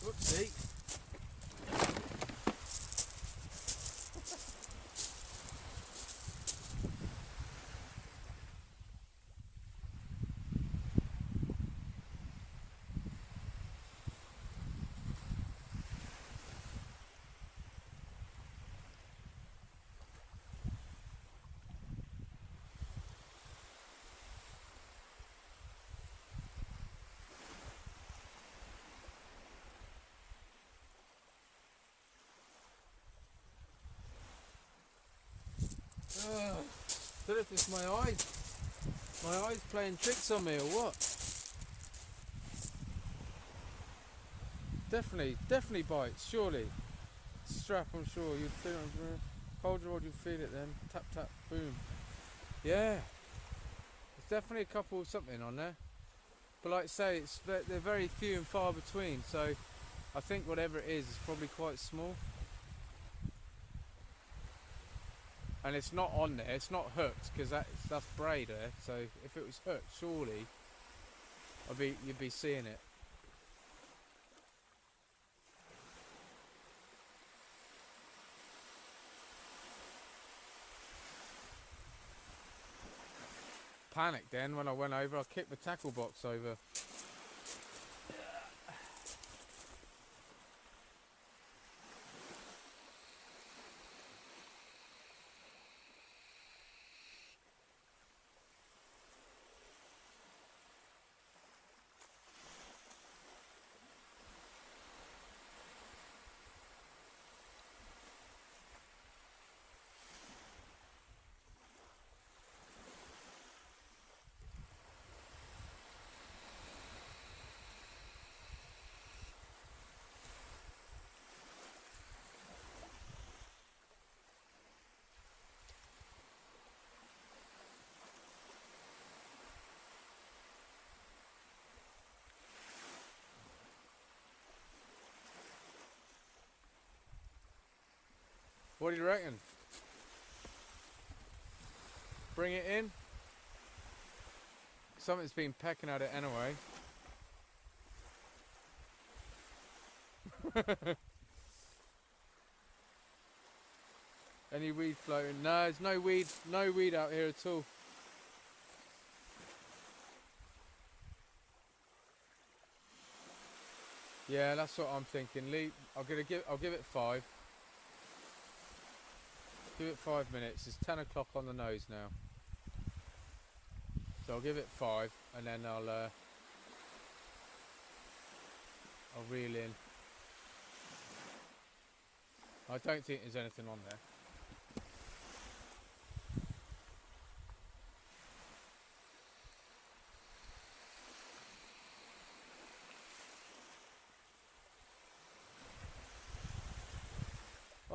whoopsie. Don't know if it's my eyes playing tricks on me or what. Definitely bites, surely. Strap, I'm sure, you'd feel it. Hold your rod, you'd feel it then. Tap, tap, boom. Yeah, there's definitely a couple of something on there. But like I say, they're very few and far between, so I think whatever it is probably quite small. And it's not on there, it's not hooked, because that's braid there, so if it was hooked, surely you'd be seeing it. Panicked then when I went over, I kicked the tackle box over. What do you reckon? Bring it in? Something's been pecking at it anyway. Any weed floating? No, there's no weed out here at all. Yeah, that's what I'm thinking. I'll give it 5. Give it 5 minutes. It's 10 o'clock on the nose now. So I'll give it 5 and then I'll reel in. I don't think there's anything on there.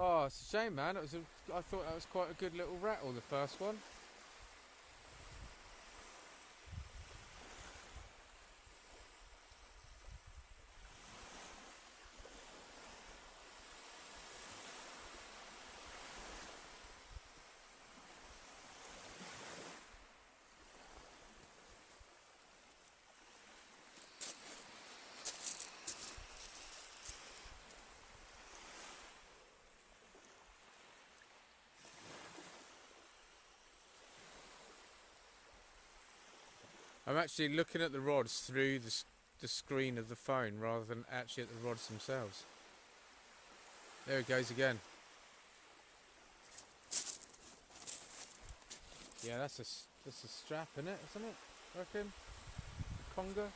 Oh, it's a shame, man. I thought that was quite a good little rattle, the first one. I'm actually looking at the rods through the screen of the phone rather than actually at the rods themselves. There it goes again. Yeah, that's a strap in it, isn't it? I reckon. A conger.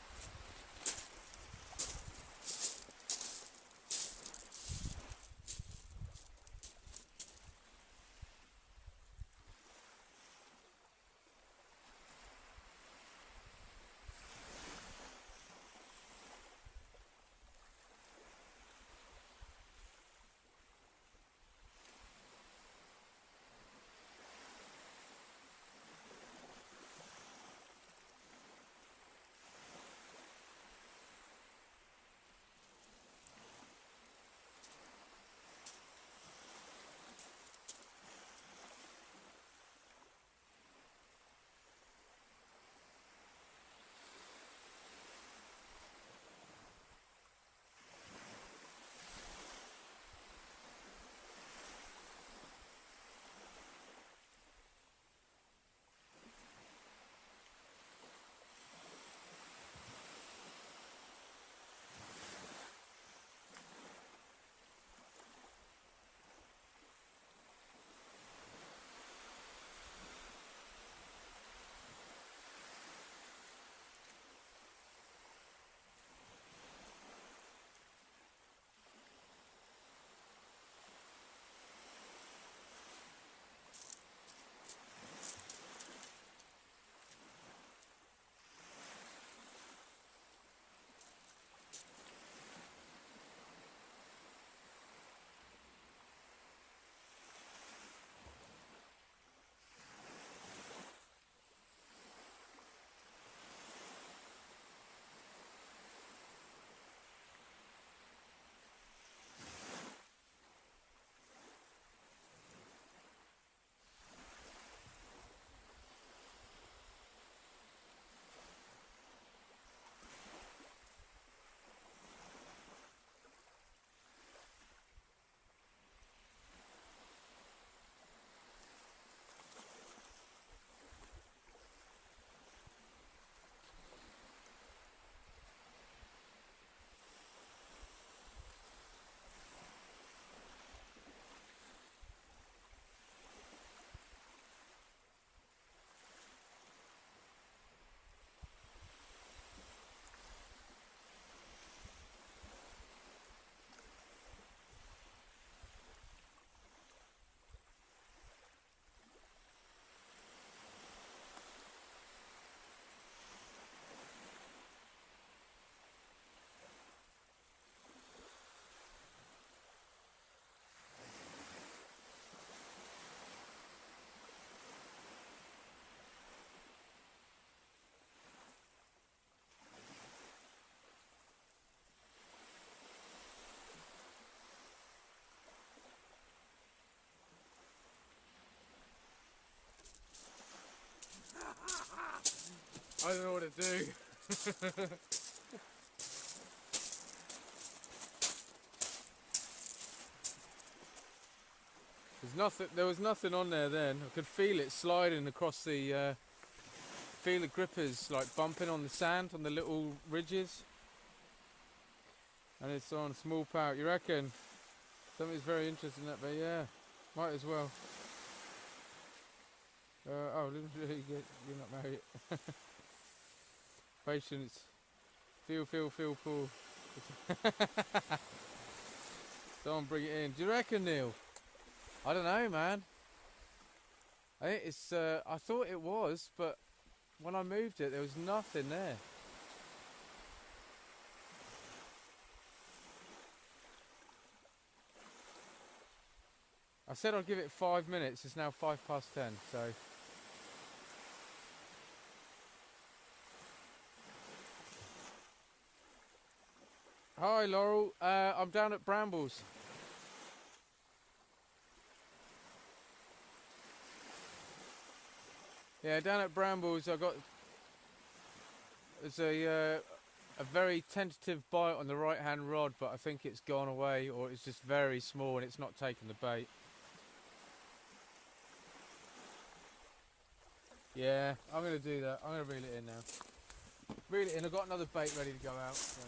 I don't know what to do. There's nothing. There was nothing on there then. I could feel it sliding across the. Feel the grippers like bumping on the sand on the little ridges. And it's on small pout. You reckon? Something's very interesting in that, but yeah, might as well. Oh, you're not married. Patience. Feel, pull. Someone bring it in. Do you reckon, Neil? I don't know, man. I think it's. I thought it was, but when I moved it, there was nothing there. I said I'd give it 5 minutes. It's now 10:05, so. Hi, Laurel. I'm down at Brambles. Yeah, down at Brambles, there's a very tentative bite on the right-hand rod, but I think it's gone away, or it's just very small and it's not taking the bait. Yeah, I'm going to do that. I'm going to reel it in now. Reel it in. I've got another bait ready to go out. So.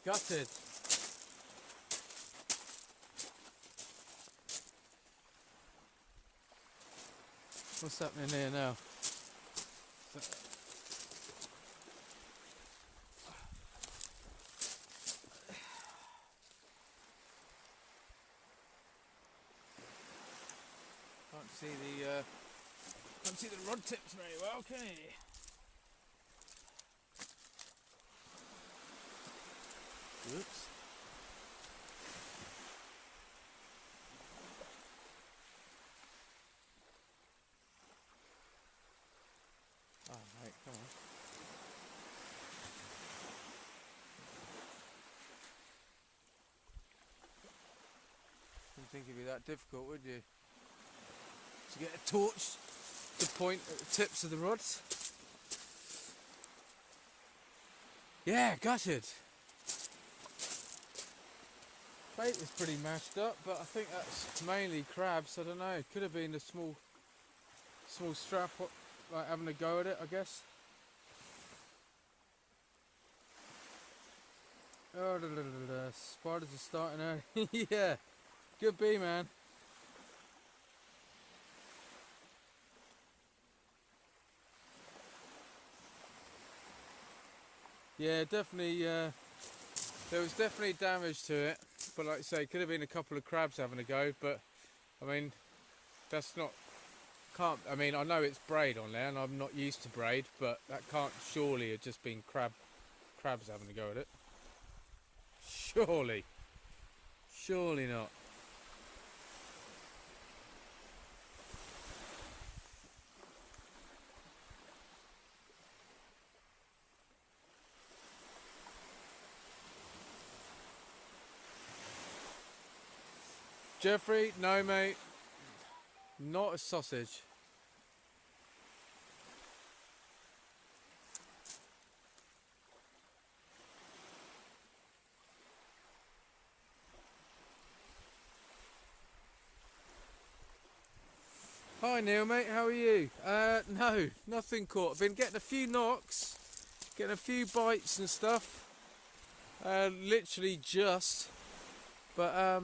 Gutted. What's happening here now? Can't see the rod tips very well, can you? Oops. Oh mate, come on. Didn't think it'd be that difficult, would you? To get a torch to point at the tips of the rods. Yeah, gutted. Bait is pretty mashed up, but I think that's mainly crabs. I don't know. It could have been a small strap, like having a go at it, I guess. Oh, spiders are starting out. Yeah, could be, man. Yeah, definitely. There was definitely damage to it, but like I say, could have been a couple of crabs having a go. But I mean, that's not. Can't. I mean, I know it's braid on there, and I'm not used to braid, but that can't surely have just been crabs having a go at it. Surely not. Jeffrey, no mate, not a sausage. Hi Neil mate, how are you? No, nothing caught. I've been getting a few knocks, getting a few bites and stuff. Literally just, but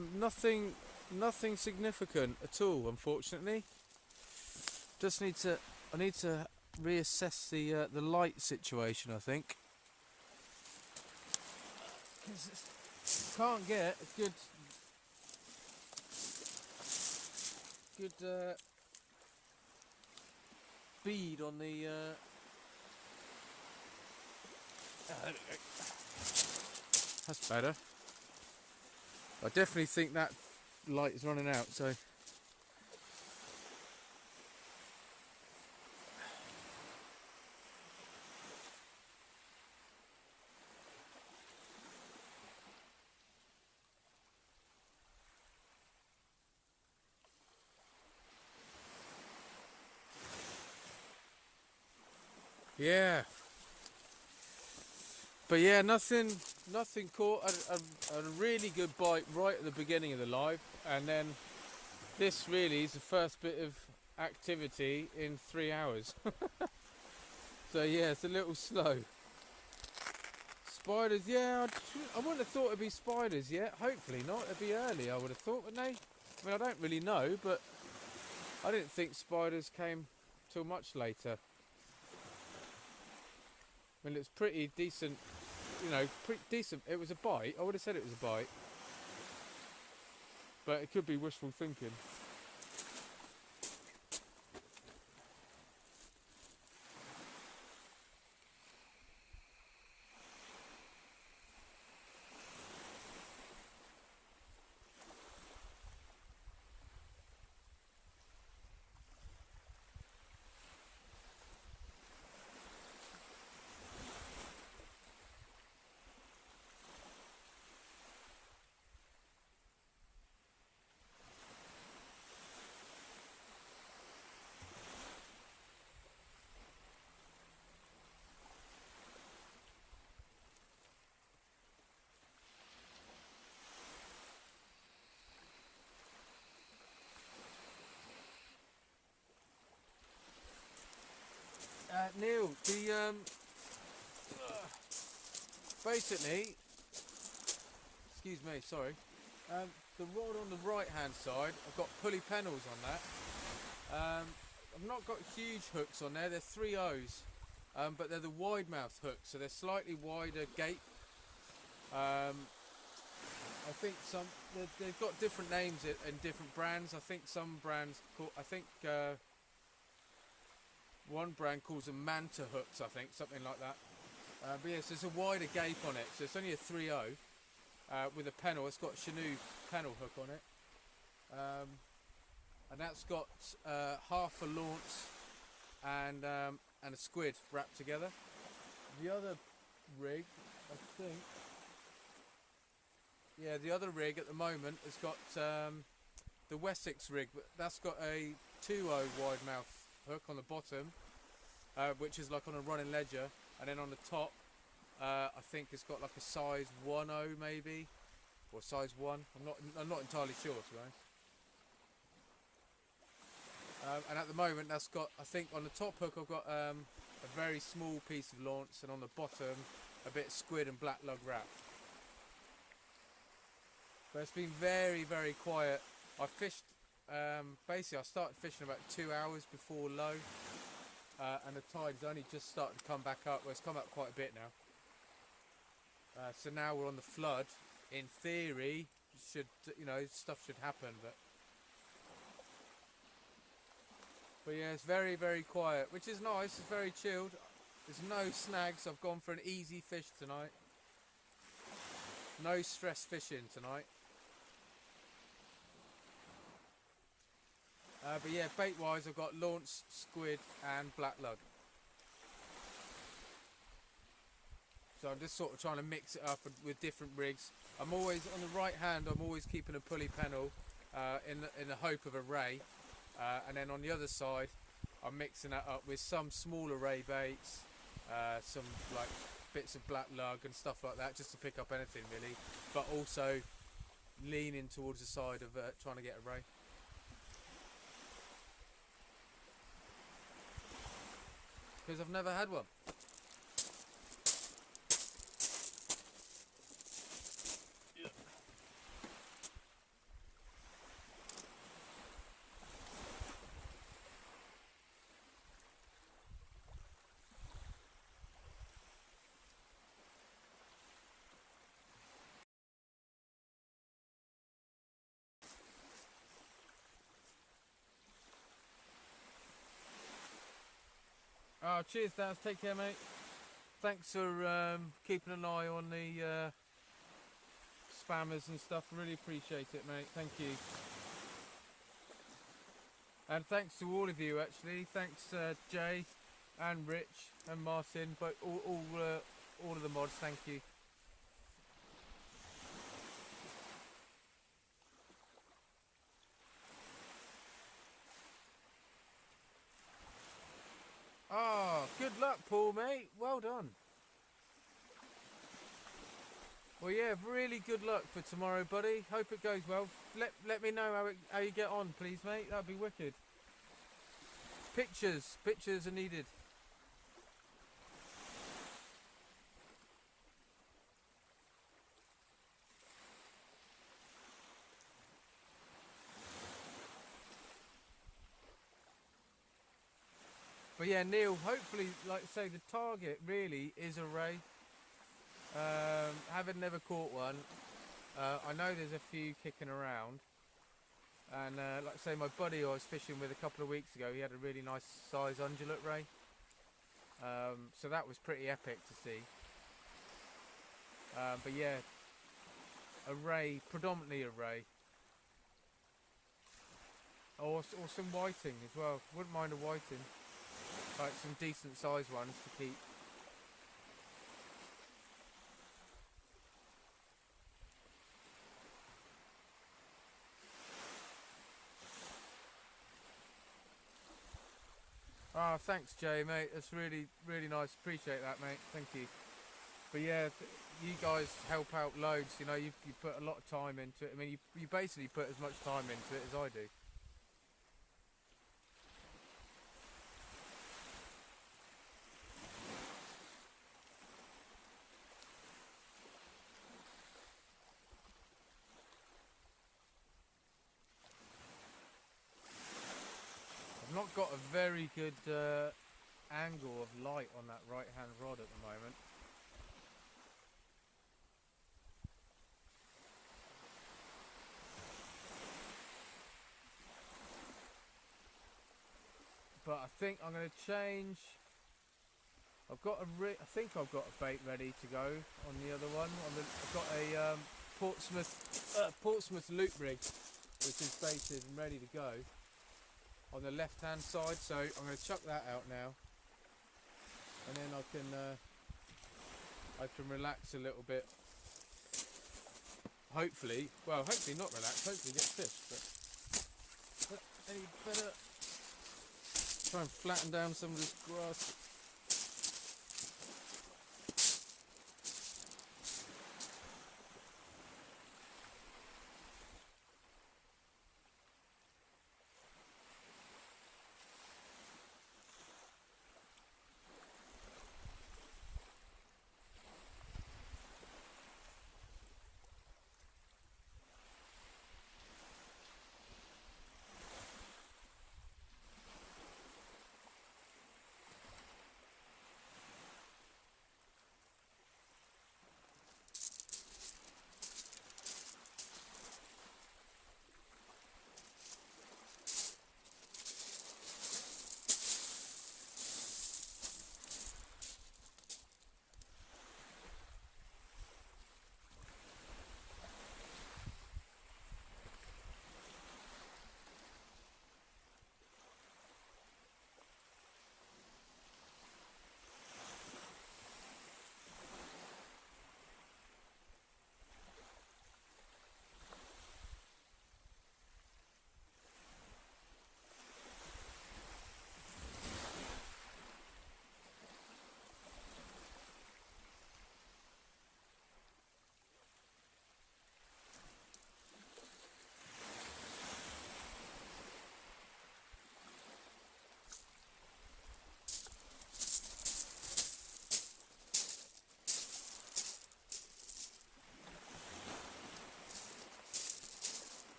nothing significant at all, unfortunately. I need to reassess the light situation, I think. 'Cause can't get a good bead on the there we go. That's better. I definitely think that light is running out, so yeah. But yeah, nothing caught. A really good bite right at the beginning of the live, and then this really is the first bit of activity in 3 hours. So yeah, it's a little slow. Spiders, yeah, I wouldn't have thought it'd be spiders yet. Hopefully not. It'd be early, I would have thought, wouldn't they? I mean, I don't really know, but I didn't think spiders came till much later. I mean, it's pretty decent, you know, pretty decent. It was a bite. I would have said it was a bite, but it could be wishful thinking. Neil, the basically excuse me, sorry. The rod on the right hand side, I've got pulley panels on that. I've not got huge hooks on there, they're 3/0s, but they're the wide mouth hooks, so they're slightly wider gape. I think they've got different names in different brands. I think some brands one brand calls them manta hooks, I think, something like that. But yes, there's a wider gape on it, so it's only a 3/0 with a pennel. It's got a Chenille pennel hook on it, and that's got half a launce and a squid wrapped together. The other rig, I think, yeah, the other rig at the moment has got the Wessex rig, but that's got a 2/0 wide mouth hook on the bottom, which is like on a running ledger, and then on the top I think it's got like a size 1/0 maybe, or size 1. I'm not entirely sure, to be honest. And at the moment that's got, I think on the top hook I've got a very small piece of launce, and on the bottom a bit of squid and black lug wrap. But it's been very, very quiet. I fished, basically I started fishing about 2 hours before low, and the tide's only just started to come back up. Well, it's come up quite a bit now. So now we're on the flood. In theory, stuff should happen, but yeah, it's very, very quiet, which is nice. It's very chilled. There's no snags. I've gone for an easy fish tonight. No stress fishing tonight. But yeah, bait wise I've got launce, squid and black lug. So I'm just sort of trying to mix it up with different rigs. I'm always, on the right hand, I'm always keeping a pulley pennel in the hope of a ray. And then on the other side, I'm mixing that up with some smaller ray baits, some like bits of black lug and stuff like that, just to pick up anything really. But also leaning towards the side of trying to get a ray. Because I've never had one. Oh, cheers, Daz. Take care, mate. Thanks for keeping an eye on the spammers and stuff. Really appreciate it, mate. Thank you. And thanks to all of you, actually. Thanks, Jay and Rich and Martin, but all of the mods. Thank you. Oh, good luck, Paul, mate. Well done. Well, yeah, really good luck for tomorrow, buddy. Hope it goes well. Let me know how you get on, please, mate. That'd be wicked. Pictures are needed. But yeah, Neil, hopefully, like I say, the target really is a ray. Having never caught one, I know there's a few kicking around. And like I say, my buddy I was fishing with a couple of weeks ago, he had a really nice size undulate ray. So that was pretty epic to see. But yeah, a ray, predominantly a ray. Or some whiting as well. Wouldn't mind a whiting. Like some decent sized ones to keep. Oh, thanks, Jay, mate. That's really, really nice. Appreciate that, mate. Thank you. But yeah, you guys help out loads. You know, you put a lot of time into it. I mean, you basically put as much time into it as I do. not got a very good angle of light on that right hand rod at the moment. But I think I'm going to change. I've got I think I've got a bait ready to go on the other one. I've got a Portsmouth loop rig, which is baited and ready to go on the left hand side. So I'm going to chuck that out now, and then I can relax a little bit. Hopefully not relax. Hopefully get fish. But any better. Try and flatten down some of this grass.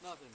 Nothing.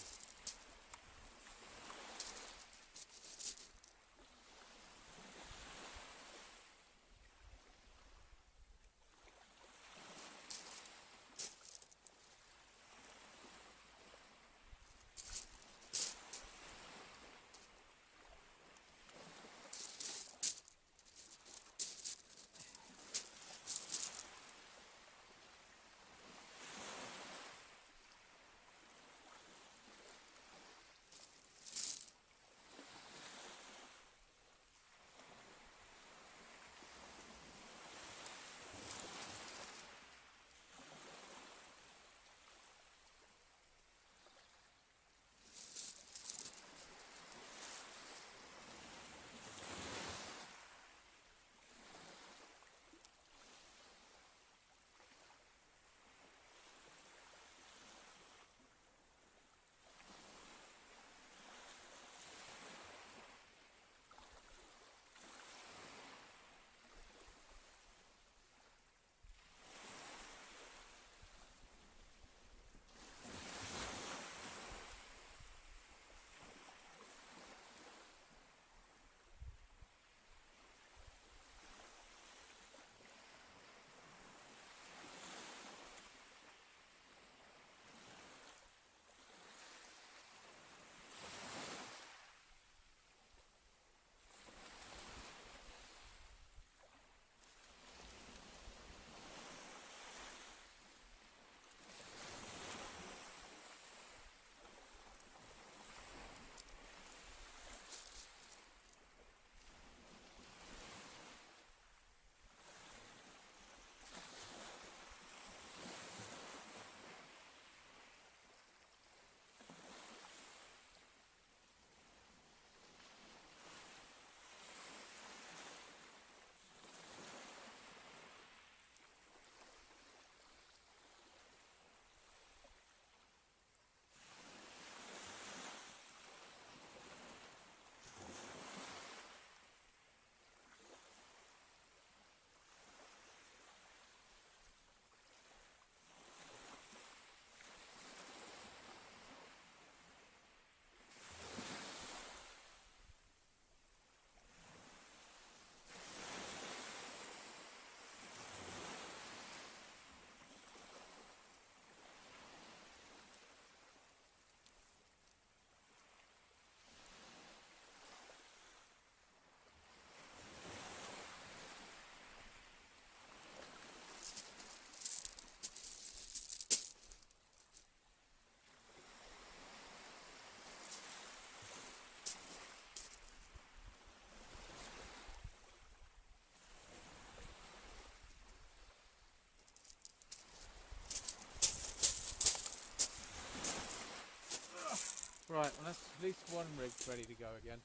Right, well that's at least one rig's ready to go again.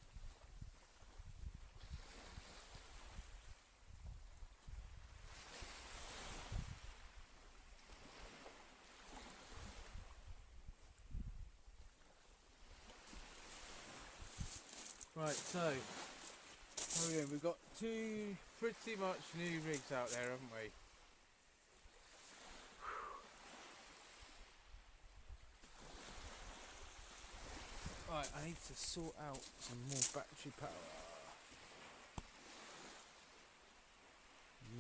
Right, so we've got two pretty much new rigs out there, haven't we? Right, I need to sort out some more battery power.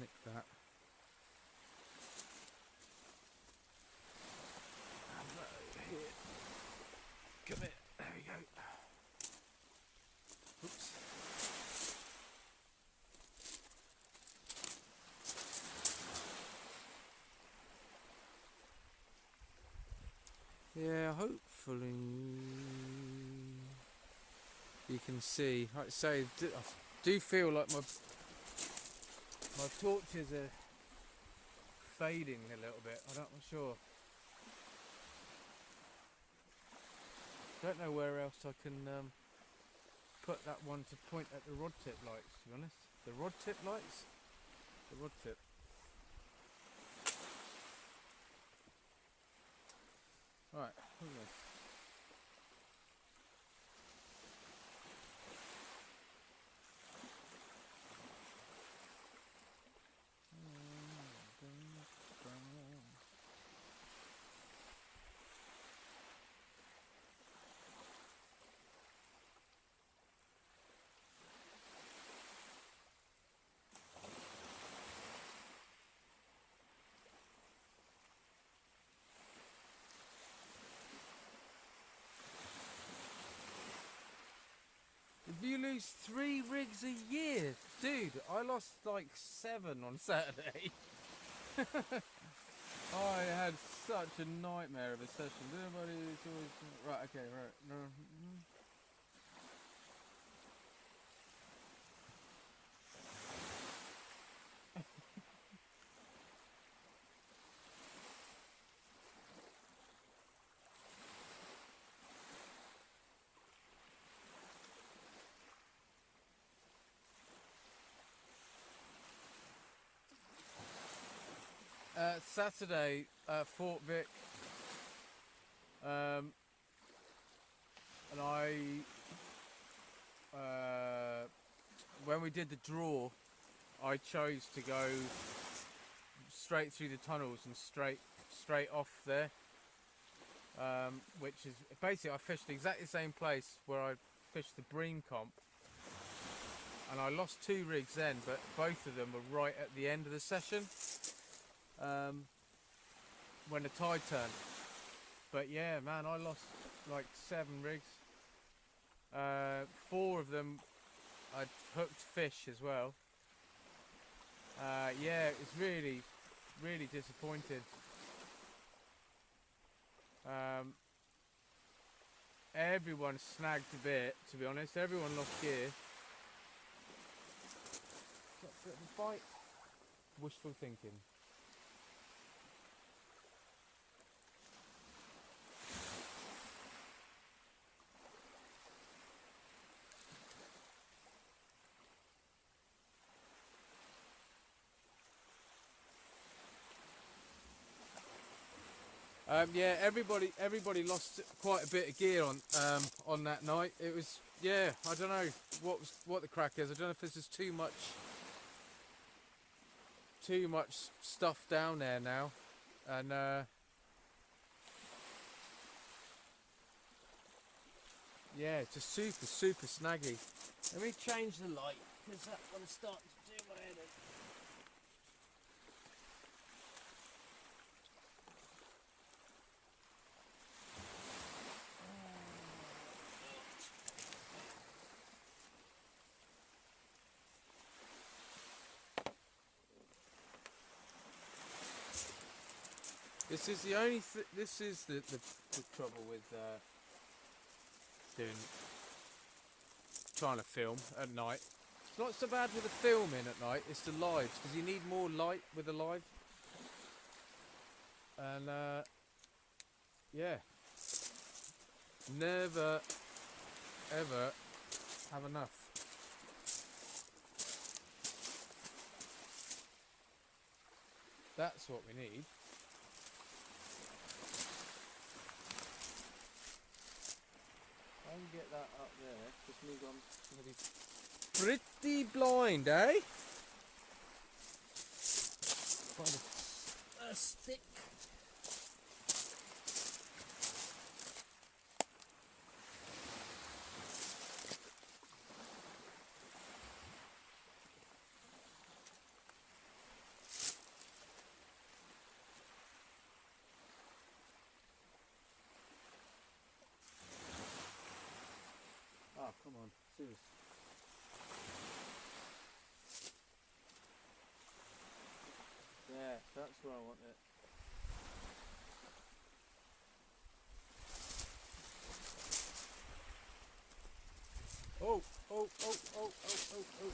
Nick that. Have that over here. Come here. There we go. Oops. Yeah, hopefully you can see. Like I say, I do feel like my torches are fading a little bit. I'm not sure. Don't know where else I can put that one to point at the rod tip lights, to be honest. The rod tip lights? The rod tip. Right, look at this. If you lose 3 rigs a year, dude, I lost like 7 on Saturday. I had such a nightmare of a session. Everybody's always right. Okay, right. No. Saturday, Fort Vic, and I, when we did the draw, I chose to go straight through the tunnels and straight off there, which is basically I fished exactly the same place where I fished the bream comp, and I lost 2 rigs then, but both of them were right at the end of the session. When the tide turned, but yeah, man, I lost like 7 rigs. 4 of them I'd hooked fish as well. Yeah, it's really disappointing. Everyone snagged a bit, to be honest. Everyone lost gear. Got a bit of a bite. Wishful thinking. Yeah, everybody lost quite a bit of gear on that night. It was, yeah, I don't know what the crack is. I don't know if there's just too much stuff down there now, and yeah, it's just super snaggy. Let me change the light because that one's starting to do my head in. This is the only. This is the trouble with trying to film at night. It's not so bad with the filming at night. It's the lives, because you need more light with the live. And yeah, Never, ever have enough. That's what we need. I can get that up there. Just means I'm pretty blind, eh? Find a stick. Oh, come on, serious. Yeah, that's where I want it. Oh, oh, oh, oh, oh, oh, oh.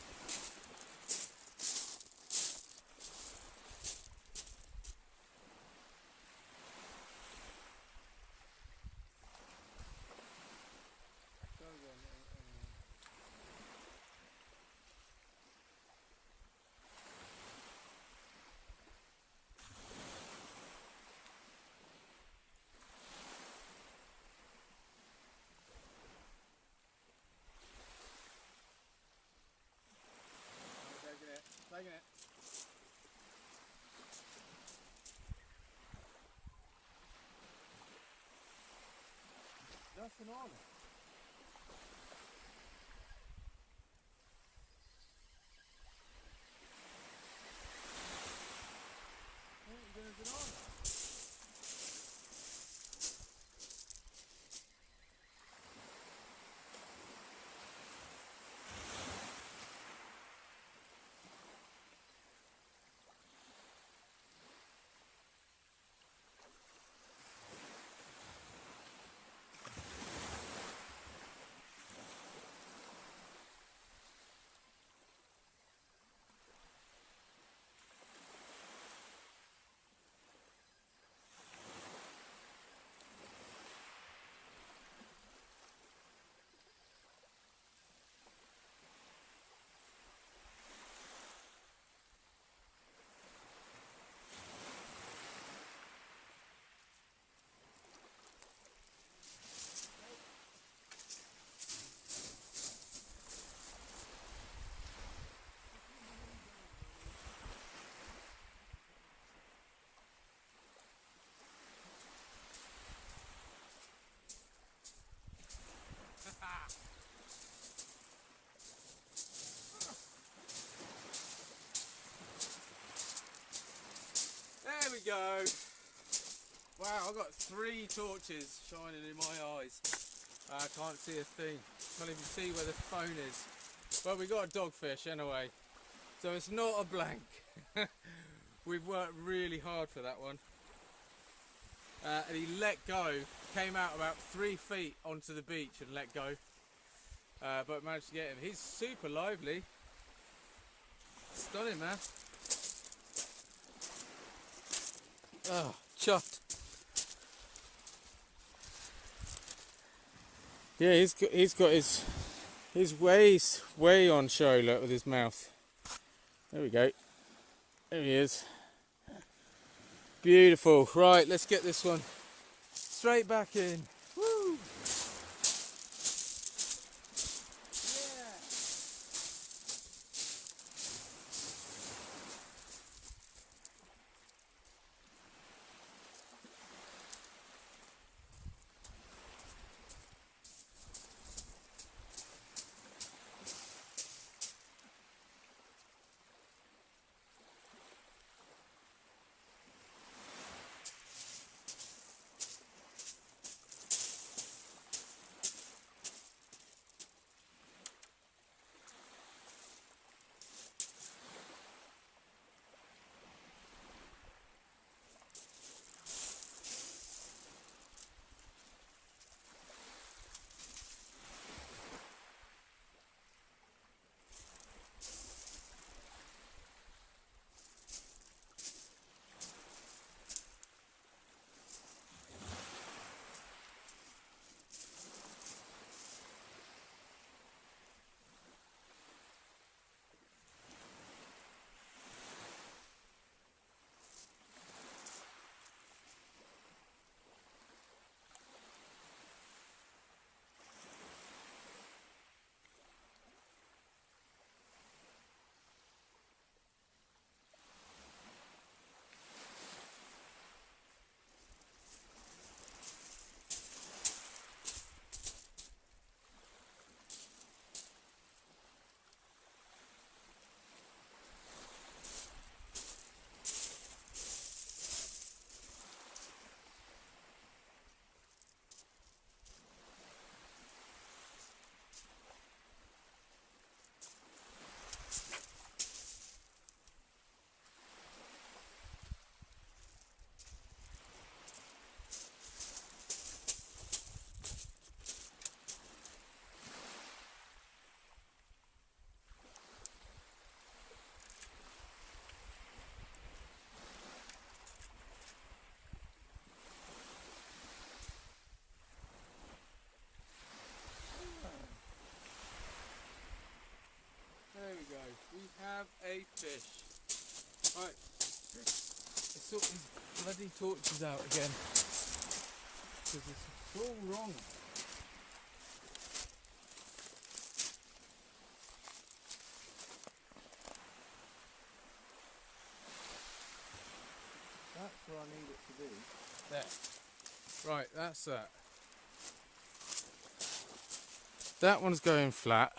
Taking it. Nothing on it. Ain't anything on it. There we go. Wow, I've got 3 torches shining in my eyes. I can't see a thing. Can't even see where the phone is. Well, we got a dogfish anyway, so it's not a blank. We've worked really hard for that one. And he let go, came out about 3 feet onto the beach and let go. But managed to get him. He's super lively. Stunning, man. Oh, chuffed. Yeah, he's got his way on show, look, with his mouth. There we go. There he is. Beautiful. Right, let's get this one straight back in. Woo! have a fish. Right, let's sort these bloody torches out again. Because it's all wrong. That's where I need it to be. There. Right, that's that. That one's going flat.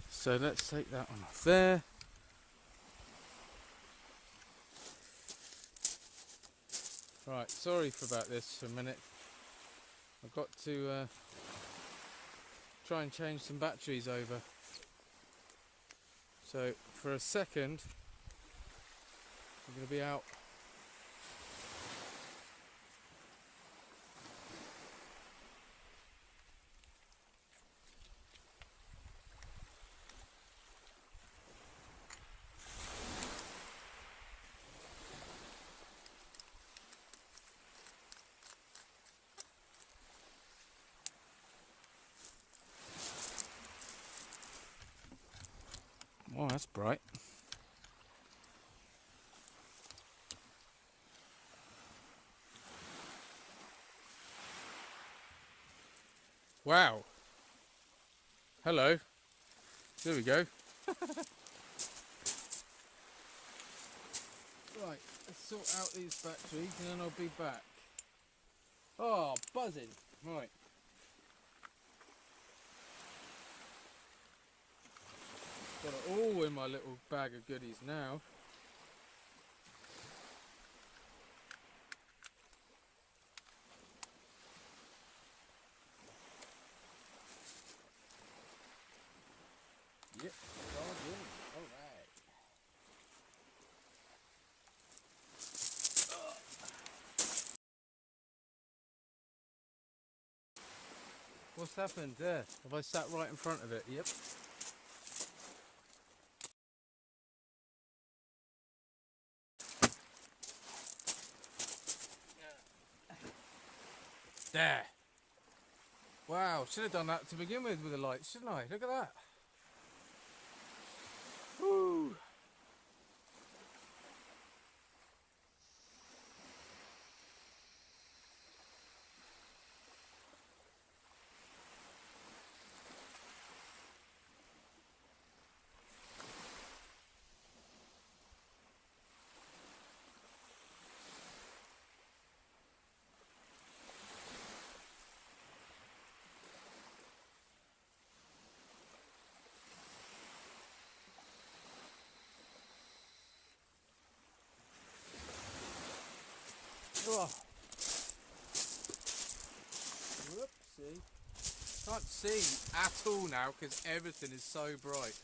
So let's take that one off there. Right, sorry for about this for a minute. I've got to try and change some batteries over. So for a second, I'm going to be out. Oh, that's bright. Wow. Hello. There we go. Right, let's sort out these batteries and then I'll be back. Oh, buzzing. Right. Got it all in my little bag of goodies now. Yep, all good. All right. What's happened there? Have I sat right in front of it? Yep. There. Wow, should have done that to begin with the lights, shouldn't I? Look at that. Woo. Oh. Whoopsie. Can't see at all now because everything is so bright.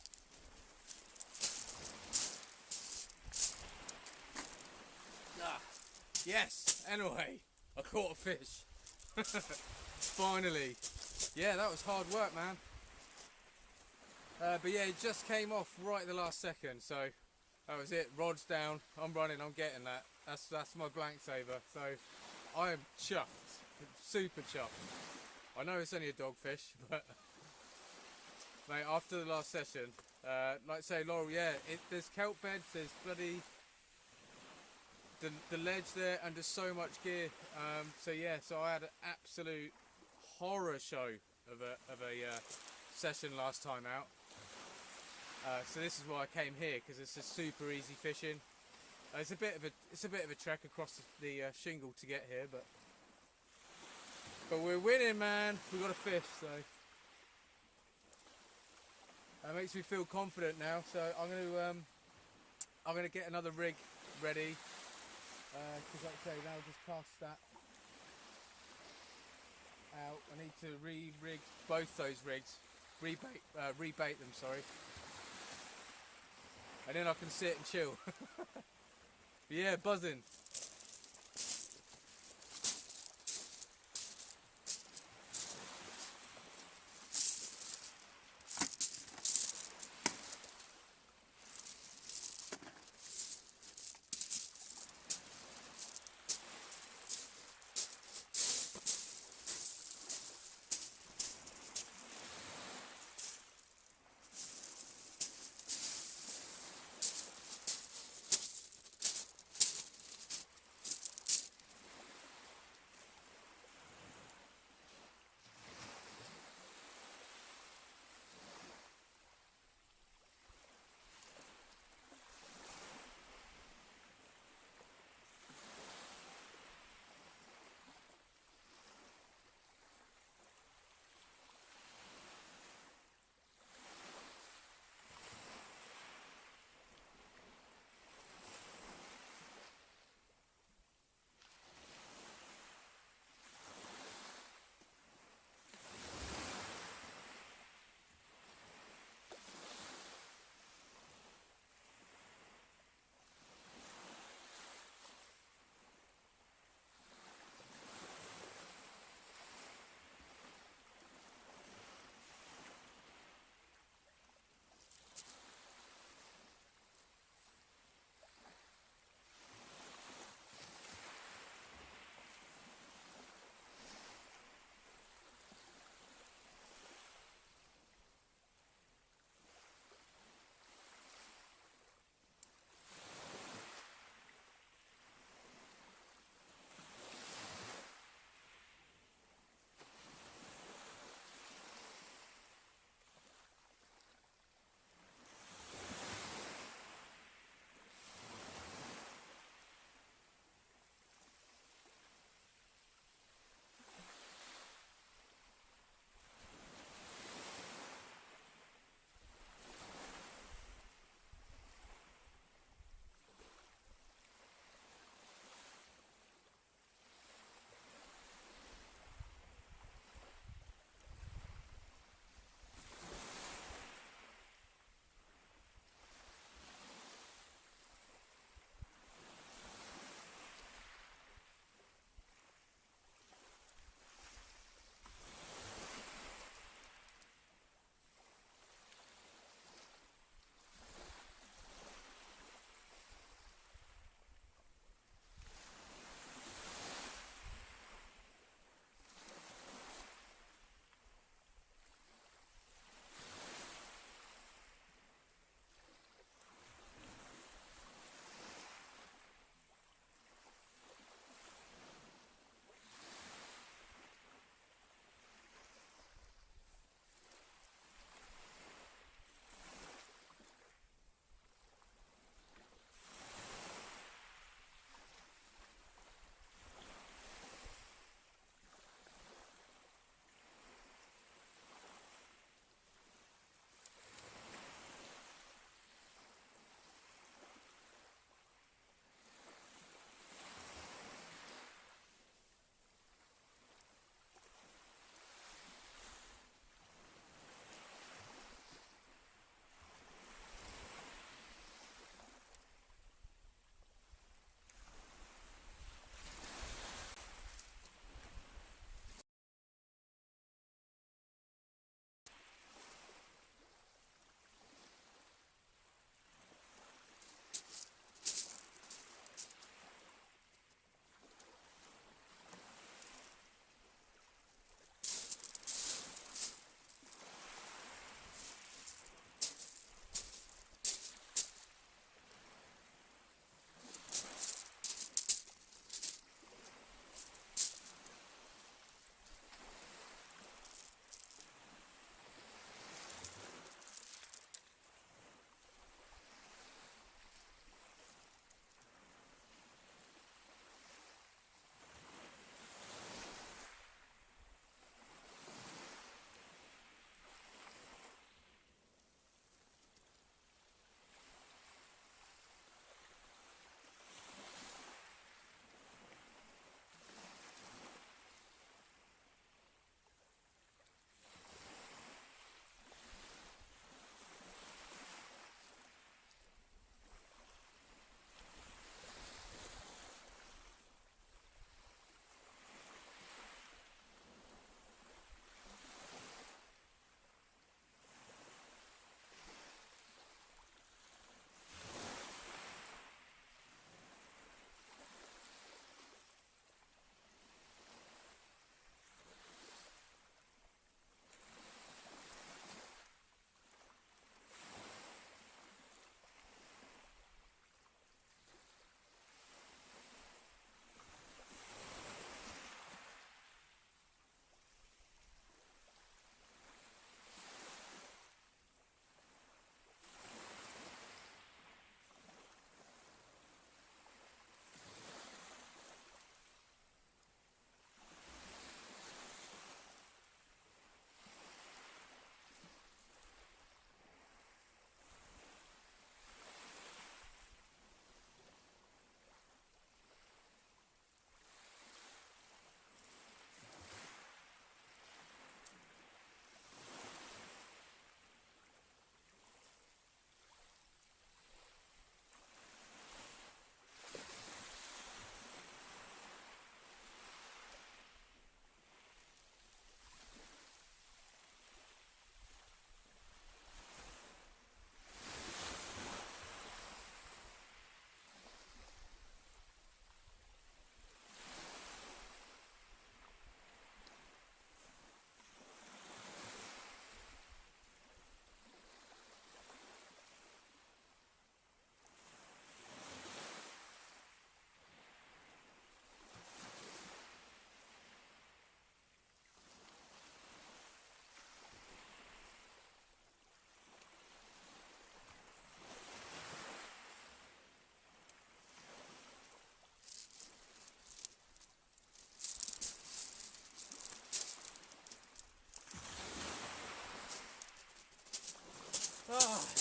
Ah. Yes, anyway, I caught a fish. Finally. Yeah, that was hard work, man. But yeah, it just came off right at the last second, so that was it. Rod's down, I'm running, I'm getting that. That's my blank saver. So I am chuffed, super chuffed. I know it's only a dogfish, but mate, after the last session, like I say, Laurel, yeah, there's kelp beds, there's bloody the ledge there, and there's so much gear. So yeah, so I had an absolute horror show of a session last time out. So this is why I came here, because it's just super easy fishing. It's a bit of a trek across the shingle to get here, but we're winning, man. We got a fish, so that makes me feel confident now. So I'm gonna get another rig ready, because like I say, now just cast that out. I need to re-rig both those rigs, rebait them, sorry, and then I can sit and chill. Yeah, buzzing.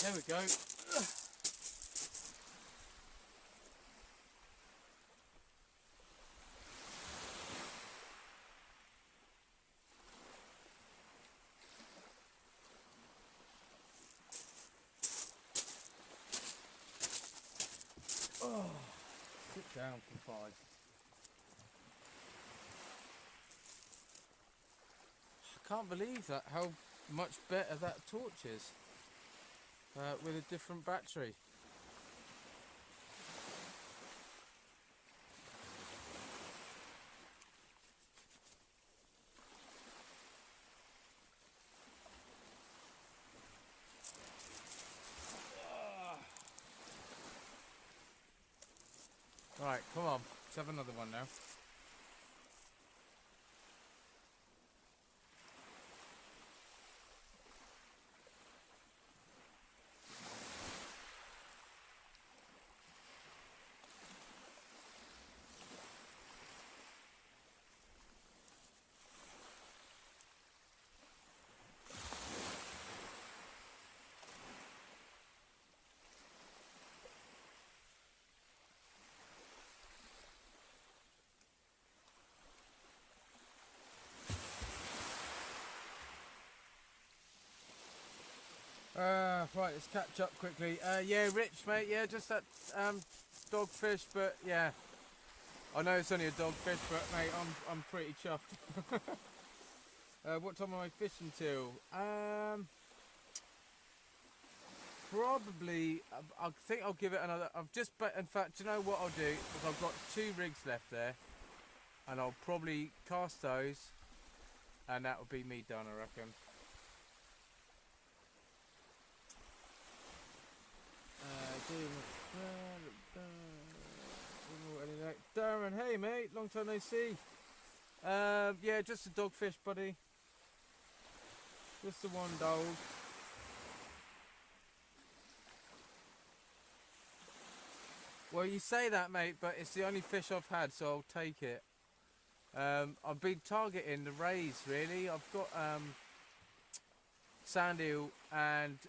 There we go. Oh, sit down for 5. I can't believe that, how much better that torch is with a different battery. Right, come on, let's have another one now. Right, let's catch up quickly. Yeah, Rich, mate, yeah, just that dogfish, but yeah. I know it's only a dogfish, but mate, I'm pretty chuffed. What time am I fishing till? Probably, I think I'll give it another. In fact, do you know what I'll do? Is I've got 2 rigs left there, and I'll probably cast those, and that will be me done, I reckon. Darren, hey mate, long time no see. Yeah, just a dogfish, buddy. Just the one dog. Well, you say that, mate, but it's the only fish I've had, so I'll take it. I've been targeting the rays, really. I've got sand eel and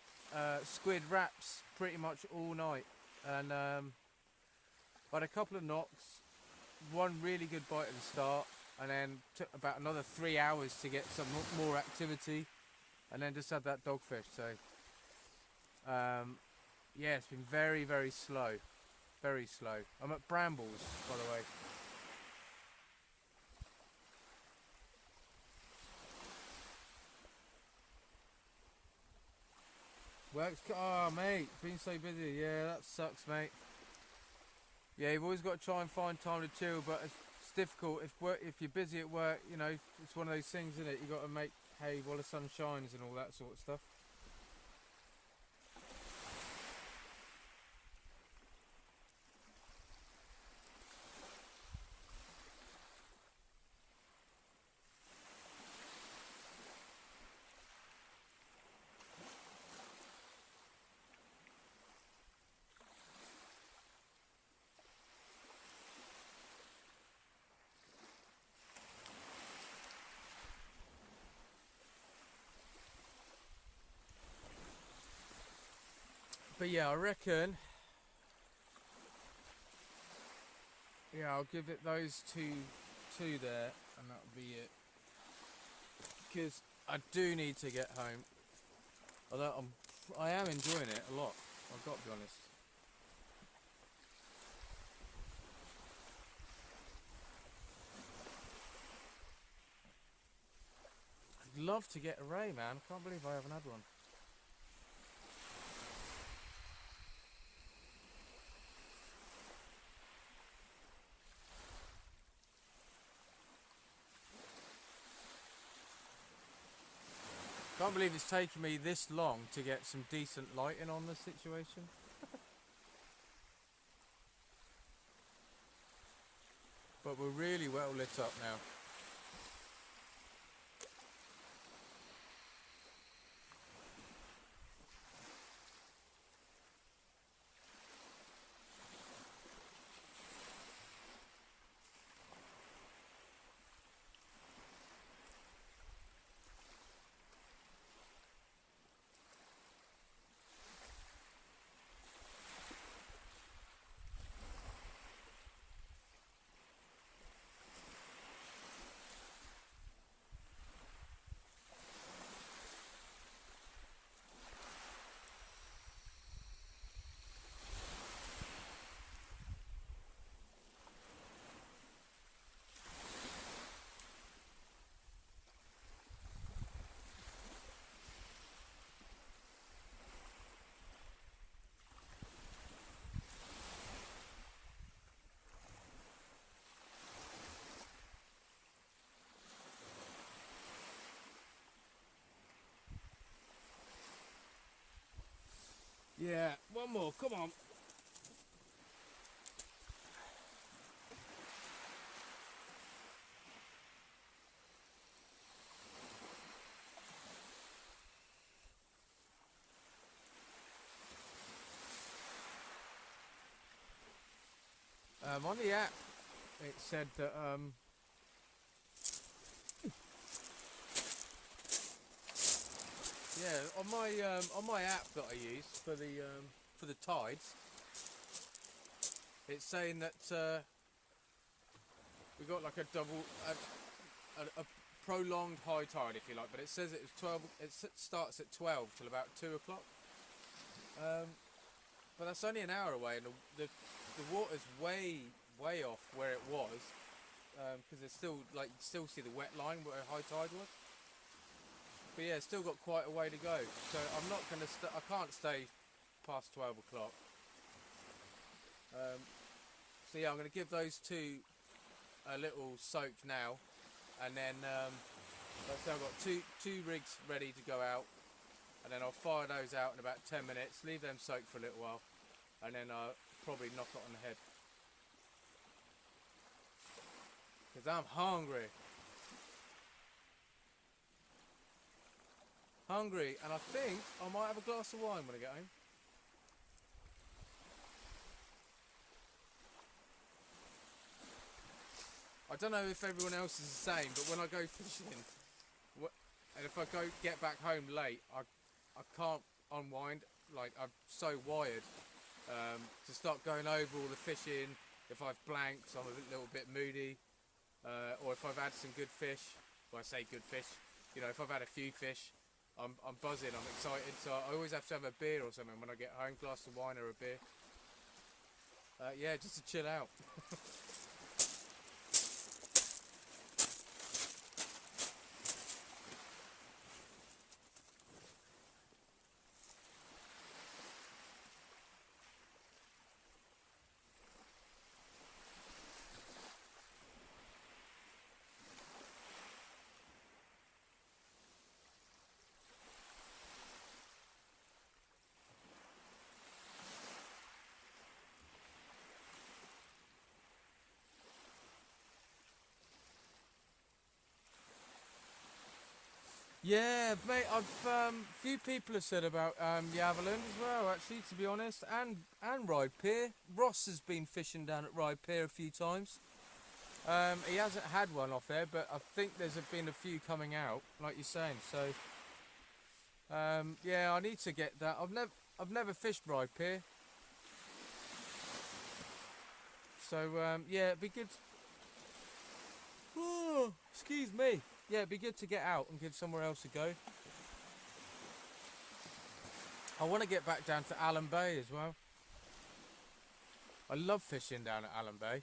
squid wraps pretty much all night, and had a couple of knocks, one really good bite at the start, and then took about another 3 hours to get some more activity, and then just had that dogfish. So yeah, it's been very, very slow, very slow. I'm at Brambles, by the way. Work's, oh mate, been so busy. Yeah, that sucks, mate. Yeah, you've always got to try and find time to chill, but it's difficult if you're busy at work. You know, it's one of those things, isn't it? You got to make hay while the sun shines and all that sort of stuff. But yeah, I reckon, yeah, I'll give it those two there, and that'll be it. Because I do need to get home. Although I am enjoying it a lot, I've got to be honest. I'd love to get a ray, man. I can't believe I haven't had one. Can't believe it's taken me this long to get some decent lighting on the situation. But we're really well lit up now. Yeah, one more, come on. On the app, it said that yeah, on my app that I use for the tides, it's saying that we got like a prolonged high tide, if you like, but it says it was 12. Starts at 12 till about 2 o'clock. But that's only an hour away, and the water's way off where it was, because it's still like you still see the wet line where high tide was. But yeah, it's still got quite a way to go. So I'm not gonna. I can't stay past 12 o'clock. So yeah, I'm gonna give those two a little soak now, and then like I say, I've got two rigs ready to go out, and then I'll fire those out in about 10 minutes, leave them soak for a little while, and then I'll probably knock it on the head. Because I'm hungry. And I think I might have a glass of wine when I get home. I don't know if everyone else is the same, but when I go fishing, and if I get back home late, I can't unwind. Like, I'm so wired to start going over all the fishing. If I've blanked, I'm a little bit moody, or if I've had some good fish. Well, I say good fish, you know, if I've had a few fish, I'm buzzing, I'm excited. So I always have to have a beer or something when I get home, glass of wine or a beer. Yeah, just to chill out. Yeah, mate, I've few people have said about Yaverland as well, actually, to be honest, and Ride Pier. Ross has been fishing down at Ride Pier a few times. He hasn't had one off there, but I think there's been a few coming out, like you're saying. So yeah, I need to get that. I've never fished Ride Pier, so yeah, it'd be good. Oh, excuse me. Yeah, it'd be good to get out and give somewhere else a go. I want to get back down to Allen Bay as well. I love fishing down at Allen Bay.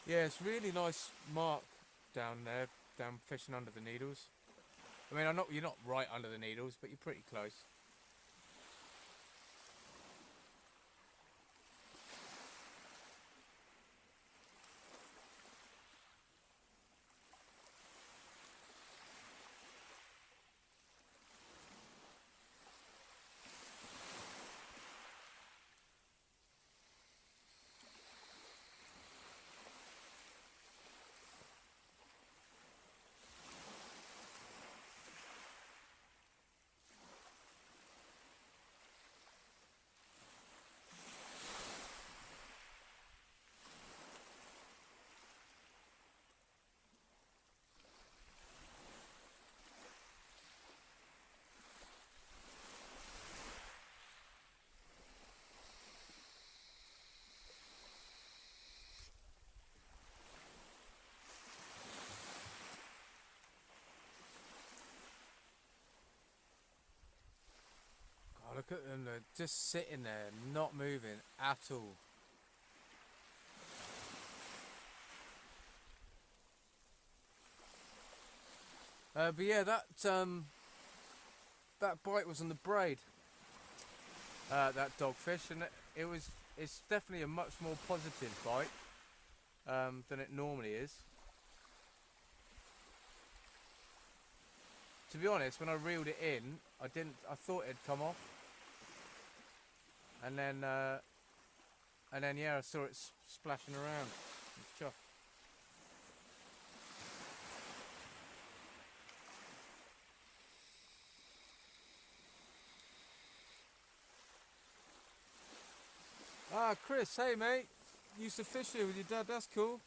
Yeah, it's really nice mark down there, down fishing under the needles. I mean, you're not right under the needles, but you're pretty close. God, look at them, they're just sitting there, not moving at all. But yeah, that bite was on the braid. That dogfish, and it it's definitely a much more positive bite than it normally is. To be honest, when I reeled it in, I thought it'd come off, and then yeah, I saw it splashing around. It's chuffed. Ah, Chris, hey mate, used to fish here with your dad, that's cool.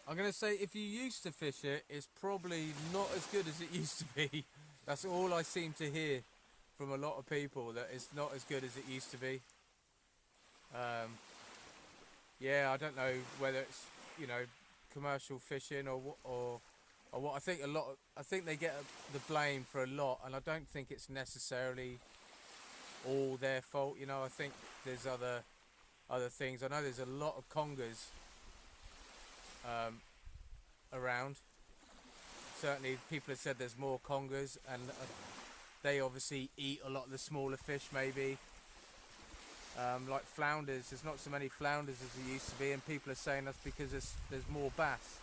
I'm going to say if you used to fish it, it's probably not as good as it used to be. That's all I seem to hear from a lot of people, that it's not as good as it used to be. Yeah, I don't know whether it's, you know, commercial fishing or what. I think they get the blame for a lot, and I don't think it's necessarily all their fault. You know, I think there's other things. I know there's a lot of congers around. Certainly people have said there's more congers, and they obviously eat a lot of the smaller fish maybe. Like flounders, there's not so many flounders as there used to be, and people are saying that's because there's more bass,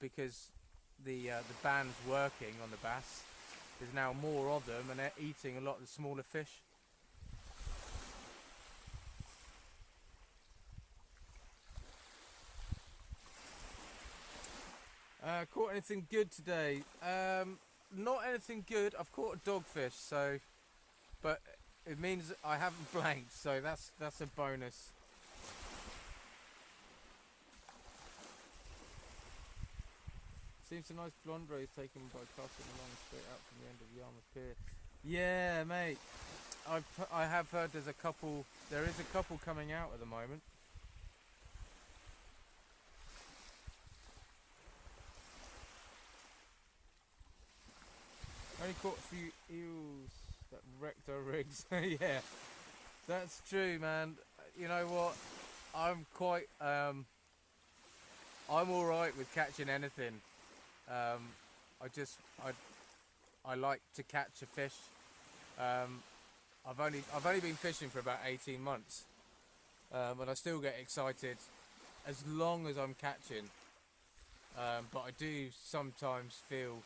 because the band's working on the bass. There's now more of them, and they're eating a lot of the smaller fish. Caught anything good today? Not anything good. I've caught a dogfish, so, but it means I haven't blanked, so that's a bonus. Seems a nice blonde ray taken by casting along straight out from the end of Yarmouth Pier. Yeah, mate. I have heard there is a couple coming out at the moment. Only caught a few eels that wrecked our rigs. Yeah, that's true, man. You know what? I'm quite I'm all right with catching anything. I like to catch a fish. I've only been fishing for about 18 months, and I still get excited as long as I'm catching. But I do sometimes feel,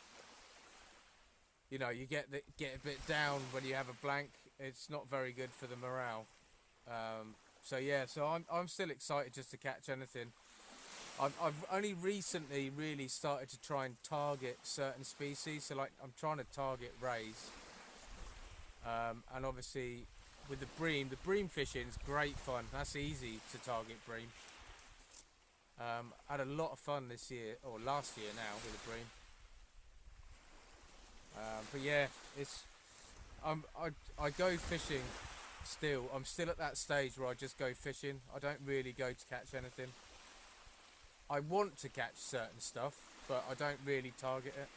you know, you get a bit down when you have a blank. It's not very good for the morale. So yeah, so I'm still excited just to catch anything. I've only recently really started to try and target certain species. So like I'm trying to target rays, and obviously with the bream fishing is great fun. That's easy to target bream. I had a lot of fun this year, or last year now, with the bream. But yeah, I go fishing still. I'm still at that stage where I just go fishing. I don't really go to catch anything. I want to catch certain stuff, but I don't really target it.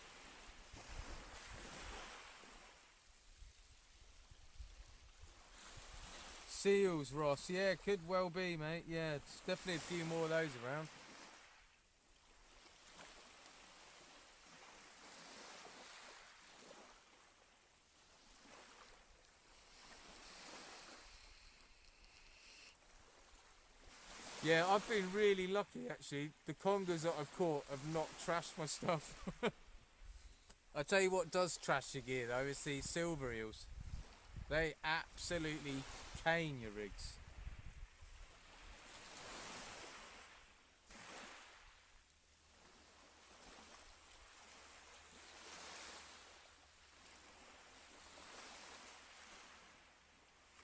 Seals, Ross. Yeah, could well be, mate. Yeah, there's definitely a few more of those around. Yeah, I've been really lucky actually. The congers that I've caught have not trashed my stuff. I tell you what does trash your gear though, is these silver eels. They absolutely cane your rigs.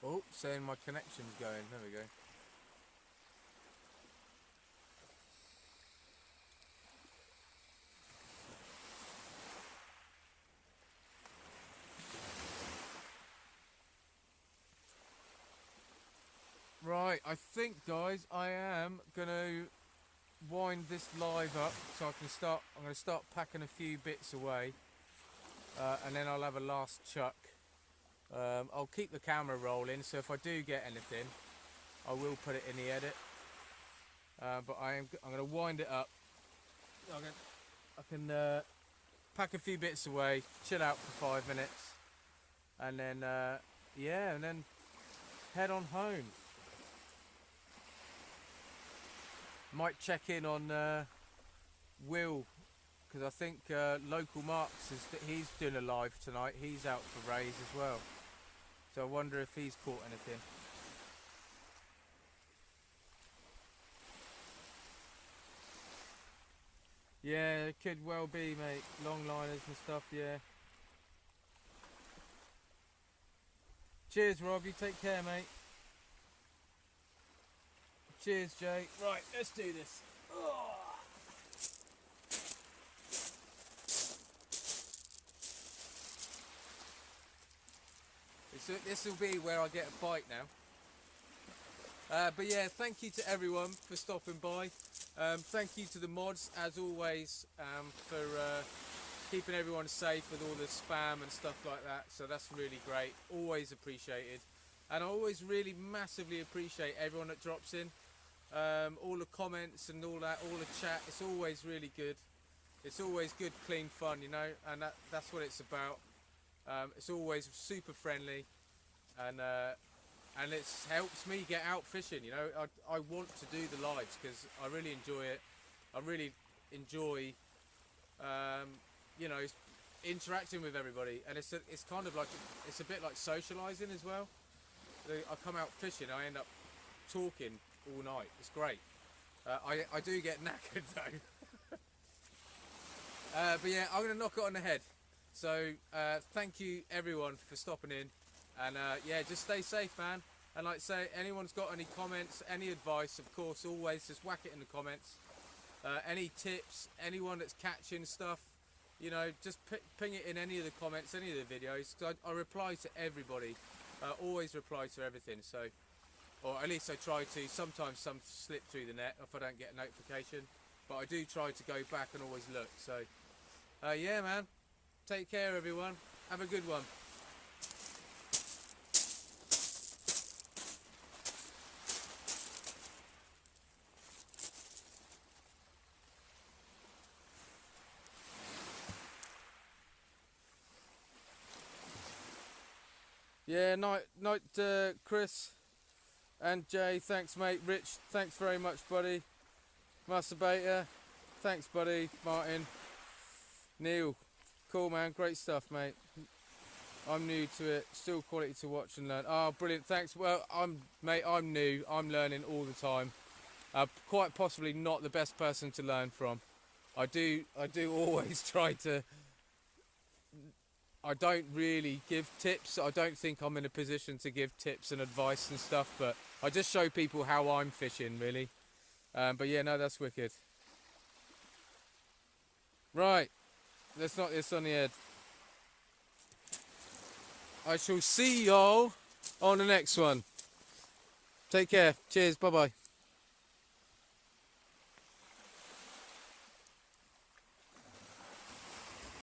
Oh, saying my connection's going. There we go. Right, I think guys, I am gonna wind this live up so I can start. I'm gonna start packing a few bits away, and then I'll have a last chuck. I'll keep the camera rolling, so if I do get anything, I will put it in the edit. But I'm gonna wind it up. I can pack a few bits away, chill out for 5 minutes, and then yeah, and then head on home. Might check in on Will, because I think local Marks he's doing a live tonight. He's out for rays as well, so I wonder if he's caught anything. Yeah, it could well be, mate. Long liners and stuff, yeah. Cheers, Rob. You take care, mate. Cheers, Jay. Right, let's do this. Oh. This will be where I get a bite now. But yeah, thank you to everyone for stopping by. Thank you to the mods, as always, for keeping everyone safe with all the spam and stuff like that. So that's really great. Always appreciated. And I always really massively appreciate everyone that drops in. All the comments and all that, all the chat. It's always really good. It's always good, clean fun, you know, and that's what it's about. It's always super friendly, and it helps me get out fishing. You know, I want to do the lives because I really enjoy it. I really enjoy, you know, interacting with everybody, and it's kind of like it's a bit like socialising as well. I come out fishing, I end up talking all night. It's great. I do get knackered though. But yeah, I'm gonna knock it on the head. So thank you everyone for stopping in, and yeah, just stay safe, man. And like I say, anyone's got any comments, any advice, of course, always just whack it in the comments. Any tips, anyone that's catching stuff, you know, just ping it in any of the comments, any of the videos, because I reply to everybody. Always reply to everything, so, or at least I try to. Sometimes some slip through the net if I don't get a notification, but I do try to go back and always look. So yeah, man, take care everyone, have a good one. Yeah, night, Chris and Jay. Thanks, mate. Rich, thanks very much, buddy. Masturbator, thanks, buddy. Martin, Neil, cool, man. Great stuff, mate. I'm new to it. Still quality to watch and learn. Oh, brilliant. Thanks. Well, I'm new. I'm learning all the time. Quite possibly not the best person to learn from. I do always try to. I don't really give tips. I don't think I'm in a position to give tips and advice and stuff, but I just show people how I'm fishing, really. But yeah, no, that's wicked. Right, let's knock this on the head. I shall see y'all on the next one. Take care. Cheers. Bye-bye.